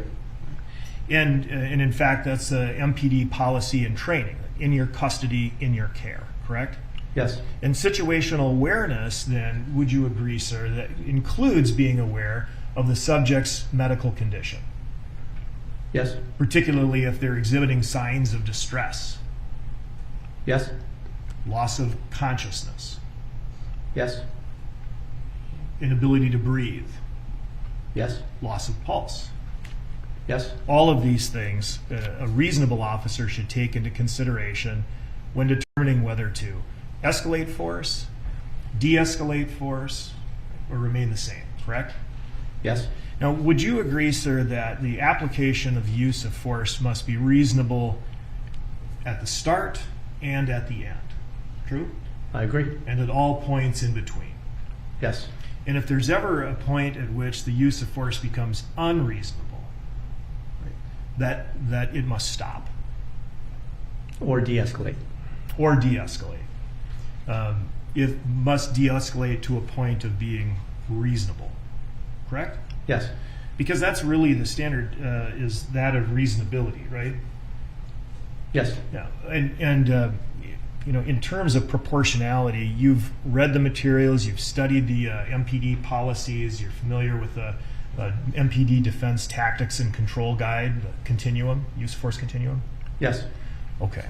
And in fact, that's the MPD policy and training, in your custody, in your care, correct? Yes. And situational awareness, then, would you agree, sir, that includes being aware of the subject's medical condition? Yes. Particularly if they're exhibiting signs of distress, Yes. loss of consciousness, Yes. inability to breathe, Yes. loss of pulse. Yes. All of these things a reasonable officer should take into consideration when determining whether to escalate force, de-escalate force, or remain the same, correct? Yes. Now, would you agree, sir, that the application of the use of force must be reasonable at the start and at the end? True? I agree. And at all points in between. Yes. And if there's ever a point at which the use of force becomes unreasonable, right, that it must stop Or de-escalate. or de-escalate. It must de-escalate to a point of being reasonable, correct? Yes. Because that's really the standard, is that of reasonability, right? Yes. Yeah, and you know, in terms of proportionality, you've read the materials, you've studied the MPD policies, you're familiar with the MPD Defense Tactics and Control Guide, the continuum, use of force continuum? Yes. Okay.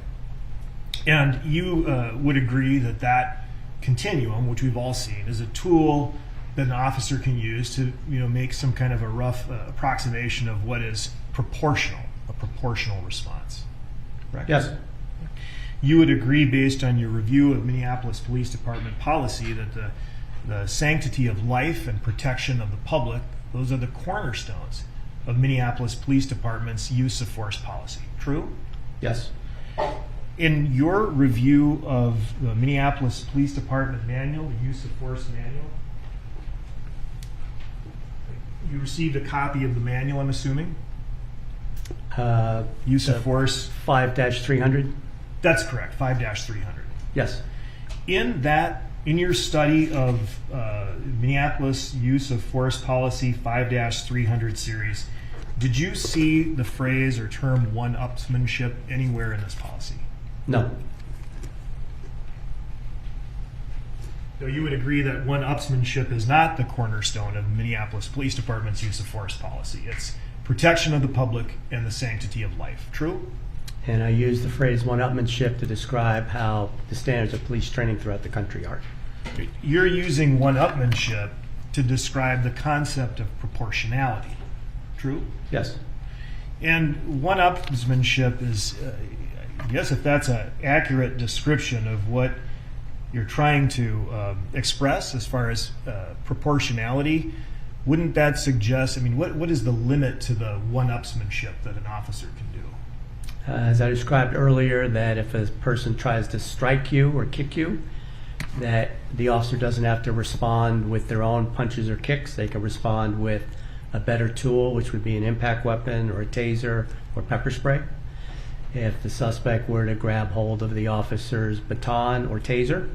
And you would agree that that continuum, which we've all seen, is a tool that an officer can use to, you know, make some kind of a rough approximation of what is proportional, a proportional response. Correct? Yes. You would agree, based on your review of Minneapolis Police Department policy, that the sanctity of life and protection of the public, those are the cornerstones of Minneapolis Police Department's use of force policy. True? Yes. In your review of the Minneapolis Police Department manual, the use of force manual, you received a copy of the manual, I'm assuming? Use of force? 5-300? That's correct, 5-300. Yes. In your study of Minneapolis use of force policy 5-300 series, did you see the phrase or term one-upsmanship anywhere in this policy? No. So you would agree that one-upsmanship is not the cornerstone of Minneapolis Police Department's use of force policy. It's protection of the public and the sanctity of life. True? And I use the phrase one-upmanship to describe how the standards of police training throughout the country are. You're using one-upmanship to describe the concept of proportionality. True? Yes. And one-upsmanship is, I guess if that's an accurate description of what you're trying to express as far as proportionality, wouldn't that suggest, I mean, what is the limit to the one-upsmanship that an officer can do? As I described earlier, that if a person tries to strike you or kick you, that the officer doesn't have to respond with their own punches or kicks. They can respond with a better tool, which would be an impact weapon or a taser or pepper spray. If the suspect were to grab hold of the officer's baton or taser,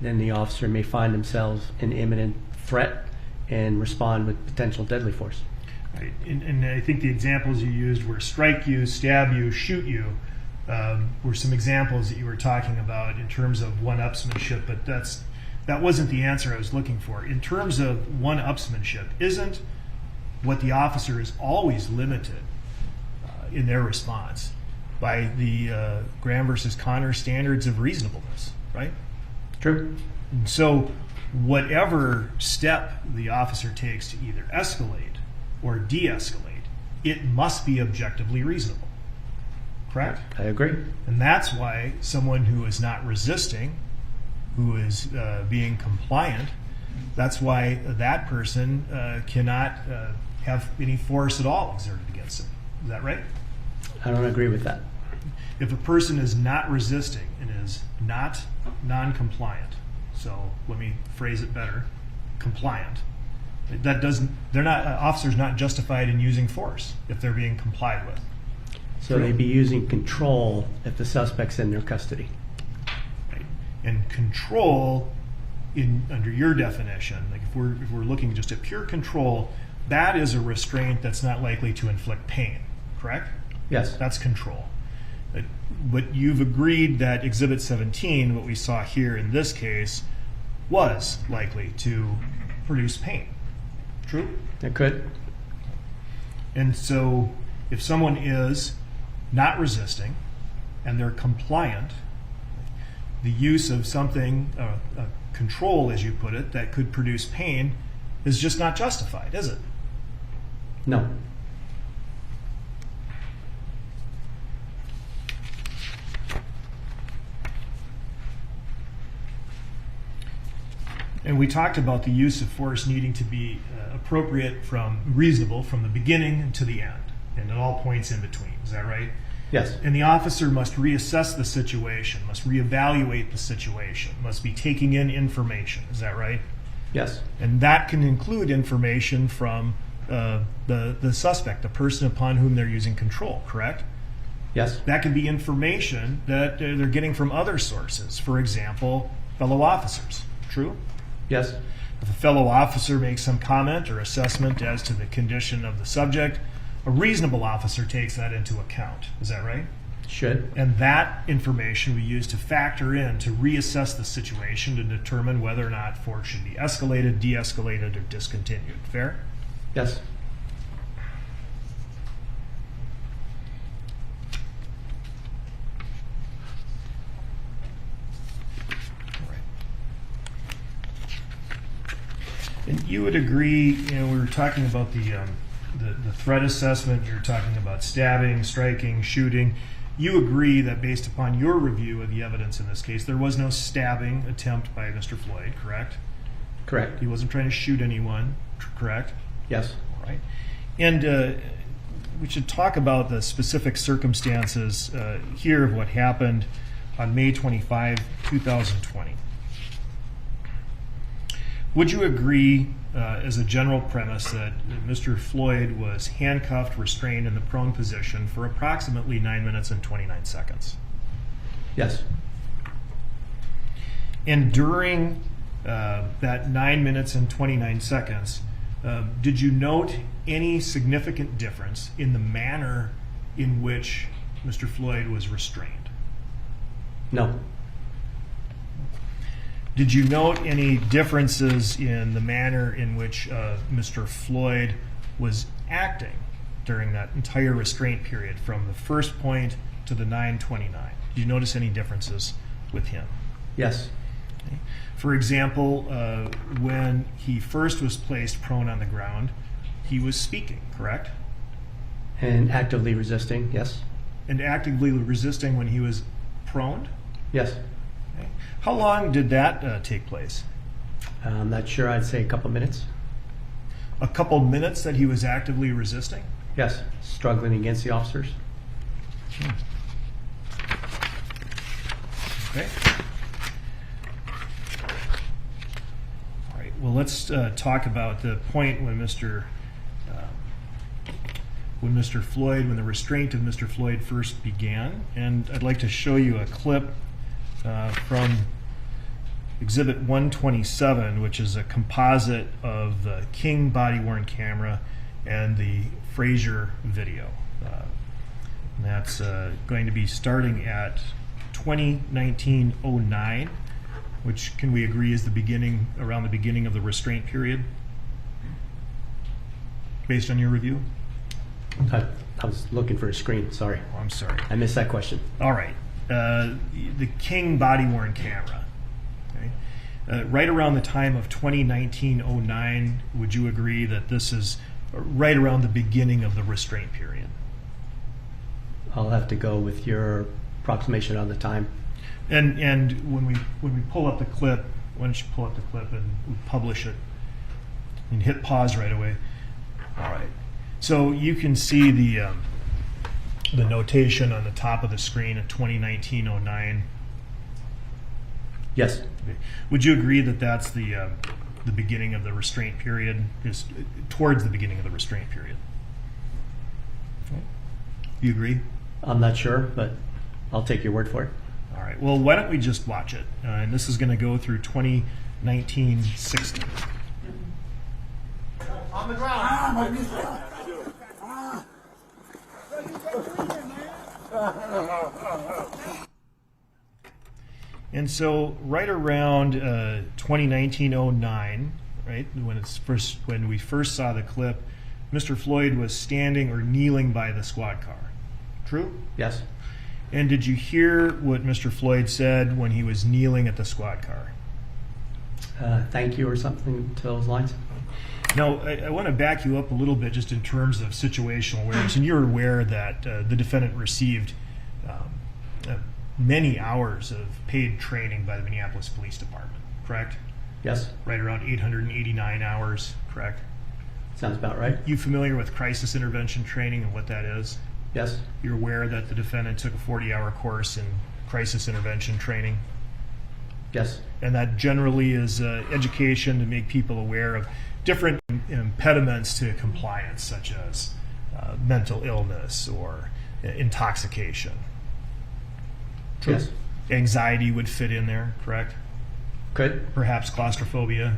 then the officer may find themselves in imminent threat and respond with potential deadly force. Right. And I think the examples you used were strike you, stab you, shoot you, were some examples that you were talking about in terms of one-upsmanship, but that wasn't the answer I was looking for. In terms of one-upsmanship, isn't what the officer is always limited in their response by the Graham versus Connor standards of reasonableness, right? True. And so whatever step the officer takes to either escalate or de-escalate, it must be objectively reasonable. Correct? I agree. And that's why someone who is not resisting, who is being compliant, that's why that person cannot have any force at all exerted against him. Is that right? I don't agree with that. If a person is not resisting and is not non-compliant, so let me phrase it better, compliant, that doesn't, they're not, officers not justified in using force if they're being complied with. So they'd be using control if the suspect's in their custody. Right? And control, under your definition, like if we're looking just at pure control, that is a restraint that's not likely to inflict pain, correct? Yes. That's control. But you've agreed that Exhibit 17, what we saw here in this case, was likely to produce pain. True? It could. And so if someone is not resisting and they're compliant, the use of something, control as you put it, that could produce pain is just not justified, is it? No. And we talked about the use of force needing to be appropriate reasonable from the beginning to the end, and at all points in between. Is that right? Yes. And the officer must reassess the situation, must reevaluate the situation, must be taking in information. Is that right? Yes. And that can include information from the suspect, the person upon whom they're using control, correct? Yes. That could be information that they're getting from other sources, for example, fellow officers. True? Yes. If a fellow officer makes some comment or assessment as to the condition of the subject, a reasonable officer takes that into account. Is that right? Should. And that information we use to factor in to reassess the situation to determine whether or not force should be escalated, de-escalated, or discontinued. Fair? Yes. And you would agree, we were talking about the threat assessment, you were talking about stabbing, striking, shooting. You agree that based upon your review of the evidence in this case, there was no stabbing attempt by Mr. Floyd, correct? Correct. He wasn't trying to shoot anyone, correct? Yes. All right. And we should talk about the specific circumstances here of what happened on May 25, 2020. Would you agree, as a general premise, that Mr. Floyd was handcuffed, restrained in the prone position for approximately 9 minutes and 29 seconds? Yes. And during that 9 minutes and 29 seconds, did you note any significant difference in the manner in which Mr. Floyd was restrained? No. Did you note any differences in the manner in which Mr. Floyd was acting during that entire restraint period from the first point to the 9:29? Did you notice any differences with him? Yes. Okay. For example, when he first was placed prone on the ground, he was speaking, correct? And actively resisting. Yes. And actively resisting when he was prone? Yes. Okay. How long did that take place? I'm not sure. I'd say a couple minutes. A couple minutes that he was actively resisting? Yes. Struggling against the officers. Okay. All right. Well, let's talk about the point when when the restraint of Mr. Floyd first began. And I'd like to show you a clip from Exhibit 127, which is a composite of the King body-worn camera and the Frazier video. That's going to be starting at 2019-09, which can we agree is around the beginning of the restraint period, based on your review? I was looking for a screen. Sorry. Oh, I'm sorry. I missed that question. All right. The King body-worn camera. Okay. Right around the time of 2019-09, would you agree that this is right around the beginning of the restraint period? I'll have to go with your approximation on the time. And when we pull up the clip, why don't you pull up the clip and publish it and hit pause right away? All right. So you can see the notation on the top of the screen at 2019-09. Yes. Okay. Would you agree that that's the beginning of the restraint period, is towards the beginning of the restraint period? Okay. You agree? I'm not sure, but I'll take your word for it. All right. Well, why don't we just watch it? And this is going to go through 2019-60. On the ground. And so right around 2019-09, right, when we first saw the clip, Mr. Floyd was standing or kneeling by the squad car. True? Yes. And did you hear what Mr. Floyd said when he was kneeling at the squad car? Thank you or something to those lines. Now, I want to back you up a little bit just in terms of situational awareness. And you're aware that the defendant received many hours of paid training by the Minneapolis Police Department, correct? Yes. Right around 889 hours, correct? Sounds about right. You familiar with crisis intervention training and what that is? Yes. You're aware that the defendant took a 40-hour course in crisis intervention training? Yes. And that generally is education to make people aware of different impediments to compliance, such as mental illness or intoxication. True. Yes. Anxiety would fit in there, correct? Could. Perhaps claustrophobia.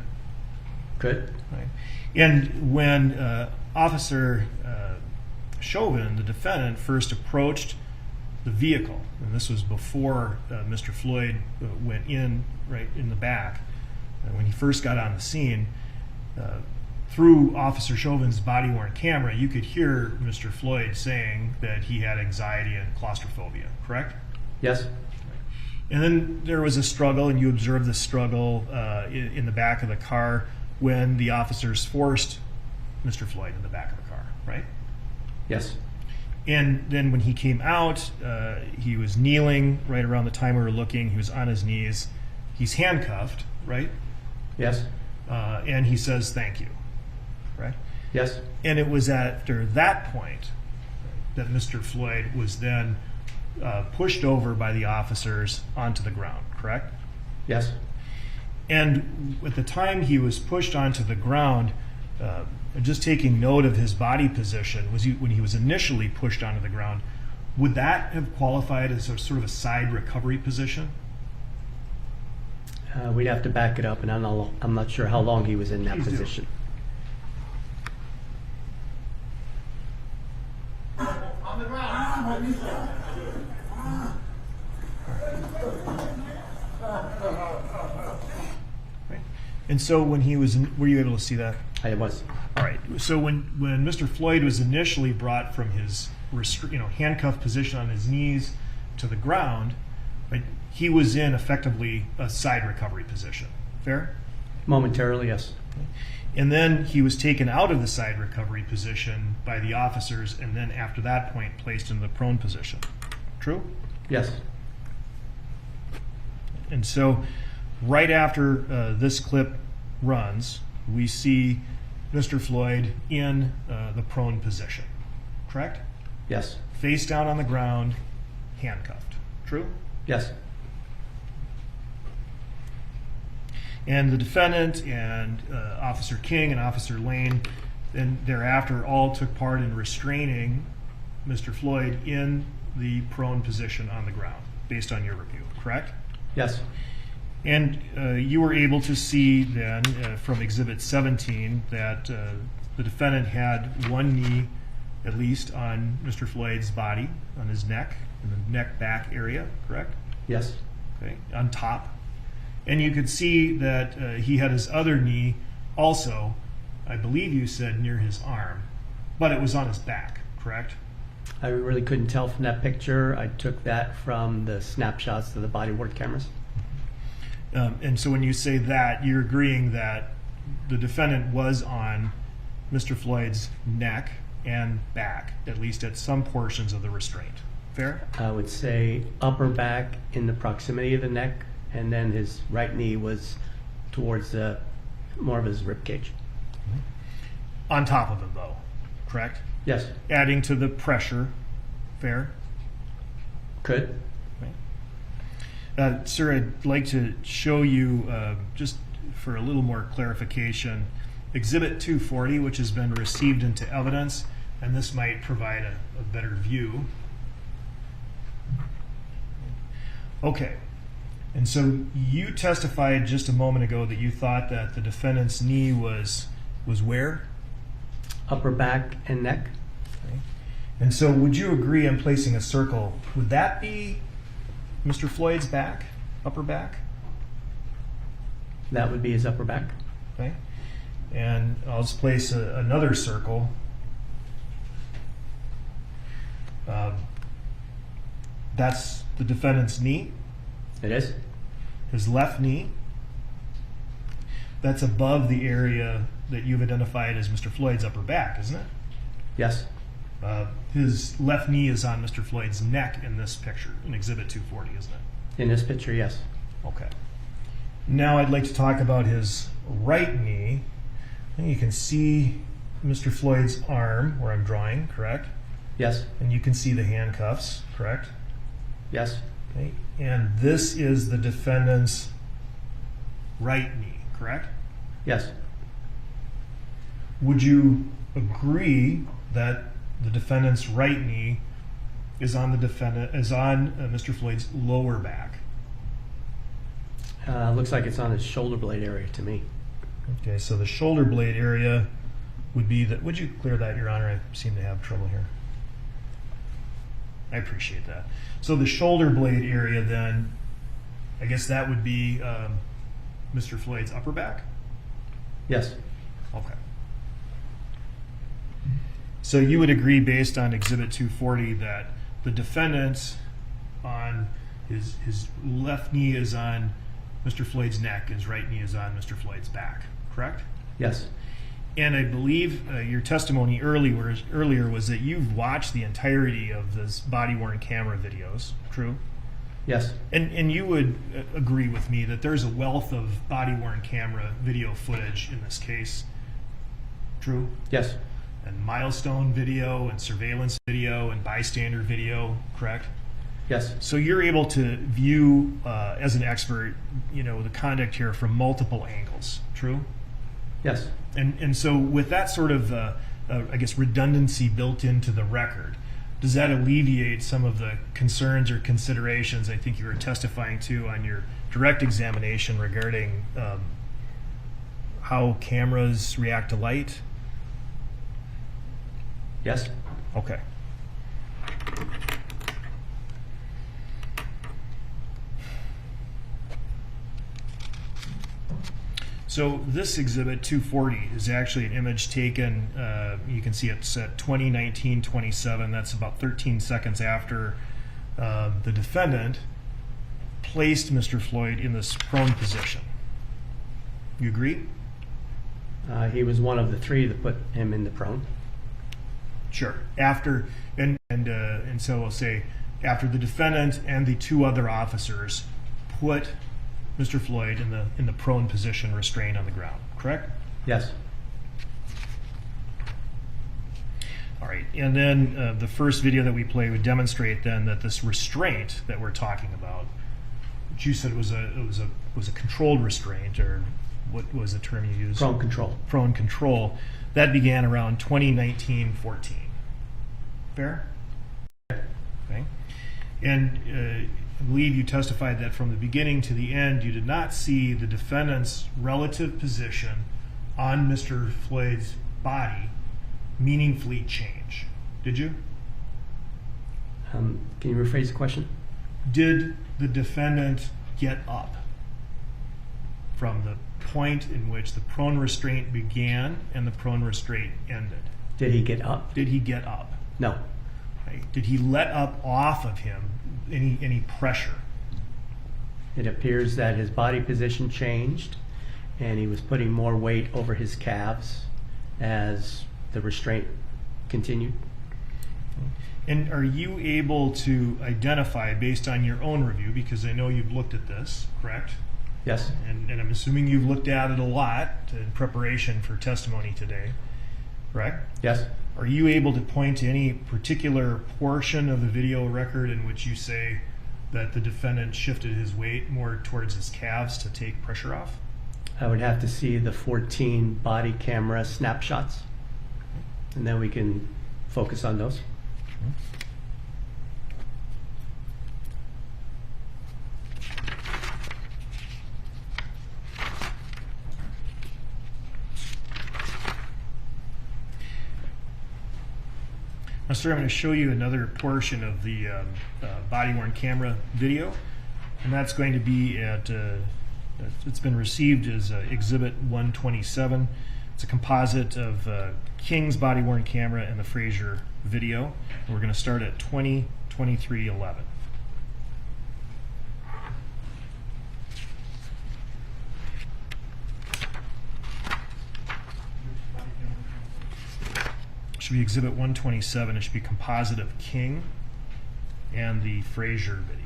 Could. Right. And when Officer Chauvin, the defendant, first approached the vehicle, and this was before Mr. Floyd went in, right in the back, when he first got on the scene, through Officer Chauvin's body-worn camera, you could hear Mr. Floyd saying that he had anxiety and claustrophobia, correct? Yes. And then there was a struggle, and you observed the struggle in the back of the car when the officers forced Mr. Floyd in the back of the car, right? Yes. And then when he came out, he was kneeling right around the time we were looking. He was on his knees. He's handcuffed, right? Yes. And he says, "Thank you," right? Yes. And it was after that point that Mr. Floyd was then pushed over by the officers onto the ground, correct? Yes. And at the time he was pushed onto the ground, just taking note of his body position, when he was initially pushed onto the ground, would that have qualified as a sort of a side recovery position? We'd have to back it up, and I'm not sure how long he was in that Please do. position. Right. And so when he was in, were you able to see that? I was. All right. So when Mr. Floyd was initially brought from his handcuffed position on his knees to the ground, right, he was in effectively a side recovery position. Fair? Momentarily, yes. And then he was taken out of the side recovery position by the officers, and then after that point placed in the prone position. True? Yes. And so right after this clip runs, we see Mr. Floyd in the prone position, correct? Yes. Face down on the ground, handcuffed. True? Yes. And the defendant and Officer King and Officer Lane then thereafter all took part in restraining Mr. Floyd in the prone position on the ground, based on your review, correct? Yes. And you were able to see then from Exhibit 17 that the defendant had one knee at least on Mr. Floyd's body, on his neck, in the neck back area, correct? Yes. Okay, on top. And you could see that he had his other knee also, I believe you said, near his arm, but it was on his back, correct? I really couldn't tell from that picture. I took that from the snapshots of the body-worn cameras. And so when you say that, you're agreeing that the defendant was on Mr. Floyd's neck and back, at least at some portions of the restraint. Fair? I would say upper back in the proximity of the neck, and then his right knee was towards more of his rib cage. On top of him, though, correct? Yes. Adding to the pressure. Fair? Could. Sir, I'd like to show you, just for a little more clarification, Exhibit 240, which has been received into evidence, and this might provide a better view. Okay. And so you testified just a moment ago that you thought that the defendant's knee was where? Upper back and neck. Okay. And so would you agree on placing a circle? Would that be Mr. Floyd's back, upper back? That would be his upper back. Okay. And I'll just place another circle. That's the defendant's knee, It is? his left knee. That's above the area that you've identified as Mr. Floyd's upper back, isn't it? Yes. His left knee is on Mr. Floyd's neck in this picture, in Exhibit 240, isn't it? In this picture, yes. Okay. Now I'd like to talk about his right knee. And you can see Mr. Floyd's arm where I'm drawing, correct? Yes. And you can see the handcuffs, correct? Yes. Okay. And this is the defendant's right knee, correct? Yes. would you agree that the defendant's right knee is on Mr. Floyd's lower back? Looks like it's on his shoulder blade area to me. Okay, so the shoulder blade area would be that. Would you clear that, Your Honor? I seem to have trouble here. I appreciate that. So the shoulder blade area, then, I guess that would be Mr. Floyd's upper back? Yes. Okay. So you would agree, based on Exhibit 240, that the defendant on his left knee is on Mr. Floyd's neck, his right knee is on Mr. Floyd's back, correct? Yes. And I believe your testimony earlier was that you've watched the entirety of this body-worn camera videos, true? Yes. And you would agree with me that there's a wealth of body-worn camera video footage in this case, true? Yes. And milestone video and surveillance video and bystander video, correct? Yes. So you're able to view, as an expert, the conduct here from multiple angles, true? Yes. And so with that sort of, I guess, redundancy built into the record, does that alleviate some of the concerns or considerations I think you were testifying to on your direct examination regarding how cameras react to light? Yes. Okay. So this exhibit 240 is actually an image taken, you can see it's at 20:19:27. That's about 13 seconds after the defendant placed Mr. Floyd in this prone position. You agree? He was one of the three that put him in the prone. Sure. After, and so we'll say after the defendant and the two other officers put Mr. Floyd in the prone position, restrained on the ground, correct? Yes. All right, and then the first video that we play would demonstrate then that this restraint that we're talking about, which you said was a controlled restraint, or what was the term you used? Prone control. Prone control. That began around 2019-14. Fair? Okay. And I believe you testified that from the beginning to the end, you did not see the defendant's relative position on Mr. Floyd's body meaningfully change. Did you? Can you rephrase the question? Did the defendant get up from the point in which the prone restraint began and the prone restraint ended? Did he get up? Did he get up? No. Right. Did he let up off of him any pressure? It appears that his body position changed and he was putting more weight over his calves as the restraint continued. And are you able to identify, based on your own review, because I know you've looked at this, correct? Yes. And I'm assuming you've looked at it a lot in preparation for testimony today, correct? Yes. Are you able to point to any particular portion of the video record in which you say that the defendant shifted his weight more towards his calves to take pressure off? I would have to see the 14 body camera snapshots, and then we can focus on those. Now, sir, I'm going to show you another portion of the body-worn camera video, and that's going to be at, it's been received as Exhibit 127. It's a composite of King's body-worn camera and the Frazier video. And we're going to start at 20:23:11. Should be Exhibit 127. It should be composite of King and the Frazier video.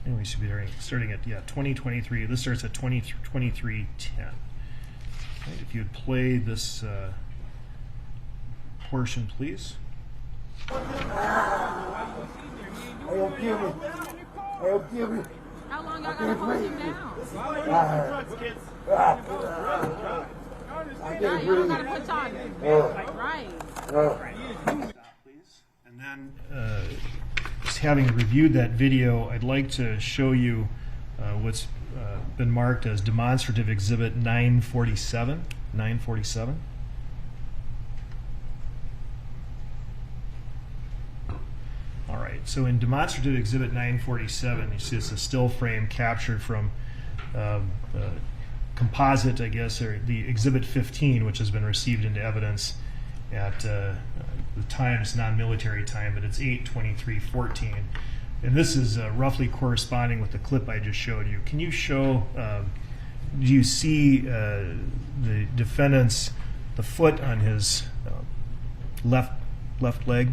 There we me see, starting at 2023. This starts at 23:10. Right, if you'd play this portion, please. How long y'all gotta hold him down? Now y'all gotta put y'all right. And then, just having reviewed that video, I'd like to show you what's been marked as demonstrative exhibit 947. 947. All right, so in demonstrative exhibit 947, you see it's a still frame captured from composite, I guess, or the exhibit 15, which has been received into evidence at the time, it's non-military time, but it's 8/23/14. And this is roughly corresponding with the clip I just showed you. Can you show, do you see the defendant's, the foot on his left leg?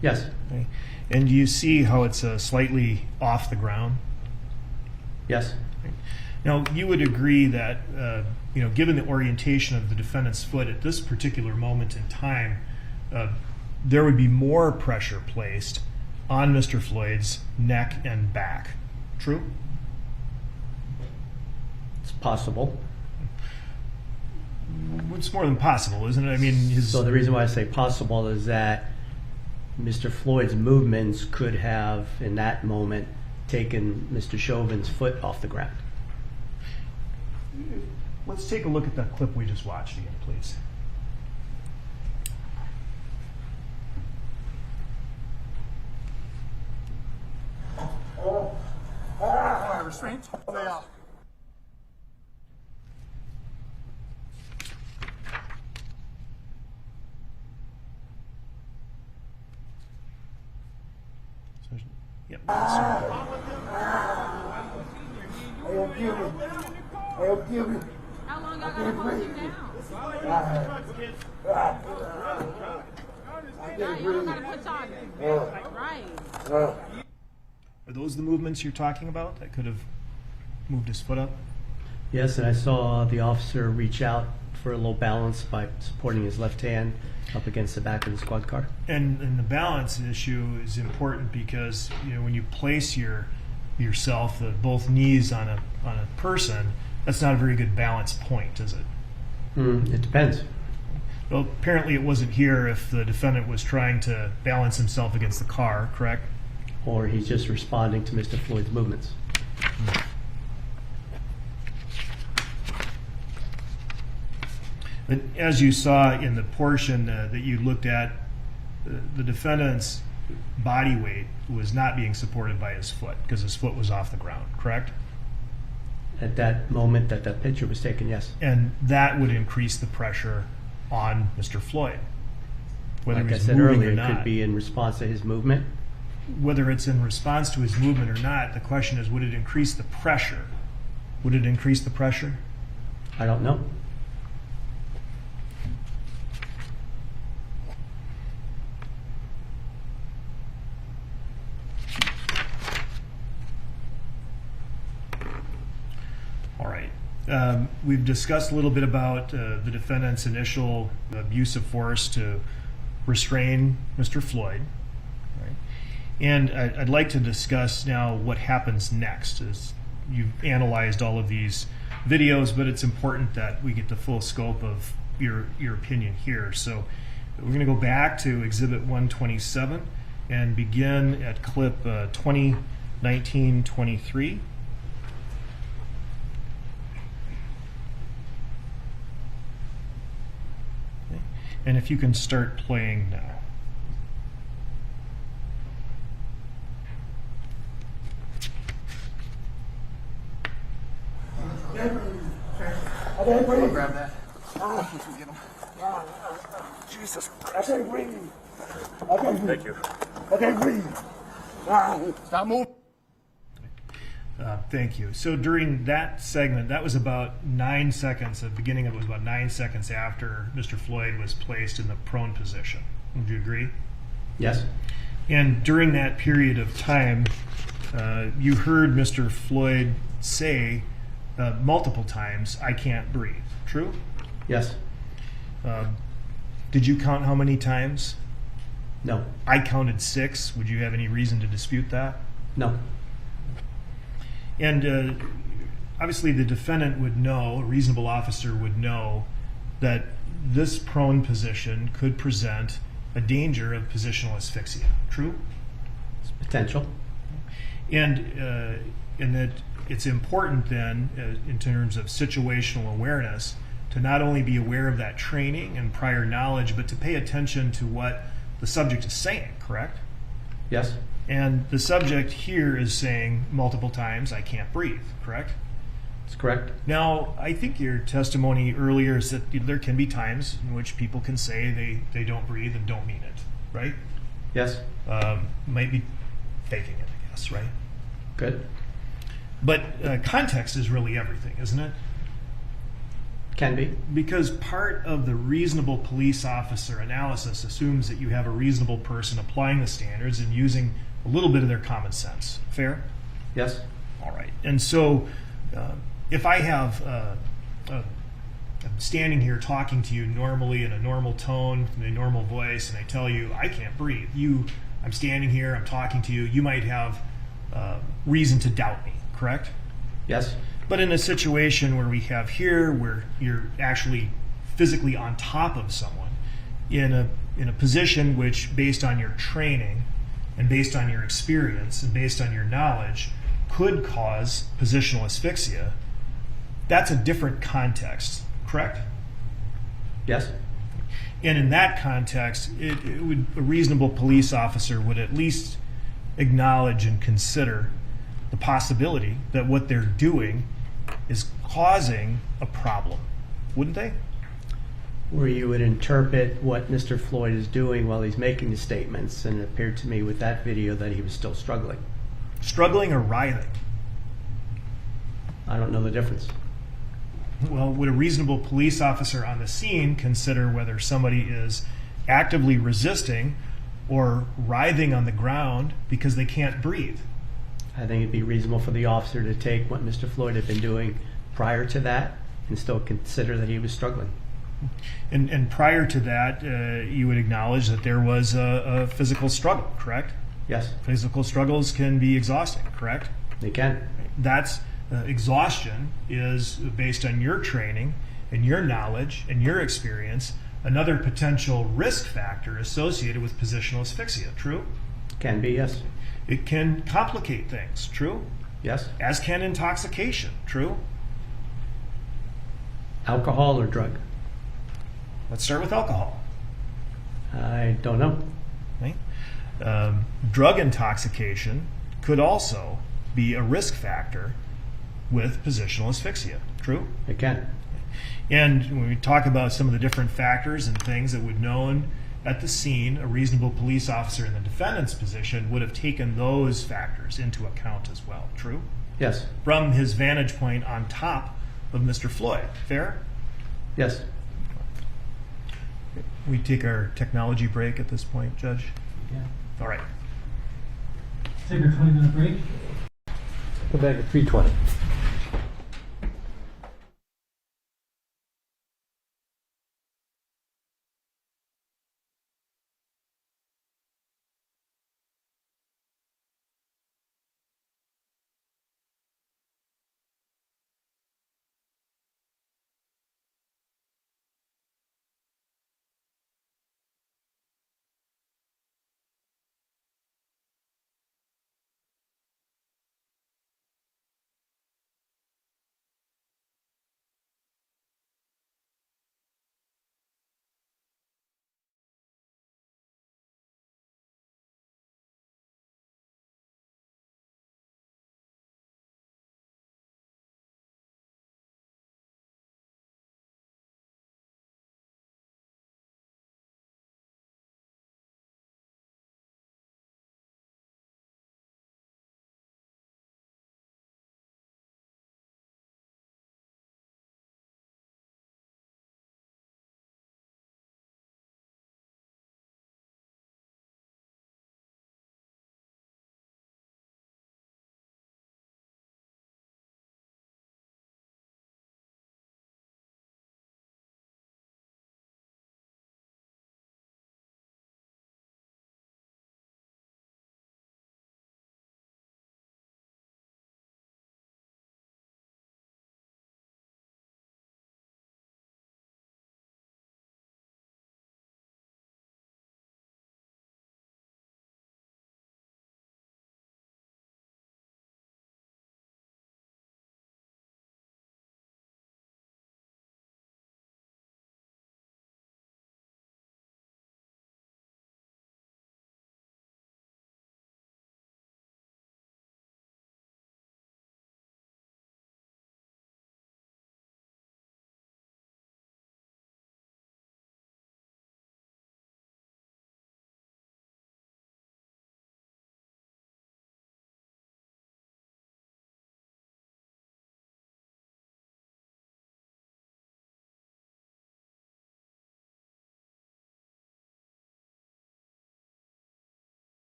Yes. Okay. And do you see how it's slightly off the ground? Yes. Now, you would agree that, given the orientation of the defendant's foot at this particular moment in time, there would be more pressure placed on Mr. Floyd's neck and back. True? It's possible. It's more than possible, isn't it? I mean, So the reason why I say possible is that Mr. Floyd's movements could have, in that moment, taken Mr. Chauvin's foot off the ground. Let's take a look at that clip we just watched again, please. Restraint. They are. Yep. How long y'all gotta hold him down? Now y'all gotta put y'all right. Are those the movements you're talking about that could have moved his foot up? Yes, and I saw the officer reach out for a little balance by supporting his left hand up against the back of the squad car. And the balance issue is important because when you place yourself, both knees on a person, that's not a very good balance point, is it? It depends. Well, apparently it wasn't here if the defendant was trying to balance himself against the car, correct? Or he's just responding to Mr. Floyd's movements. But as you saw in the portion that you looked at, the defendant's body weight was not being supported by his foot because his foot was off the ground, correct? At that moment that that picture was taken, yes. And that would increase the pressure on Mr. Floyd, whether Like I he's said moving earlier, or it not. could be in response to his movement. Whether it's in response to his movement or not, the question is, would it increase the pressure? Would it increase the pressure? I don't know. All right. We've discussed a little bit about the defendant's initial use of force to restrain Mr. Floyd. Right? And I'd like to discuss now what happens next. As you've analyzed all of these videos, but it's important that we get the full scope of your opinion here. So we're going to go back to Exhibit 127 and begin at clip 2019-23. And if you can start playing now. I'll grab that. Get him. Jesus Christ. I can't breathe. Thank you. I can't breathe. Stop moving. Thank you. So during that segment, that was about 9 seconds, the beginning of it was about 9 seconds after Mr. Floyd was placed in the prone position. Would you agree? Yes. And during that period of time, You heard Mr. Floyd say multiple times, "I can't breathe." True? Yes. Did you count how many times? No. I counted 6. Would you have any reason to dispute that? No. And obviously the defendant would know, a reasonable officer would know, that this prone position could present a danger of positional asphyxia. True? It's potential. And that it's important then, in terms of situational awareness, to not only be aware of that training and prior knowledge, but to pay attention to what the subject is saying, correct? Yes. And the subject here is saying multiple times, "I can't breathe," correct? That's correct. Now, I think your testimony earlier is that there can be times in which people can say they don't breathe and don't mean it, right? Yes. Might be faking it, I guess, right? Good. But context is really everything, isn't it? Can be. Because part of the reasonable police officer analysis assumes that you have a reasonable person applying the standards and using a little bit of their common sense. Fair? Yes. All right. And so if I have, I'm standing here talking to you normally in a normal tone, in a normal voice, and I tell you, "I can't breathe." I'm standing here, I'm talking to you, you might have reason to doubt me, correct? Yes. But in a situation where we have here, where you're actually physically on top of someone, in a position which, based on your training and based on your experience and based on your knowledge, could cause positional asphyxia, that's a different context, correct? Yes. And in that context, a reasonable police officer would at least acknowledge and consider the possibility that what they're doing is causing a problem, wouldn't they? Where you would interpret what Mr. Floyd is doing while he's making the statements, and it appeared to me with that video that he was still struggling. Struggling or writhing? I don't know the difference. Well, would a reasonable police officer on the scene consider whether somebody is actively resisting or writhing on the ground because they can't breathe? I think it'd be reasonable for the officer to take what Mr. Floyd had been doing prior to that and still consider that he was struggling. And prior to that, you would acknowledge that there was a physical struggle, correct? Yes. Physical struggles can be exhausting, correct? They can. That's exhaustion is based on your training and your knowledge and your experience, another potential risk factor associated with positional asphyxia, true? Can be, yes. It can complicate things, true? Yes. As can intoxication, true? Alcohol or drug? Let's start with alcohol. I don't know. Right? Drug intoxication could also be a risk factor with positional asphyxia, true? It can. And when we talk about some of the different factors and things that would known at the scene, a reasonable police officer in the defendant's position would have taken those factors into account as well, true? Yes. From his vantage point on top of Mr. Floyd, fair? Yes. We take our technology break at this point, Judge? Yeah. All right. Take our 20-minute break. Come back at 3:20.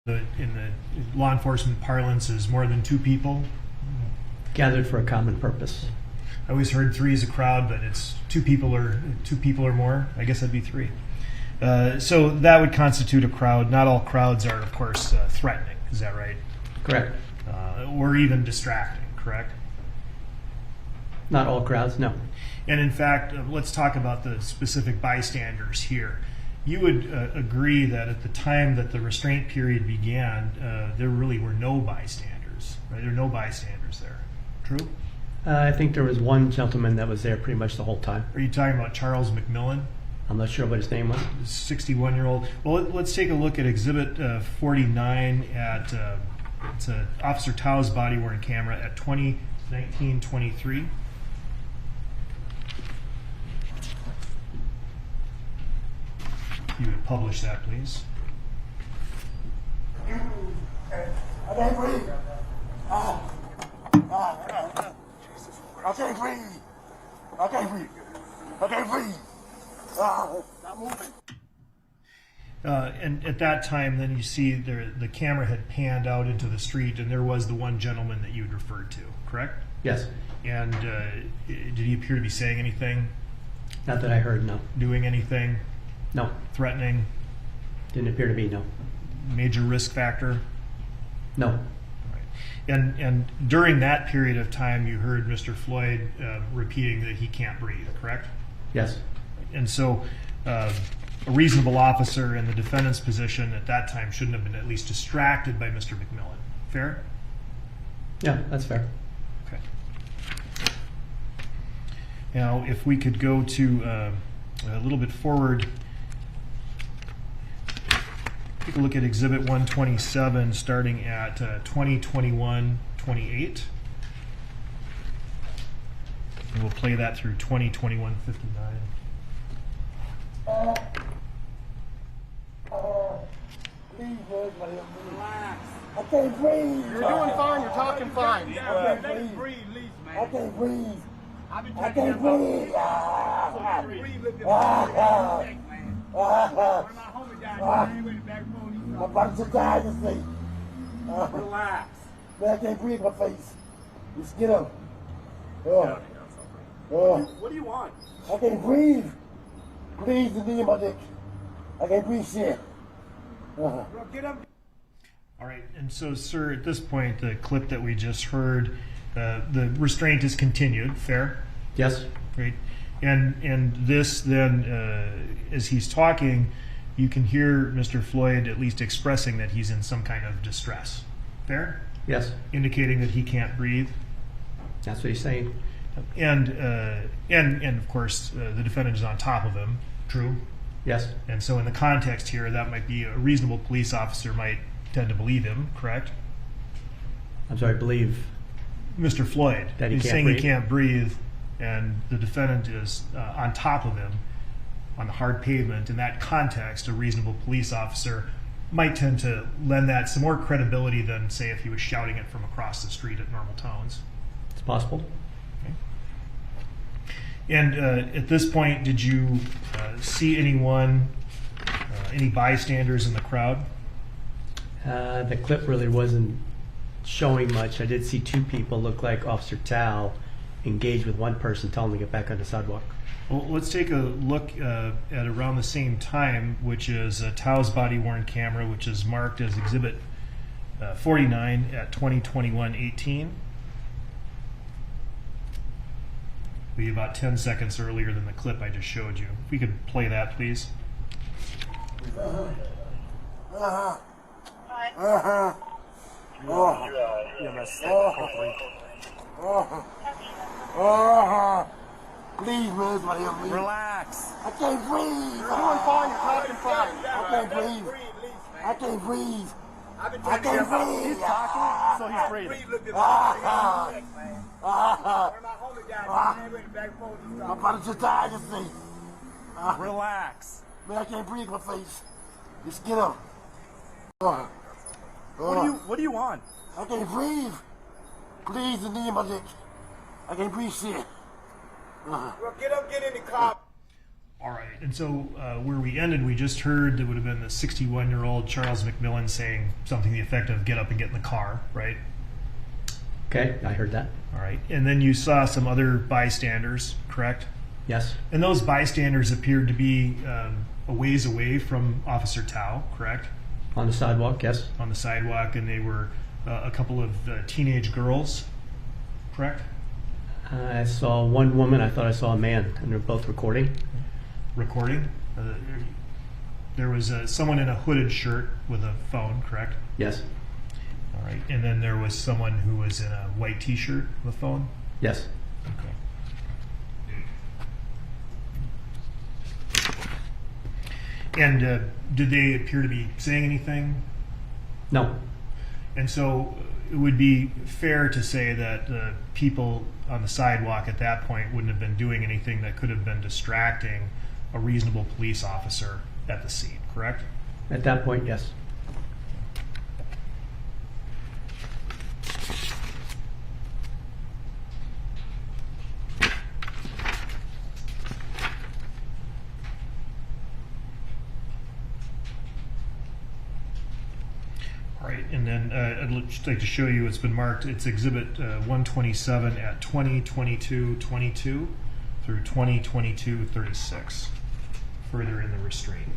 In the law enforcement parlance is more than two people. Gathered for a common purpose. I always heard three is a crowd, but it's two people or more. I guess that'd be three. So that would constitute a crowd. Not all crowds are, of course, threatening. Is that right? Correct. Or even distracting, correct? Not all crowds, no. And in fact, let's talk about the specific bystanders here. You would agree that at the time that the restraint period began, there really were no bystanders, right? There were no bystanders there. True? I think there was one gentleman that was there pretty much the whole time. Are you talking about Charles McMillan? I'm not sure what his name was. 61-year-old. Well, let's take a look at Exhibit 49 at it's Officer Tao's body-worn camera at 2019-23. If you would publish that, please. I can't breathe. Jesus. I can't breathe. I can't breathe. I can't breathe. Not moving. And at that time, then you see the camera had panned out into the street, and there was the one gentleman that you had referred to, correct? Yes. And did he appear to be saying anything, Not that I heard, no. doing anything, No. threatening, Didn't appear to be, no. major risk factor? No. And during that period of time, you heard Mr. Floyd repeating that he can't breathe, correct? Yes. And so a reasonable officer in the defendant's position at that time shouldn't have been at least distracted by Mr. McMillan. Fair? Yeah, that's fair. Okay. Now, if we could go to a little bit forward, take a look at Exhibit 127 starting at 2021-28. And we'll play that through 2021-59. Please, relax. I can't breathe. You're doing fine. You're talking fine. I can't breathe. I can't breathe. I can't breathe. My body's just dying to sleep. Relax. Man, I can't breathe in my face. Just get up. What do you want? I can't breathe. Please, the knee in my dick. I can't breathe shit. Bro, get up. All right, and so, sir, at this point, the clip that we just heard, the restraint is continued. Fair? Yes. Great. And this then, as he's talking, you can hear Mr. Floyd at least expressing that he's in some kind of distress. Fair? Yes. Indicating that he can't breathe. That's what he's saying. And of course, the defendant is on top of him. True? Yes. And so in the context here, that might be a reasonable police officer might tend to believe him, correct? I'm sorry, believe. Mr. Floyd. That he He's can't saying breathe? he can't breathe, and the defendant is on top of him on the hard pavement. In that context, a reasonable police officer might tend to lend that some more credibility than, say, if he was shouting it from across the street at normal tones. It's possible. And at this point, did you see anyone, any bystanders in the crowd? The clip really wasn't showing much. I did see two people look like Officer Tao engage with one person, telling him to get back on the sidewalk. Well, let's take a look at around the same time, which is Tao's body-worn camera, which is marked as Exhibit 49 at 2021-18. Be about 10 seconds earlier than the clip I just showed you. If we could play that, please. Please, man, somebody help me. Relax. I can't breathe. You're doing fine. You're talking fine. I can't breathe. I can't breathe. I've been I can't breathe. He's talking, so he's breathing. My body's just dying to sleep. Relax. Man, I can't breathe in my face. Just get up. What do you want? I can't breathe. Please, the knee in my dick. I can't breathe shit. Bro, get up, get in the car. All right, and so where we ended, we just heard it would have been the 61-year-old Charles McMillan saying something to the effect of "get up and get in the car," right? Okay, I heard that. All right, and then you saw some other bystanders, correct? Yes, And those bystanders appeared to be a ways away from Officer Tao, correct? on the sidewalk, yes. On the sidewalk, and they were a couple of teenage girls, correct? I saw one woman, I thought I saw a man, and they're both recording. Recording. There was someone in a hooded shirt with a phone, correct? Yes, All right, and then there was someone who was in a white T-shirt with a phone. yes. Okay. And did they appear to be saying anything? No, And so it would be fair to say that people on the sidewalk at that point wouldn't have been doing anything that could have been distracting a reasonable police officer at the scene, correct? at that point, yes. All right, and then I'd just like to show you, it's been marked, it's Exhibit 127 at 20:22:22 through 20:22:36, further in the restraint.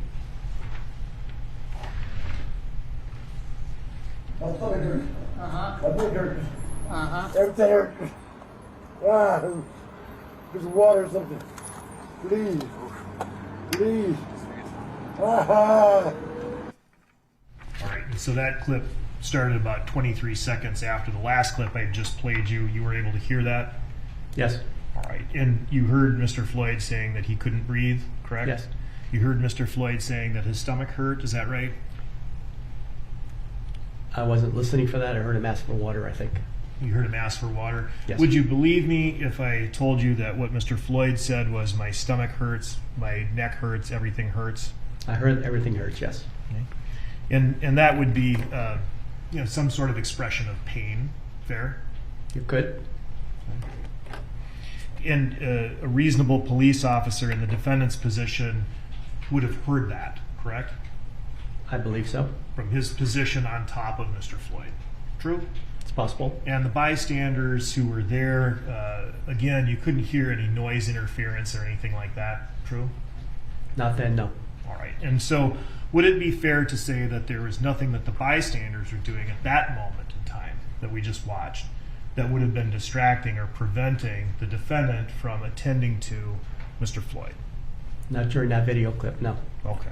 My stomach hurts. My leg hurts. Everything hurts. Ah, get some water or something. Please. Please. Ah. All right, and so that clip started about 23 seconds after the last clip I just played you. You were able to hear that? Yes, All right, and you heard Mr. Floyd saying that he couldn't breathe, correct? yes. You heard Mr. Floyd saying that his stomach hurt, is that right? I wasn't listening for that. I heard him ask for water, I think. You heard him ask for water? Yes. Would you believe me if I told you that what Mr. Floyd said was, my stomach hurts, my neck hurts, everything hurts? I heard everything hurts, yes. And that would be some sort of expression of pain, fair? You could? And a reasonable police officer in the defendant's position would have heard that, correct? I believe so. From his position on top of Mr. Floyd. True? It's possible. And the bystanders who were there, again, you couldn't hear any noise interference or anything like that. True? Not then, no. All right. And so would it be fair to say that there was nothing that the bystanders were doing at that moment in time that we just watched that would have been distracting or preventing the defendant from attending to Mr. Floyd? Not during that video clip, no. Okay.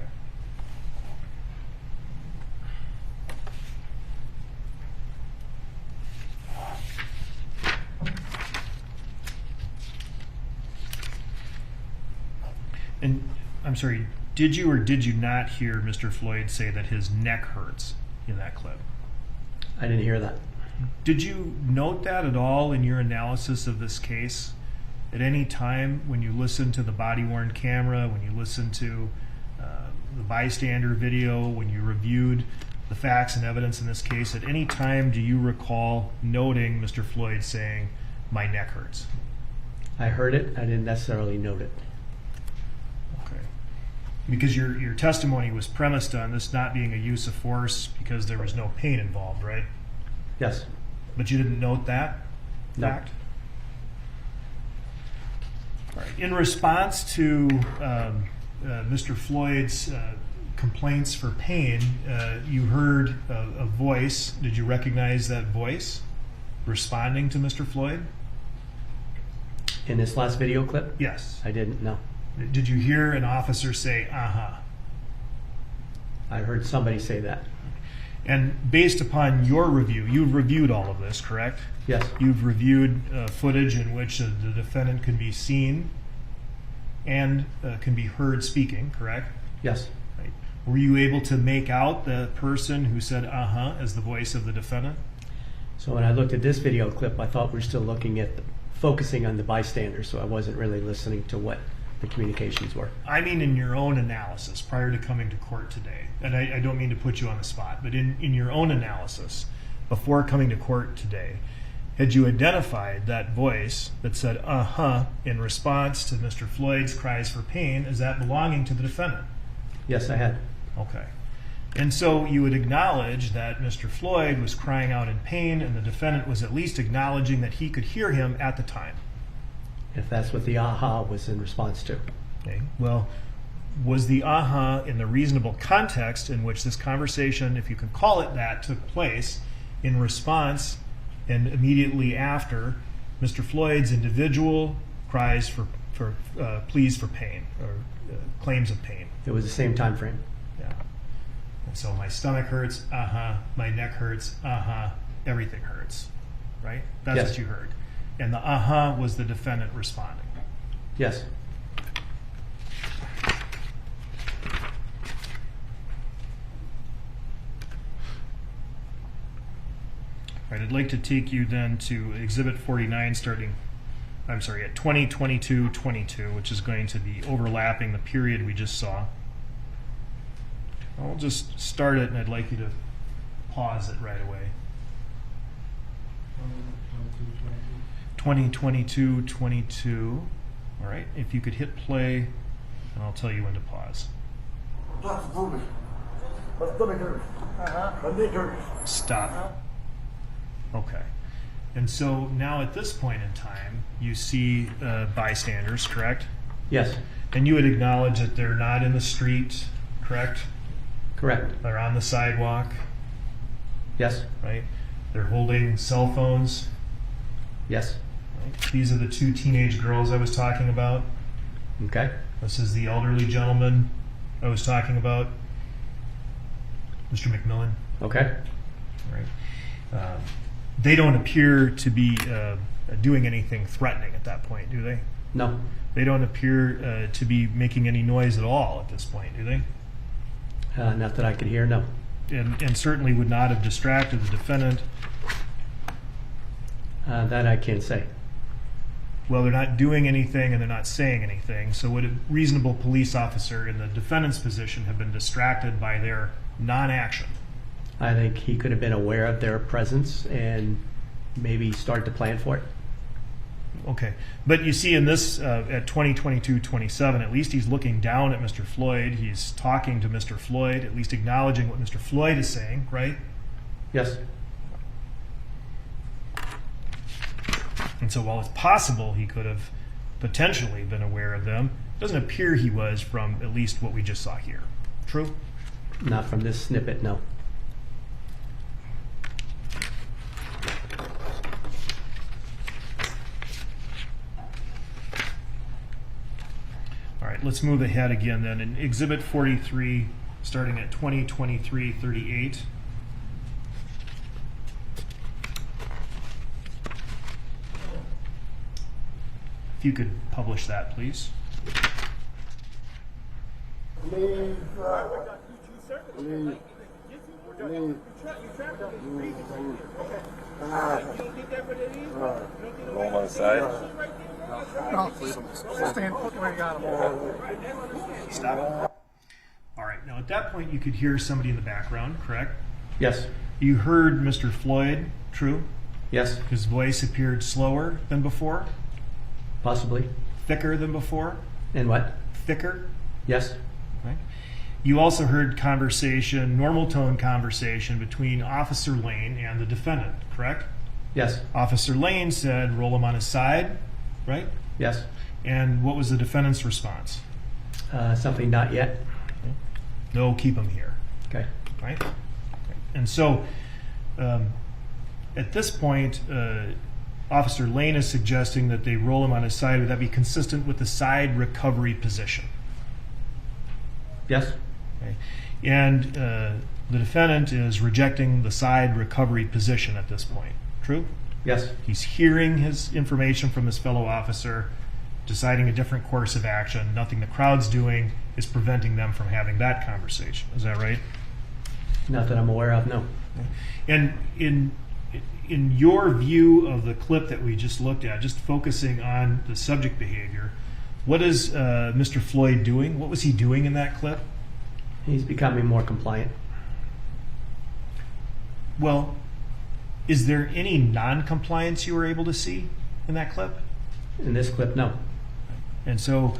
And I'm sorry, did you or did you not hear Mr. Floyd say that his neck hurts in that clip? I didn't hear that. Did you note that at all in your analysis of this case? At any time when you listen to the body-worn camera, when you listen to the bystander video, when you reviewed the facts and evidence in this case, at any time do you recall noting Mr. Floyd saying, "My neck hurts"? I heard it. I didn't necessarily note it. Okay. Because your testimony was premised on this not being a use of force because there was no pain involved, right? Yes. But you didn't note that No. fact? All right. In response to Mr. Floyd's complaints for pain, you heard a voice. Did you recognize that voice responding to Mr. Floyd? In this last video clip? Yes. I didn't, no. Did you hear an officer say, "Uh-huh"? I heard somebody say that. And based upon your review, you've reviewed all of this, correct? Yes. You've reviewed footage in which the defendant can be seen and can be heard speaking, correct? Yes. Right. Were you able to make out the person who said "uh-huh" as the voice of the defendant? So when I looked at this video clip, I thought we were still looking at focusing on the bystanders, so I wasn't really listening to what the communications were. I mean in your own analysis prior to coming to court today, and I don't mean to put you on the spot, but in your own analysis before coming to court today, had you identified that voice that said, uh-huh, in response to Mr. Floyd's cries for pain as that belonging to the defendant? Yes, I had. Okay. And so you would acknowledge that Mr. Floyd was crying out in pain and the defendant was at least acknowledging that he could hear him at the time. If that's what the aha was in response to. Okay. Well, was the aha in the reasonable context in which this conversation, if you can call it that, took place in response and immediately after Mr. Floyd's individual cries for pleas for pain or claims of pain? It was the same time frame. Yeah. And so my stomach hurts, my neck hurts, everything hurts, right? That's Yes. what you heard. And the was the defendant responding. Yes. All right, I'd like to take you then to Exhibit 49 at 20:22:22, which is going to be overlapping the period we just saw. I'll just start it and I'd like you to pause it right away. 20:22:22. All right, if you could hit play, and I'll tell you when to pause. Stop. Okay. And so now at this point in time, you see bystanders, correct? Yes. And you would acknowledge that they're not in the street, correct? Correct. They're on the sidewalk, Yes. right? They're holding cell phones. Yes. Right? These are the two teenage girls I was talking about. Okay. This is the elderly gentleman I was talking about, Mr. McMillan. Okay. Right. They don't appear to be doing anything threatening at that point, do they? No. They don't appear to be making any noise at all at this point, do they? Not that I could hear, no. And certainly would not have distracted the defendant. That I can't say. Well, they're not doing anything and they're not saying anything. So would a reasonable police officer in the defendant's position have been distracted by their non-action? I think he could have been aware of their presence and maybe started to plan for it. Okay. But you see in this, at 20:22:27, at least he's looking down at Mr. Floyd. He's talking to Mr. Floyd, at least acknowledging what Mr. Floyd is saying, right? Yes. And so while it's possible he could have potentially been aware of them, it doesn't appear he was from at least what we just saw here. True? Not from this snippet, no. All right, let's move ahead again then. In Exhibit 43, starting at 20:23:38. If you could publish that, please. Leave. Leave. Go on the side. No, stand where you got him. Stop. All right, now at that point you could hear somebody in the background, correct? Yes. You heard Mr. Floyd, true? Yes. His voice appeared slower than before, Possibly. thicker than before, And what? thicker. Yes. Right? You also heard conversation, normal tone conversation between Officer Lane and the defendant, correct? Yes. Officer Lane said, roll him on his side, right? Yes. And what was the defendant's response? Something not yet. No, keep him here, Okay. right? And so at this point, Officer Lane is suggesting that they roll him on his side. Would that be consistent with the side recovery position? Yes. Okay. And the defendant is rejecting the side recovery position at this point. True? Yes. He's hearing his information from his fellow officer, deciding a different course of action. Nothing the crowd's doing is preventing them from having that conversation. Is that right? Not that I'm aware of, no. And in your view of the clip that we just looked at, just focusing on the subject behavior, what is Mr. Floyd doing? What was he doing in that clip? He's becoming more compliant. Well, Is there any non-compliance you were able to see in that clip? In this clip, no. And so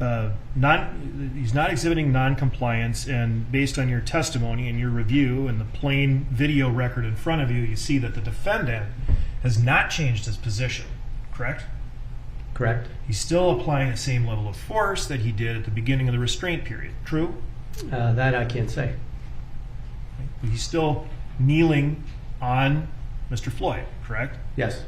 he's not exhibiting non-compliance, and based on your testimony and your review and the plain video record in front of you, you see that the defendant has not changed his position, correct? Correct. He's still applying the same level of force that he did at the beginning of the restraint period, true? That I can't say. He's still kneeling on Mr. Floyd, correct? Yes.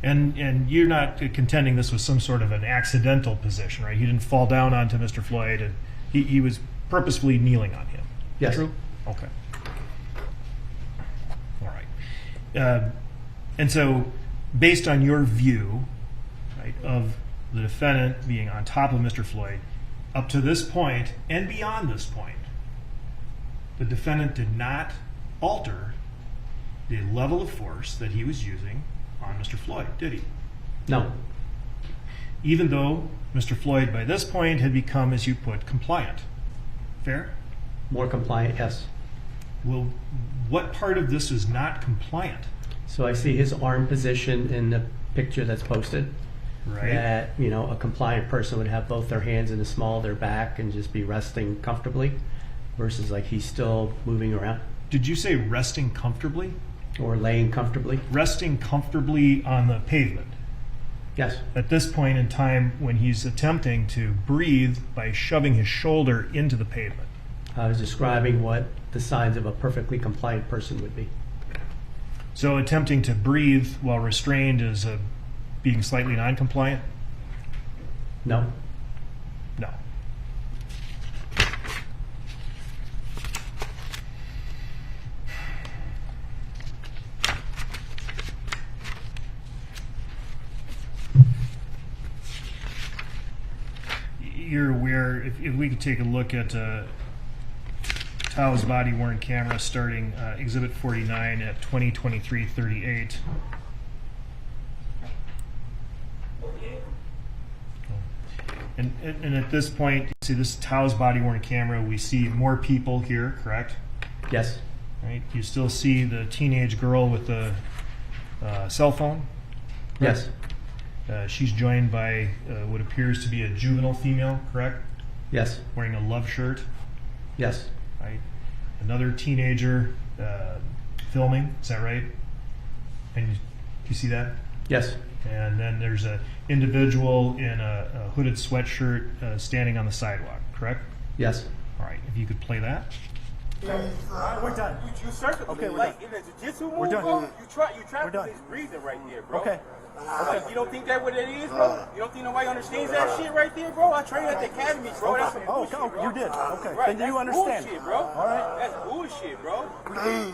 And you're not contending this was some sort of an accidental position, right? He didn't fall down onto Mr. Floyd, and he was purposefully kneeling on him. Yes. True? Okay. All right. And so, based on your view, right, of the defendant being on top of Mr. Floyd, up to this point and beyond this point, the defendant did not alter the level of force that he was using on Mr. Floyd, did he? No. Even though Mr. Floyd by this point had become, as you put, compliant. Fair? More compliant, yes. Well, what part of this is not compliant? So I see his arm position in the picture that's posted. Right. That, you know, a compliant person would have both their hands in the small of their back and just be resting comfortably, versus like he's still moving around. Did you say resting comfortably? Or laying comfortably. Resting comfortably on the pavement. Yes. At this point in time, when he's attempting to breathe by shoving his shoulder into the pavement. I was describing what the signs of a perfectly compliant person would be. So attempting to breathe while restrained is being slightly non-compliant? No. No. You're aware, if we could take a look at Tao's body-worn camera starting Exhibit 49 at 20:23:38. And at this point, you see this is Tao's body-worn camera. We see more people here, correct? Yes. Right. You still see the teenage girl with the cell phone? Yes. She's joined by what appears to be a juvenile female, correct? Yes. Wearing a love shirt. Yes. Right. Another teenager filming. Is that right? And you see that? Yes. And then there's an individual in a hooded sweatshirt standing on the sidewalk, correct? Yes. All right. If you could play that. We're done. You circled Okay, me we're like done. in a jiu-jitsu move, We're done. bro. You try We're to done. finish breathing right there, bro. Okay. Like, you don't think that what it is, bro? You don't think nobody understands that shit right there, bro? I trained at the academy, bro. That's some bullshit, bro. You did. Okay. Right, Then do you that's understand? bullshit, bro. All right. That's bullshit, bro. You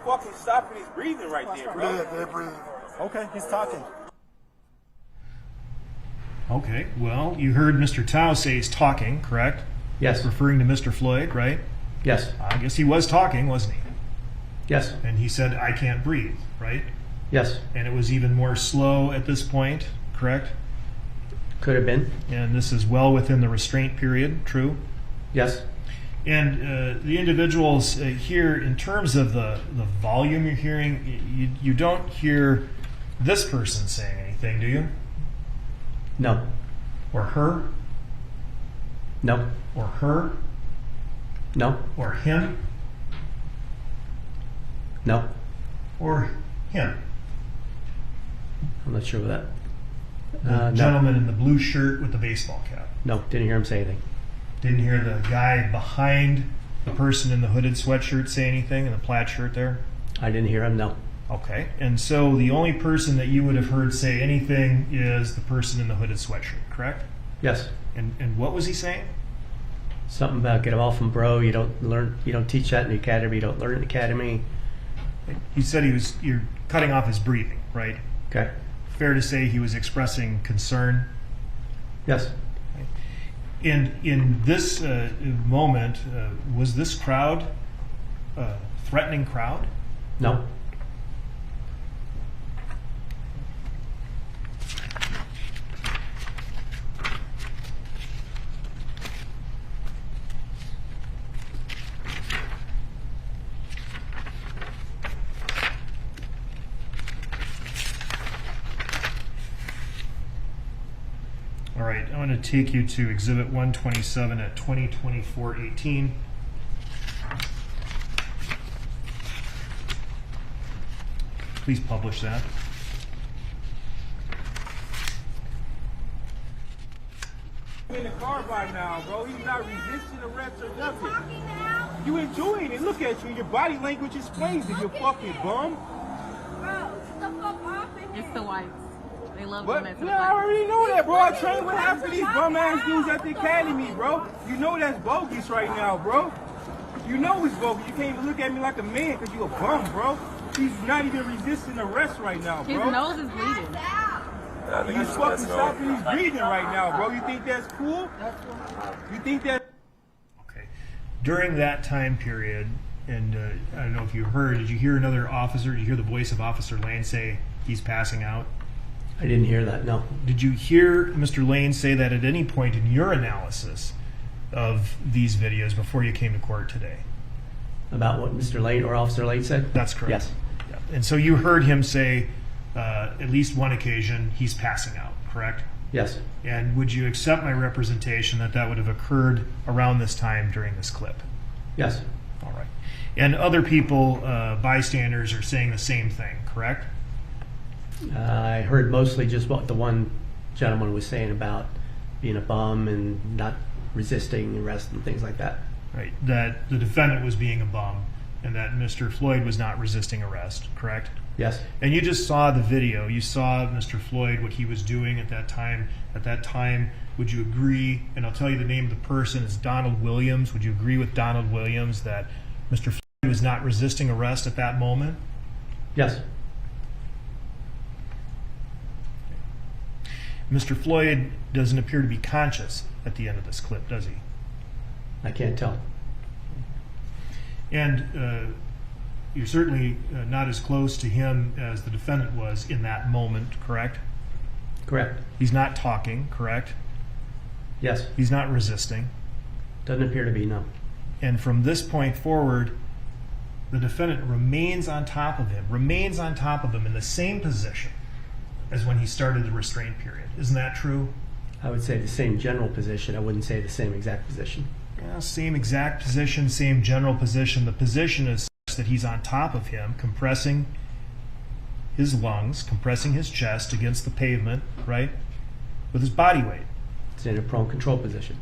fucking stopping his breathing right there, bro. Okay, he's talking. Okay. Well, you heard Mr. Tao say he's talking, correct? Yes. Referring to Mr. Floyd, right? Yes. I guess he was talking, wasn't he? Yes. And he said, "I can't breathe," right? Yes. And it was even more slow at this point, correct? Could have been. And this is well within the restraint period, true? Yes. And the individuals here, in terms of the volume you're hearing, you don't hear this person saying anything, do you? No. Or her? No. Or her? No. Or him? No. Or him? I'm not sure of that. The No. gentleman in the blue shirt with the baseball cap. No. Didn't hear him say anything. Didn't hear the guy behind the person in the hooded sweatshirt say anything, in the plaid shirt there? I didn't hear him. No. Okay. And so the only person that you would have heard say anything is the person in the hooded sweatshirt, correct? Yes. And what was he saying? Something about get off from bro. You don't learn. You don't teach that in the academy. You don't learn in the academy. He said you're cutting off his breathing, right? Okay. Fair to say he was expressing concern. Yes. And in this moment, was this crowd a threatening crowd? No. right, I want to take you to Exhibit 127 at 2024-18. Please publish that. In the car by now, bro. He's not resisting arrest or nothing. You enjoying it. Look at you. Your body language explains it. You fucking bum. It's the whites. They love But them as yeah, I already know that, bro. I trained with half of these bum ass dudes at the academy, bro. You know that's bogus right now, bro. You know it's bogus. You can't even look at me like a man because you a bum, bro. He's not even resisting arrest right now, bro. His nose is bleeding. He's fucking stopping his breathing right now, bro. You think that's cool? You think that? Okay. During that time period, and I don't know if you heard, did you hear another officer, did you hear the voice of Officer Lane say he's passing out? I didn't hear that, no. Did you hear Mr. Lane say that at any point in your analysis of these videos before you came to court today? About what Mr. Lane or Officer Lane said? That's correct. Yes. Yeah. And so you heard him say at least one occasion he's passing out, correct? Yes. And would you accept my representation that that would have occurred around this time during this clip? Yes. All right. And other people, bystanders, are saying the same thing, correct? I heard mostly just what the one gentleman was saying about being a bum and not resisting arrest and things like that. Right. That the defendant was being a bum and that Mr. Floyd was not resisting arrest, correct? Yes. And you just saw the video. You saw Mr. Floyd, what he was doing at that time. At that time, would you agree, and I'll tell you the name of the person is Donald Williams. Would you agree with Donald Williams that Mr. Floyd was not resisting arrest at that moment? Yes. Mr. Floyd doesn't appear to be conscious at the end of this clip, does he? I can't tell. And you're certainly not as close to him as the defendant was in that moment, correct? Correct. He's not talking, correct? Yes. He's not resisting. Doesn't appear to be, no. And from this point forward, the defendant remains on top of him in the same position as when he started the restraint period. Isn't that true? I would say the same general position. I wouldn't say the same exact position. Yeah, same exact position, same general position. The position is such that he's on top of him, compressing his lungs, compressing his chest against the pavement, right? With his body weight. It's in a prone control position.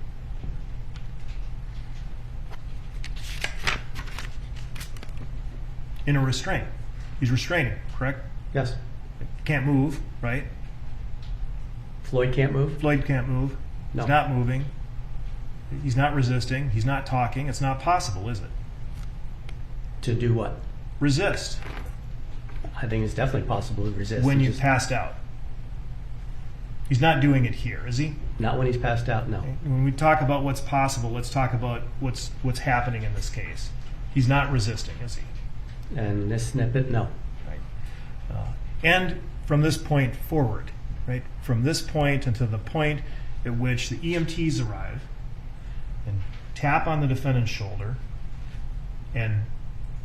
In a restraint. He's restraining, correct? Yes. Can't move, right? Floyd can't move? Floyd can't move. No. He's not moving. He's not resisting. He's not talking. It's not possible, is it? To do what? Resist. I think it's definitely possible to resist. When It's you just passed out. He's not doing it here, is he? not when he's passed out, no. When we talk about what's possible, let's talk about what's happening in this case. He's not resisting, is he? And this snippet, no. Right. And from this point forward, right? From this point until the point at which the EMTs arrive and tap on the defendant's shoulder and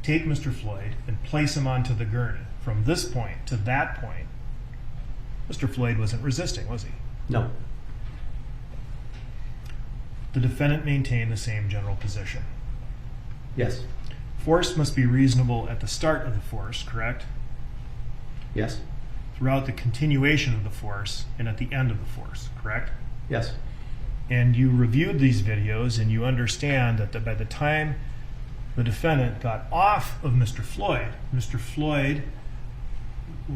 take Mr. Floyd and place him onto the gurney. From this point to that point, Mr. Floyd wasn't resisting, was he? No. The defendant maintained the same general position. Yes. Force must be reasonable at the start of the force, correct? Yes. Throughout the continuation of the force and at the end of the force, correct? Yes. And you reviewed these videos and you understand that by the time the defendant got off of Mr. Floyd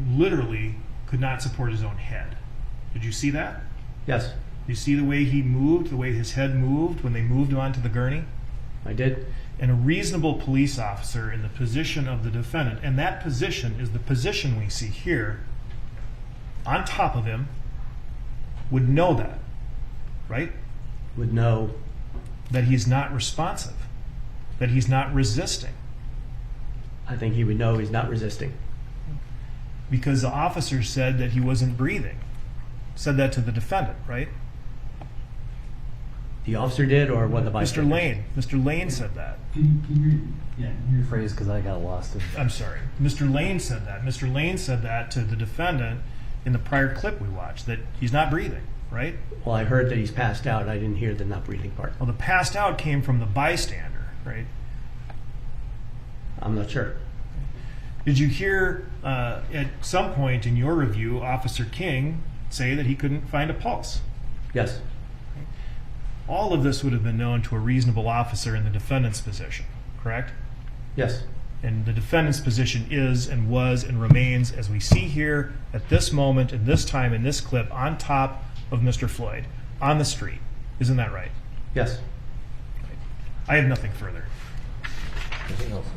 literally could not support his own head. Did you see that? Yes. You see the way he moved, the way his head moved when they moved him onto the gurney? I did. And a reasonable police officer in the position of the defendant, and that position is the position we see here, on top of him, would know that, right? Would know That he's not responsive, that he's not resisting. I think he would know he's not resisting. Because the officer said that he wasn't breathing. Said that to the defendant, right? The officer did, or what the bystander? Mr. Lane said that. Can you rephrase, because I got lost. I'm sorry. Mr. Lane said that. Mr. Lane said that to the defendant in the prior clip we watched, that he's not breathing. right? Well, I heard that he's passed out. I didn't hear the not breathing part. Well, the passed out came from the bystander, right? I'm not sure. Did you hear at some point in your review Officer King say that he couldn't find a pulse? Yes. All of this would have been known to a reasonable officer in the defendant's position, correct? Yes. And the defendant's position is and was and remains, as we see here at this moment, in this time, in this clip, on top of Mr. Floyd, on the street. Isn't that right? Yes. I have nothing further. Anything else?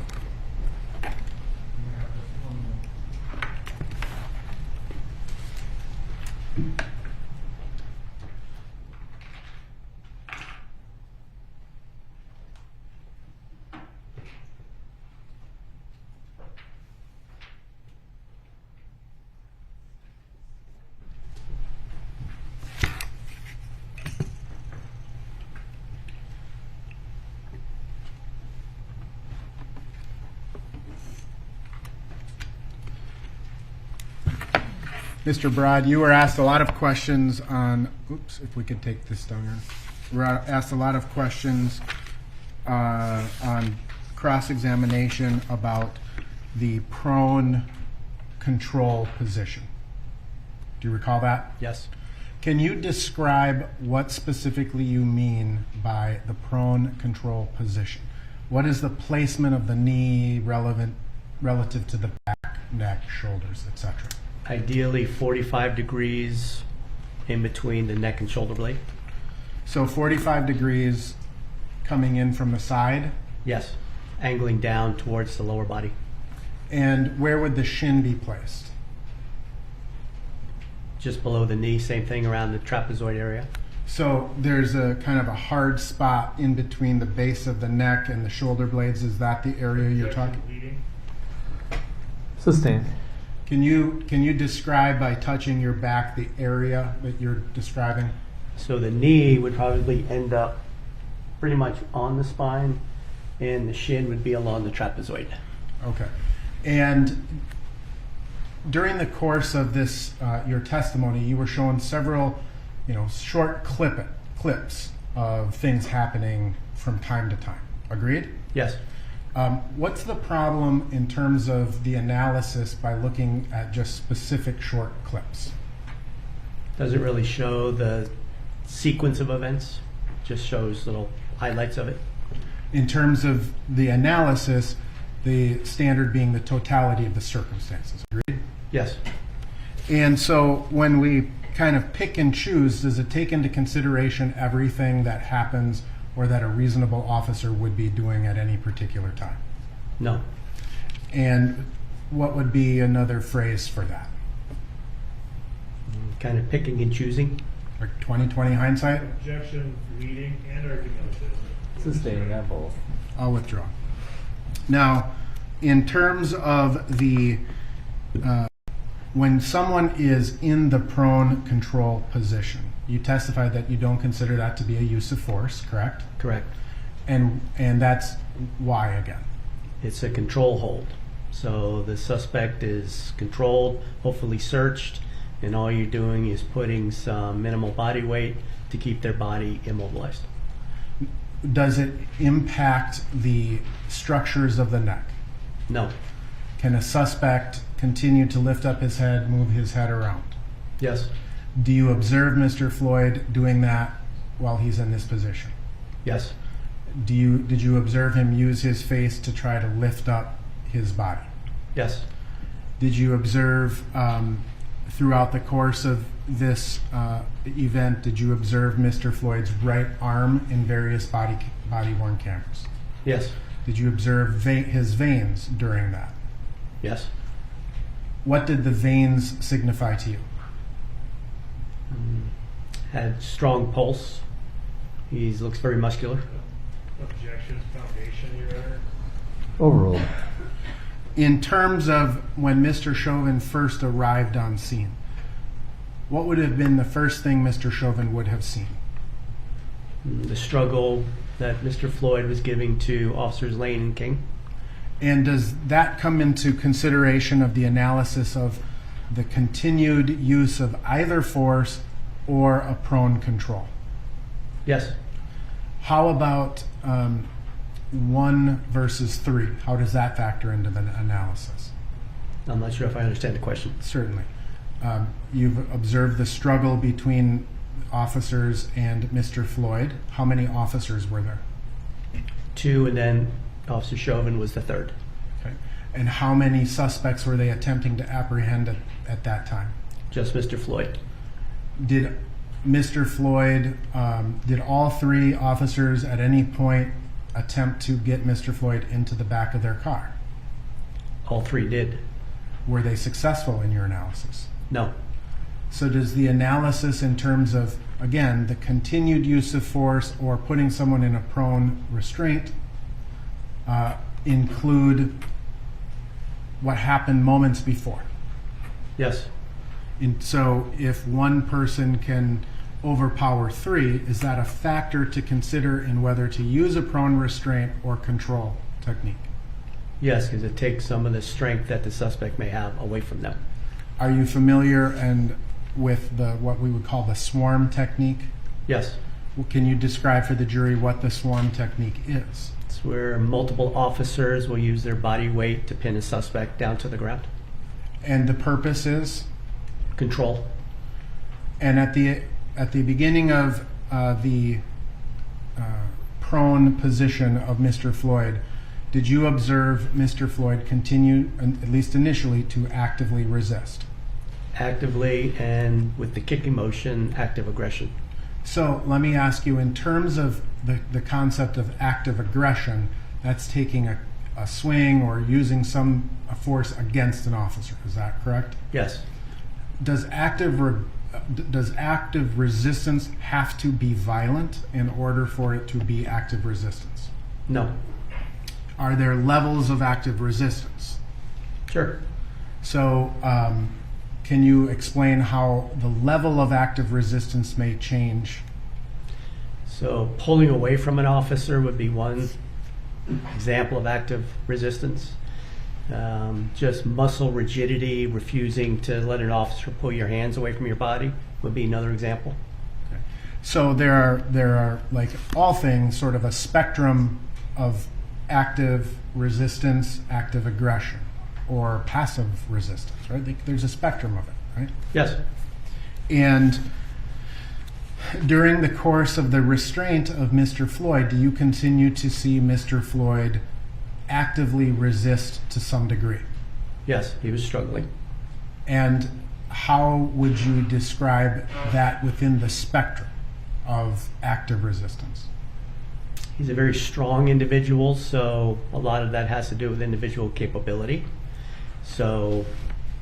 Mr. Broad, you were asked a lot of questions on, oops, if we could take this down here. We were asked a lot of questions on cross-examination about the prone control position. Do you recall that? Yes. Can you describe what specifically you mean by the prone control position? What is the placement of the knee relative to the back, neck, shoulders, etc.? Ideally 45 degrees in between the neck and shoulder blade. So 45 degrees coming in from the side. Yes. Angling down towards the lower body. And where would the shin be placed? Just below the knee, same thing around the trapezoid area. So there's a kind of a hard spot in between the base of the neck and the shoulder blades. Is that the area you're talking? Leading. Sustained. Can you describe by touching your back the area that you're describing? So the knee would probably end up pretty much on the spine, and the shin would be along the trapezoid. Okay. And during the course of this, your testimony, you were shown several, short clips of things happening from time to time. Agreed? Yes. What's the problem in terms of the analysis by looking at just specific short clips? Doesn't really show the sequence of events, just shows little highlights of it. In terms of the analysis, the standard being the totality of the circumstances. Agreed? Yes. And so when we kind of pick and choose, does it take into consideration everything that happens or that a reasonable officer would be doing at any particular time? No. And what would be another phrase for that? Kind of picking and choosing. Like 20/20 hindsight? Objection, leading, and argumentative. Sustaining on both. I'll withdraw. Now, in terms of the when someone is in the prone control position, you testified that you don't consider that to be a use of force, correct? Correct. And that's why again? It's a control hold. So the suspect is controlled, hopefully searched, and all you're doing is putting some minimal body weight to keep their body immobilized. Does it impact the structures of the neck? No. Can a suspect continue to lift up his head, move his head around? Yes. Do you observe Mr. Floyd doing that while he's in this position? Yes. Did you observe him use his face to try to lift up his body? Yes. Did you observe throughout the course of this event, did you observe Mr. Floyd's right arm in various body-worn cameras? Yes. Did you observe his veins during that? Yes. What did the veins signify to you? Had strong pulse. He looks very muscular. Objection, foundation, Your Honor. Overruled. In terms of when Mr. Chauvin first arrived on scene, what would have been the first thing Mr. Chauvin would have seen? The struggle that Mr. Floyd was giving to Officers Lane and King. And does that come into consideration of the analysis of the continued use of either force or a prone control? Yes. How about 1 versus 3? How does that factor into the analysis? I'm not sure if I understand the question. Certainly. You've observed the struggle between officers and Mr. Floyd. How many officers were there? 2, and then Officer Chauvin was the 3rd. Okay. And how many suspects were they attempting to apprehend at that time? Just Mr. Floyd. Did Mr. Floyd, did all 3 officers at any point attempt to get Mr. Floyd into the back of their car? All 3 did. Were they successful in your analysis? No. So does the analysis in terms of, again, the continued use of force or putting someone in a prone restraint include what happened moments before? Yes. And so if one person can overpower 3, is that a factor to consider in whether to use a prone restraint or control technique? Yes, because it takes some of the strength that the suspect may have away from them. Are you familiar with what we would call the swarm technique? Yes. Can you describe for the jury what the swarm technique is? It's where multiple officers will use their body weight to pin a suspect down to the ground. And the purpose is? Control. And at the beginning of the prone position of Mr. Floyd, did you observe Mr. Floyd continue, at least initially, to actively resist? Actively, and with the kicking motion, active aggression. So let me ask you, in terms of the concept of active aggression, that's taking a swing or using some force against an officer. Is that correct? Yes. Does active resistance have to be violent in order for it to be active resistance? No. Are there levels of active resistance? Sure. So can you explain how the level of active resistance may change? So pulling away from an officer would be one example of active resistance. Just muscle rigidity, refusing to let an officer pull your hands away from your body would be another example. Okay. So there are, like all things, sort of a spectrum of active resistance, active aggression, or passive resistance, right? There's a spectrum of it, right? Yes. And during the course of the restraint of Mr. Floyd, do you continue to see Mr. Floyd actively resist to some degree? Yes, he was struggling. And how would you describe that within the spectrum of active resistance? He's a very strong individual, so a lot of that has to do with individual capability. So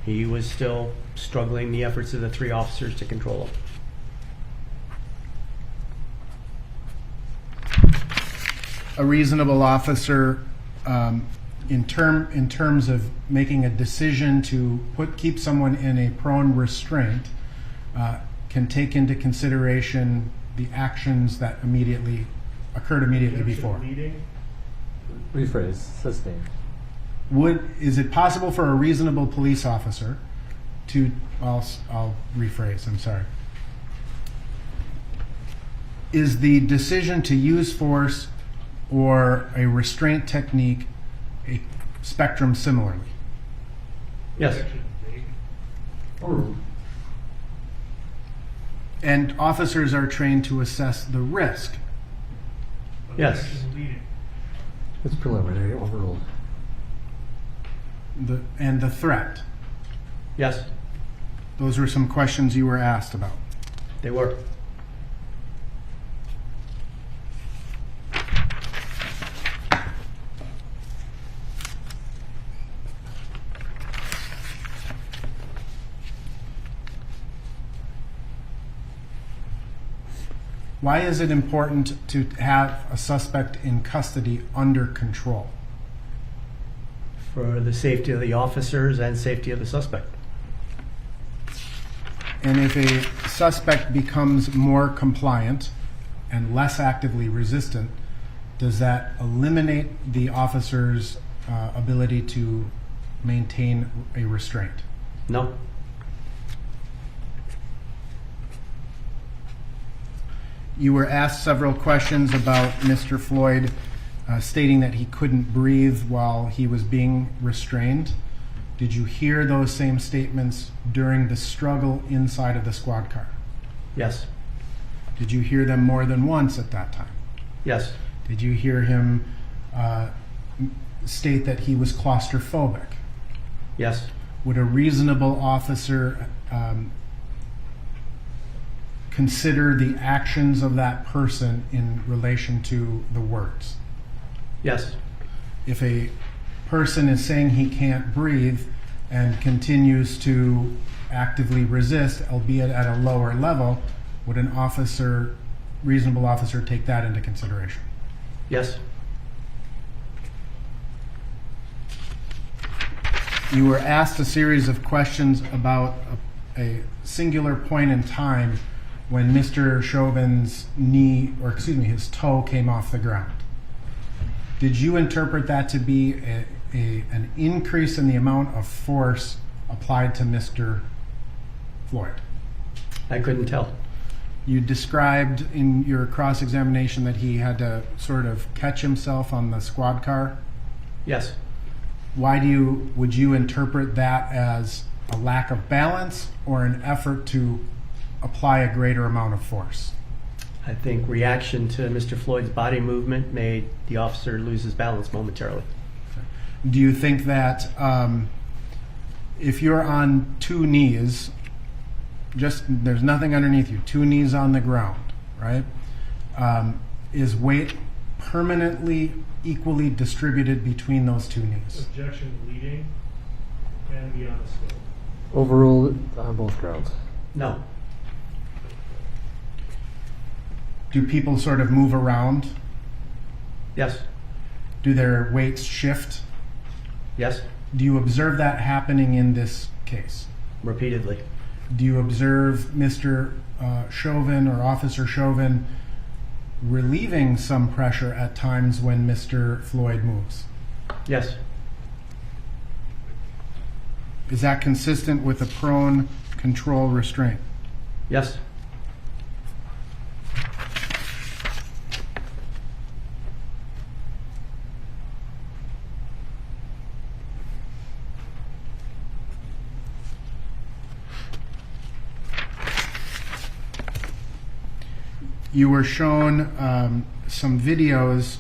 he was still struggling the efforts of the 3 officers to control him. A reasonable officer, in terms of making a decision to keep someone in a prone restraint, can take into consideration the actions that occurred immediately before. Leading. Rephrase. Sustain. Is it possible for a reasonable police officer to? I'll rephrase. I'm sorry. Is the decision to use force or a restraint technique a spectrum similarly? Yes. And officers are trained to assess the risk. Yes. Leading. It's preliminary. Overruled. And the threat. Yes, Those were some questions you were asked about. they were. Why is it important to have a suspect in custody under control? For the safety of the officers and safety of the suspect. And if a suspect becomes more compliant and less actively resistant, does that eliminate the officer's ability to maintain a restraint? No. You were asked several questions about Mr. Floyd stating that he couldn't breathe while he was being restrained. Did you hear those same statements during the struggle inside of the squad car? Yes. Did you hear them more than once at that time? Yes. Did you hear him state that he was claustrophobic? Yes. Would a reasonable officer consider the actions of that person in relation to the words? Yes. If a person is saying he can't breathe and continues to actively resist, albeit at a lower level, would an officer, reasonable officer, take that into consideration? Yes. You were asked a series of questions about a singular point in an when Mr. Chauvin's his toe came off the ground. Did you interpret that to be an increase in the amount of force applied to Mr. Floyd? I couldn't tell. You described in your cross-examination that he had to sort of catch himself on the squad car. Yes. Would you interpret that as a lack of balance or an effort to apply a greater amount of force? I think reaction to Mr. Floyd's body movement made the officer lose his balance momentarily. Do you think that if you're on two knees, there's nothing underneath you, two knees on the ground, right? Is weight permanently equally distributed between those two knees? Objection leading and beyond the scope. Overruled on both grounds. No. Do people sort of move around? Yes. Do their weights shift? Yes. Do you observe that happening in this case? Repeatedly. Do you observe Mr. Chauvin or Officer Chauvin relieving some pressure at times when Mr. Floyd moves? Yes. Is that consistent with a prone control restraint? Yes. You were shown some videos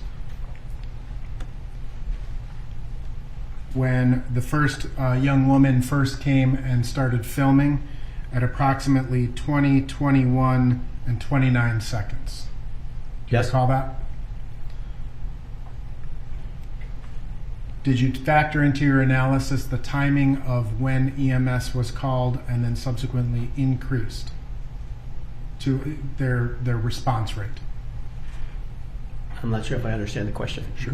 when the first young woman first came and started filming at approximately 20, 21, and 29 seconds. Do you Yes. recall that? Did you factor into your analysis the timing of when EMS was called and then subsequently increased to their response rate? I'm not sure if I understand the question. Sure.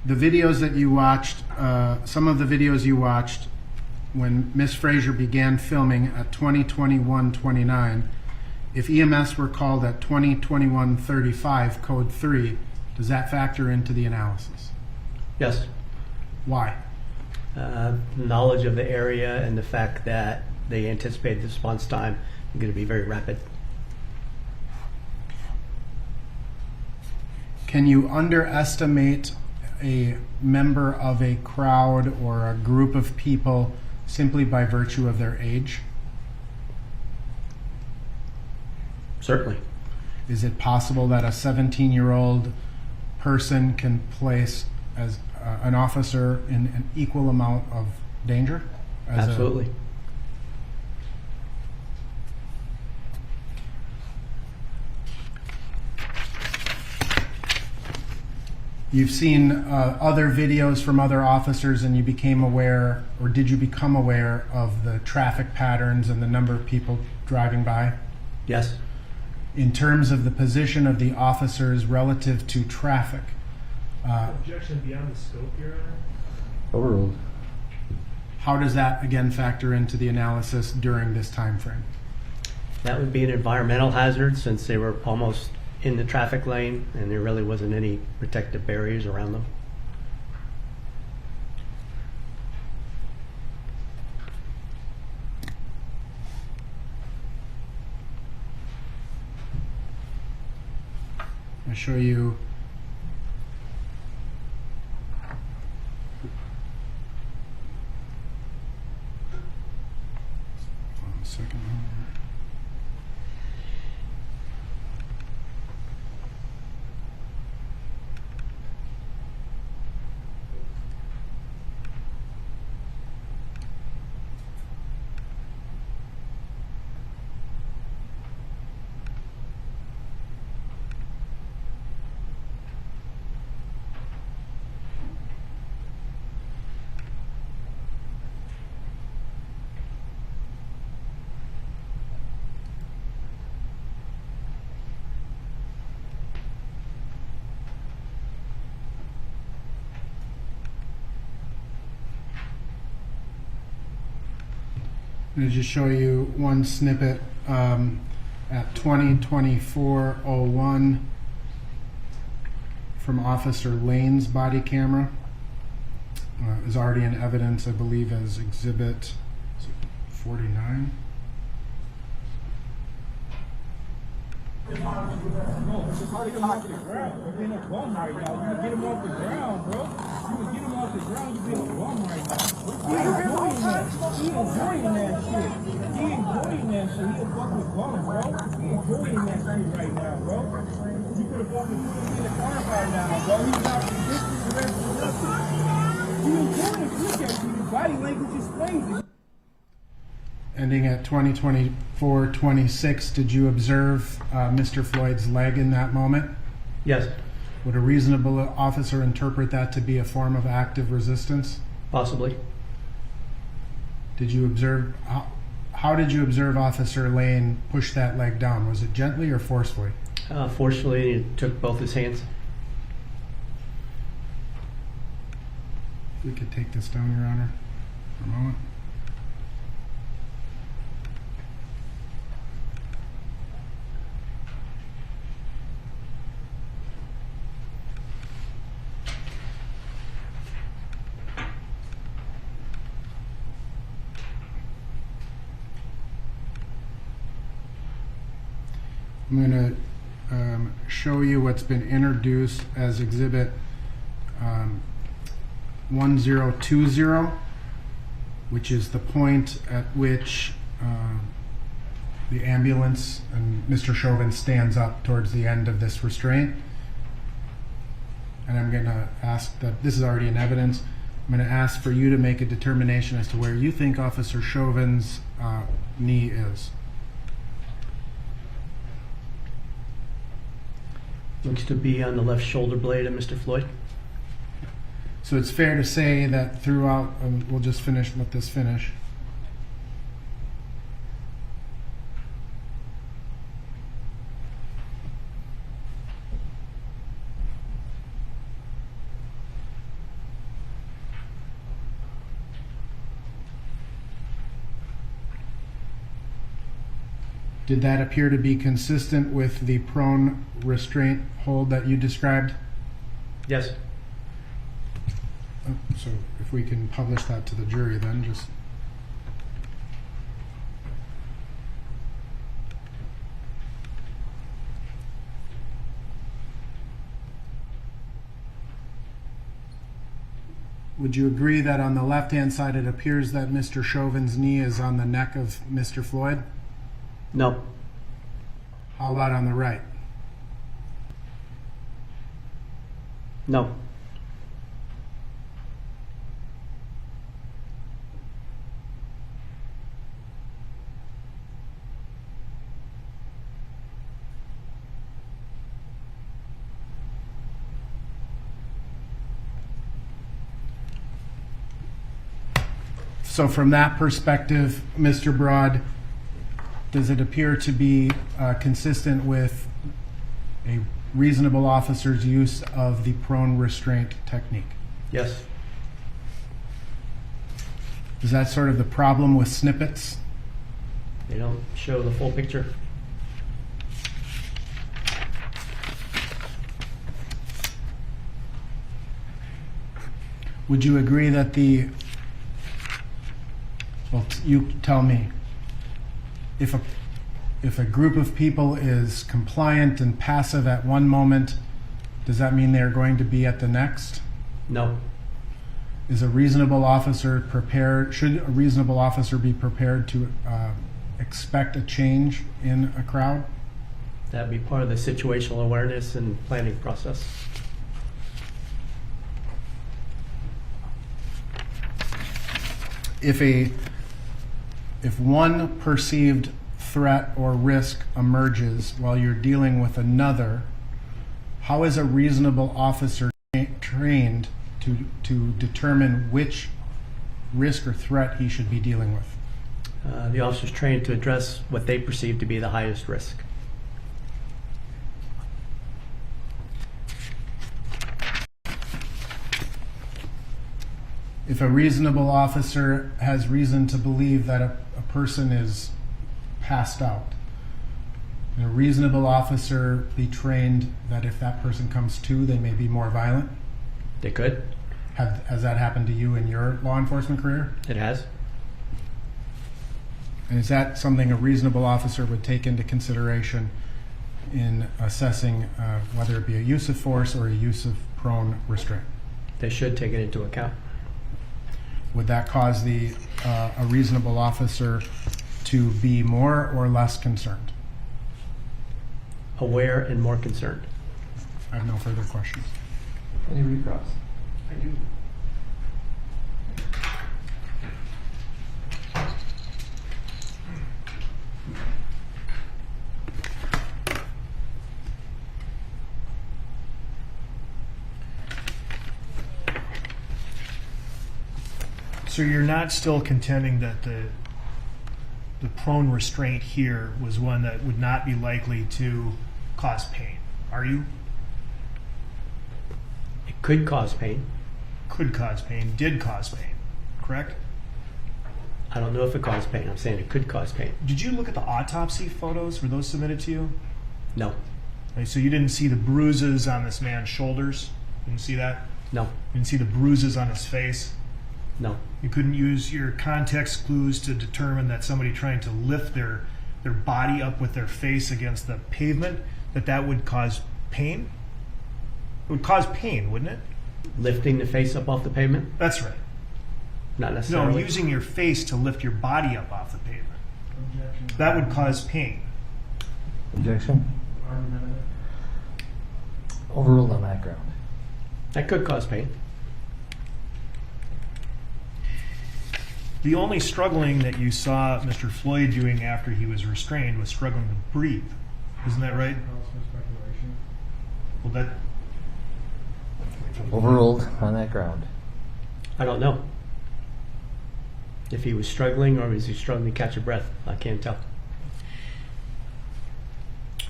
The videos that you watched, some of the videos you watched when Miss Frazier began filming at 20:21:29, if EMS were called at 20:21:35, code 3, does that factor into the analysis? Yes. Why? Knowledge of the area and the fact that they anticipated the response time is going to be very rapid. Can you underestimate a member of a crowd or a group of people simply by virtue of their age? Certainly. Is it possible that a 17-year-old person can place as an officer in an equal amount of danger? Absolutely. You've seen other videos from other officers and you became aware, or did you become aware of the traffic patterns and the number of people driving by? Yes. In terms of the position of the officers relative to traffic, Objection beyond the scope, Your Honor. Overruled. how does that again factor into the analysis during this time frame? That would be an environmental hazard since they were almost in the traffic lane and there really wasn't any protective barriers around them. I show you one second. I'm going to just show you one snippet at 20:24:01 from Officer Lane's body camera. Is already in evidence, I believe, as Exhibit 49. Get him off the ground, bro. You can get him off the ground, you being a bum right now. He enjoying that shit. He enjoying that shit. He a fucking bum, bro. He enjoying that shit right now, bro. You could have fucking put him in the car by now, bro. He's not resisting the rest of the shit. You enjoying it, look at you. Your body language explains it. Ending at 20:24:26, did you observe Mr. Floyd's leg in that moment? Yes, Would a reasonable officer interpret that to be a form of active resistance? possibly. Did you observe, how did you observe Officer Lane push that leg down? Was it gently or forcefully? Forcefully, he took both his hands. If we could take this down, Your Honor, for a moment. I'm going to show you what's been introduced as Exhibit 1020, which is the point at which the ambulance and Mr. Chauvin stands up towards the end of this restraint. And I'm going to ask that, this is already in evidence, I'm going to ask for you to make a determination as to where you think Officer Chauvin's knee is. Looks to be on the left shoulder blade of Mr. Floyd. So it's fair to say that throughout, we'll just let this finish. Did that appear to be consistent with the prone restraint hold that you described? Yes. So if we can publish that to the jury then, just. Would you agree that on the left-hand side it appears that Mr. Chauvin's knee is on the neck of Mr. Floyd? No. How about on the right? No. So from that perspective, Mr. Broad, does it appear to be consistent with a reasonable officer's use of the prone restraint technique? Yes. Is that sort of the problem with snippets? They don't show the full picture. Would you agree that well, you tell me, if if a group of people is compliant and passive at one moment, does that mean they're going to be at the next? No. Is a reasonable officer prepared? Should a reasonable officer be prepared to expect a change in a crowd? That'd be part of the situational awareness and planning process. If one perceived threat or risk emerges while you're dealing with another, how is a reasonable officer trained to determine which risk or threat he should be dealing with? The officer's trained to address what they perceive to be the highest risk. If a reasonable officer has reason to believe that a person is passed out, can a reasonable officer be trained that if that person comes to, they may be more violent? They could. Has that happened to you in your law enforcement career? It has. And is that something a reasonable officer would take into consideration in assessing whether it be a use of force or a use of prone restraint? They should take it into account. Would that cause a reasonable officer to be more or less concerned? Aware and more concerned. I have no further questions. Any recross? I do. So you're not still contending that the prone restraint here was one that would not be likely to cause pain, are you? It could cause pain. Could cause pain, did cause pain, correct? I don't know if it caused pain. I'm saying it could cause pain. Did you look at the autopsy photos? Were those submitted to you? No. Okay, so you didn't see the bruises on this man's shoulders? You didn't see that? No. You didn't see the bruises on his face? No. You couldn't use your context clues to determine that somebody trying to lift their body up with their face against the pavement, that would cause pain? It would cause pain, wouldn't it? Lifting the face up off the pavement? That's right. Not No, necessarily. using your face to lift your body up off the pavement. That would cause pain. Objection? Overruled on that ground. That could cause pain. The only struggling that you saw Mr. Floyd doing after he was restrained was struggling to breathe. Isn't that right? Well, that Overruled on that ground. I don't know. If he was struggling or was he struggling to catch a breath, I can't tell.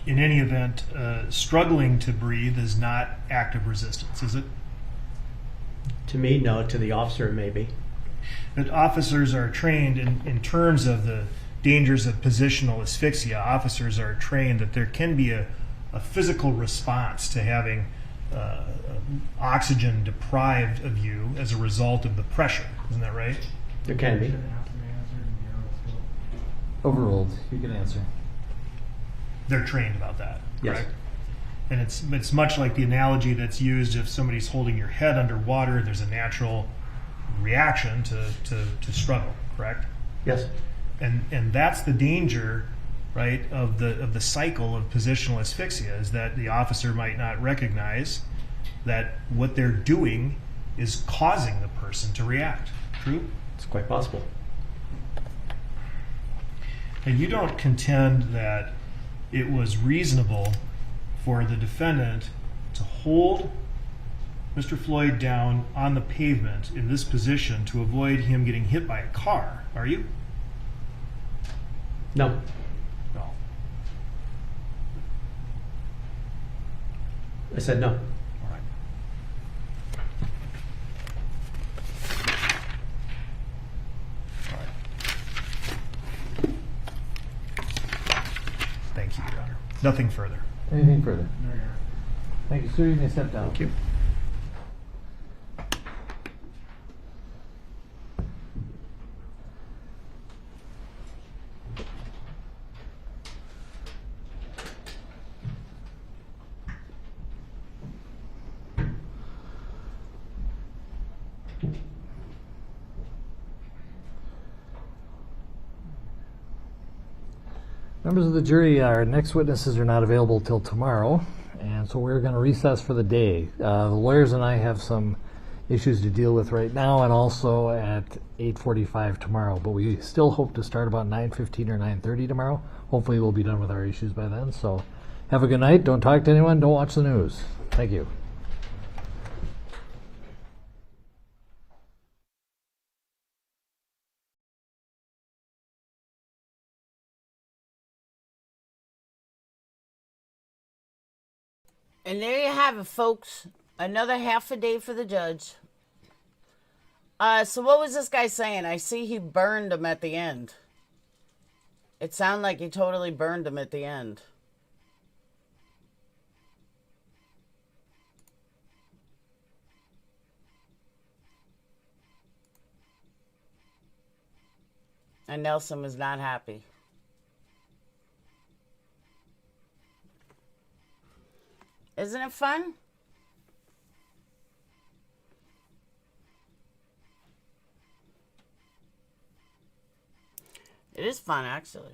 in any event, struggling to breathe is not active resistance, is it? To me, no. To the officer, maybe. But officers are trained in terms of the dangers of positional asphyxia. Officers are trained that there can be a physical response to having oxygen deprived of you as a result of the pressure. Isn't that right? There can be. Overruled. You can answer. They're trained about that, Yes. correct? And it's much like the analogy that's used if somebody's holding your head underwater, there's a natural reaction to struggle, correct? Yes. And that's the danger, right, of the cycle of positional asphyxia, is that the officer might not recognize that what they're doing is causing the person to react. True? It's quite possible. And you don't contend that it was reasonable for the defendant to hold Mr. Floyd down on the pavement in this position to avoid him getting hit by a car, are you? No. No. I said no. All right. All right. Thank you, Your Honor. Nothing further. Anything further? Thank you, sir. You may step down. Thank you. Members of the jury, our next witnesses are not available till tomorrow, and so we're going to recess for the day. The lawyers and I have some issues to deal with right now, and also at 8:45 tomorrow, but we still hope to start about 9:15 or 9:30 tomorrow. Hopefully we'll be done with our issues by then. So have a good night. Don't talk to anyone. Don't watch the news. Thank you. And there you have it, folks. Another half a day for the judge. So what was this guy saying? I see he burned him at the end. It sounded like he totally burned him at the end. And Nelson was not happy. Isn't it fun? It is fun, actually.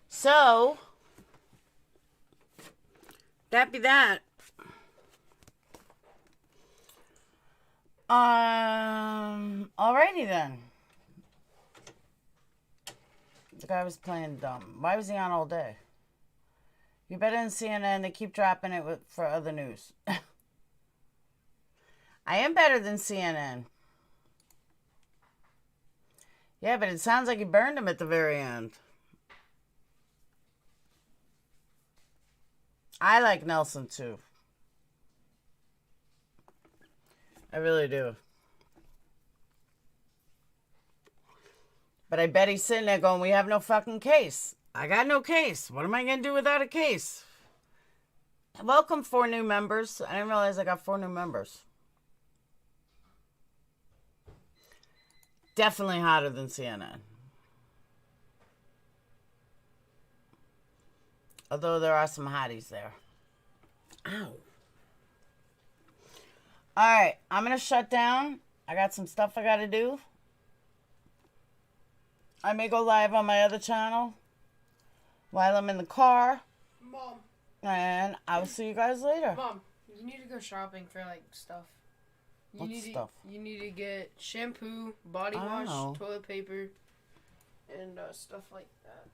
So, that be that. Alrighty then. The guy was playing dumb. Why was he on all day? You better than CNN. They keep dropping it for other news. I am better than CNN. Yeah, but it sounds like he burned him at the very end. I like Nelson too. I really do. But I bet he's sitting there going, we have no fucking case. I got no case. What am I going to do without a case? Welcome, 4 new members. I didn't realize I got 4 new members. Definitely hotter than CNN. Although there are some hotties there. Ow. Alright, I'm going to shut down. I got some stuff I got to do. I may go live on my other channel while I'm in the car. Mom. And I will see you guys later. Mom, you need to go shopping for, like, stuff. What stuff? You need to get shampoo, body wash, toilet paper, and stuff like that.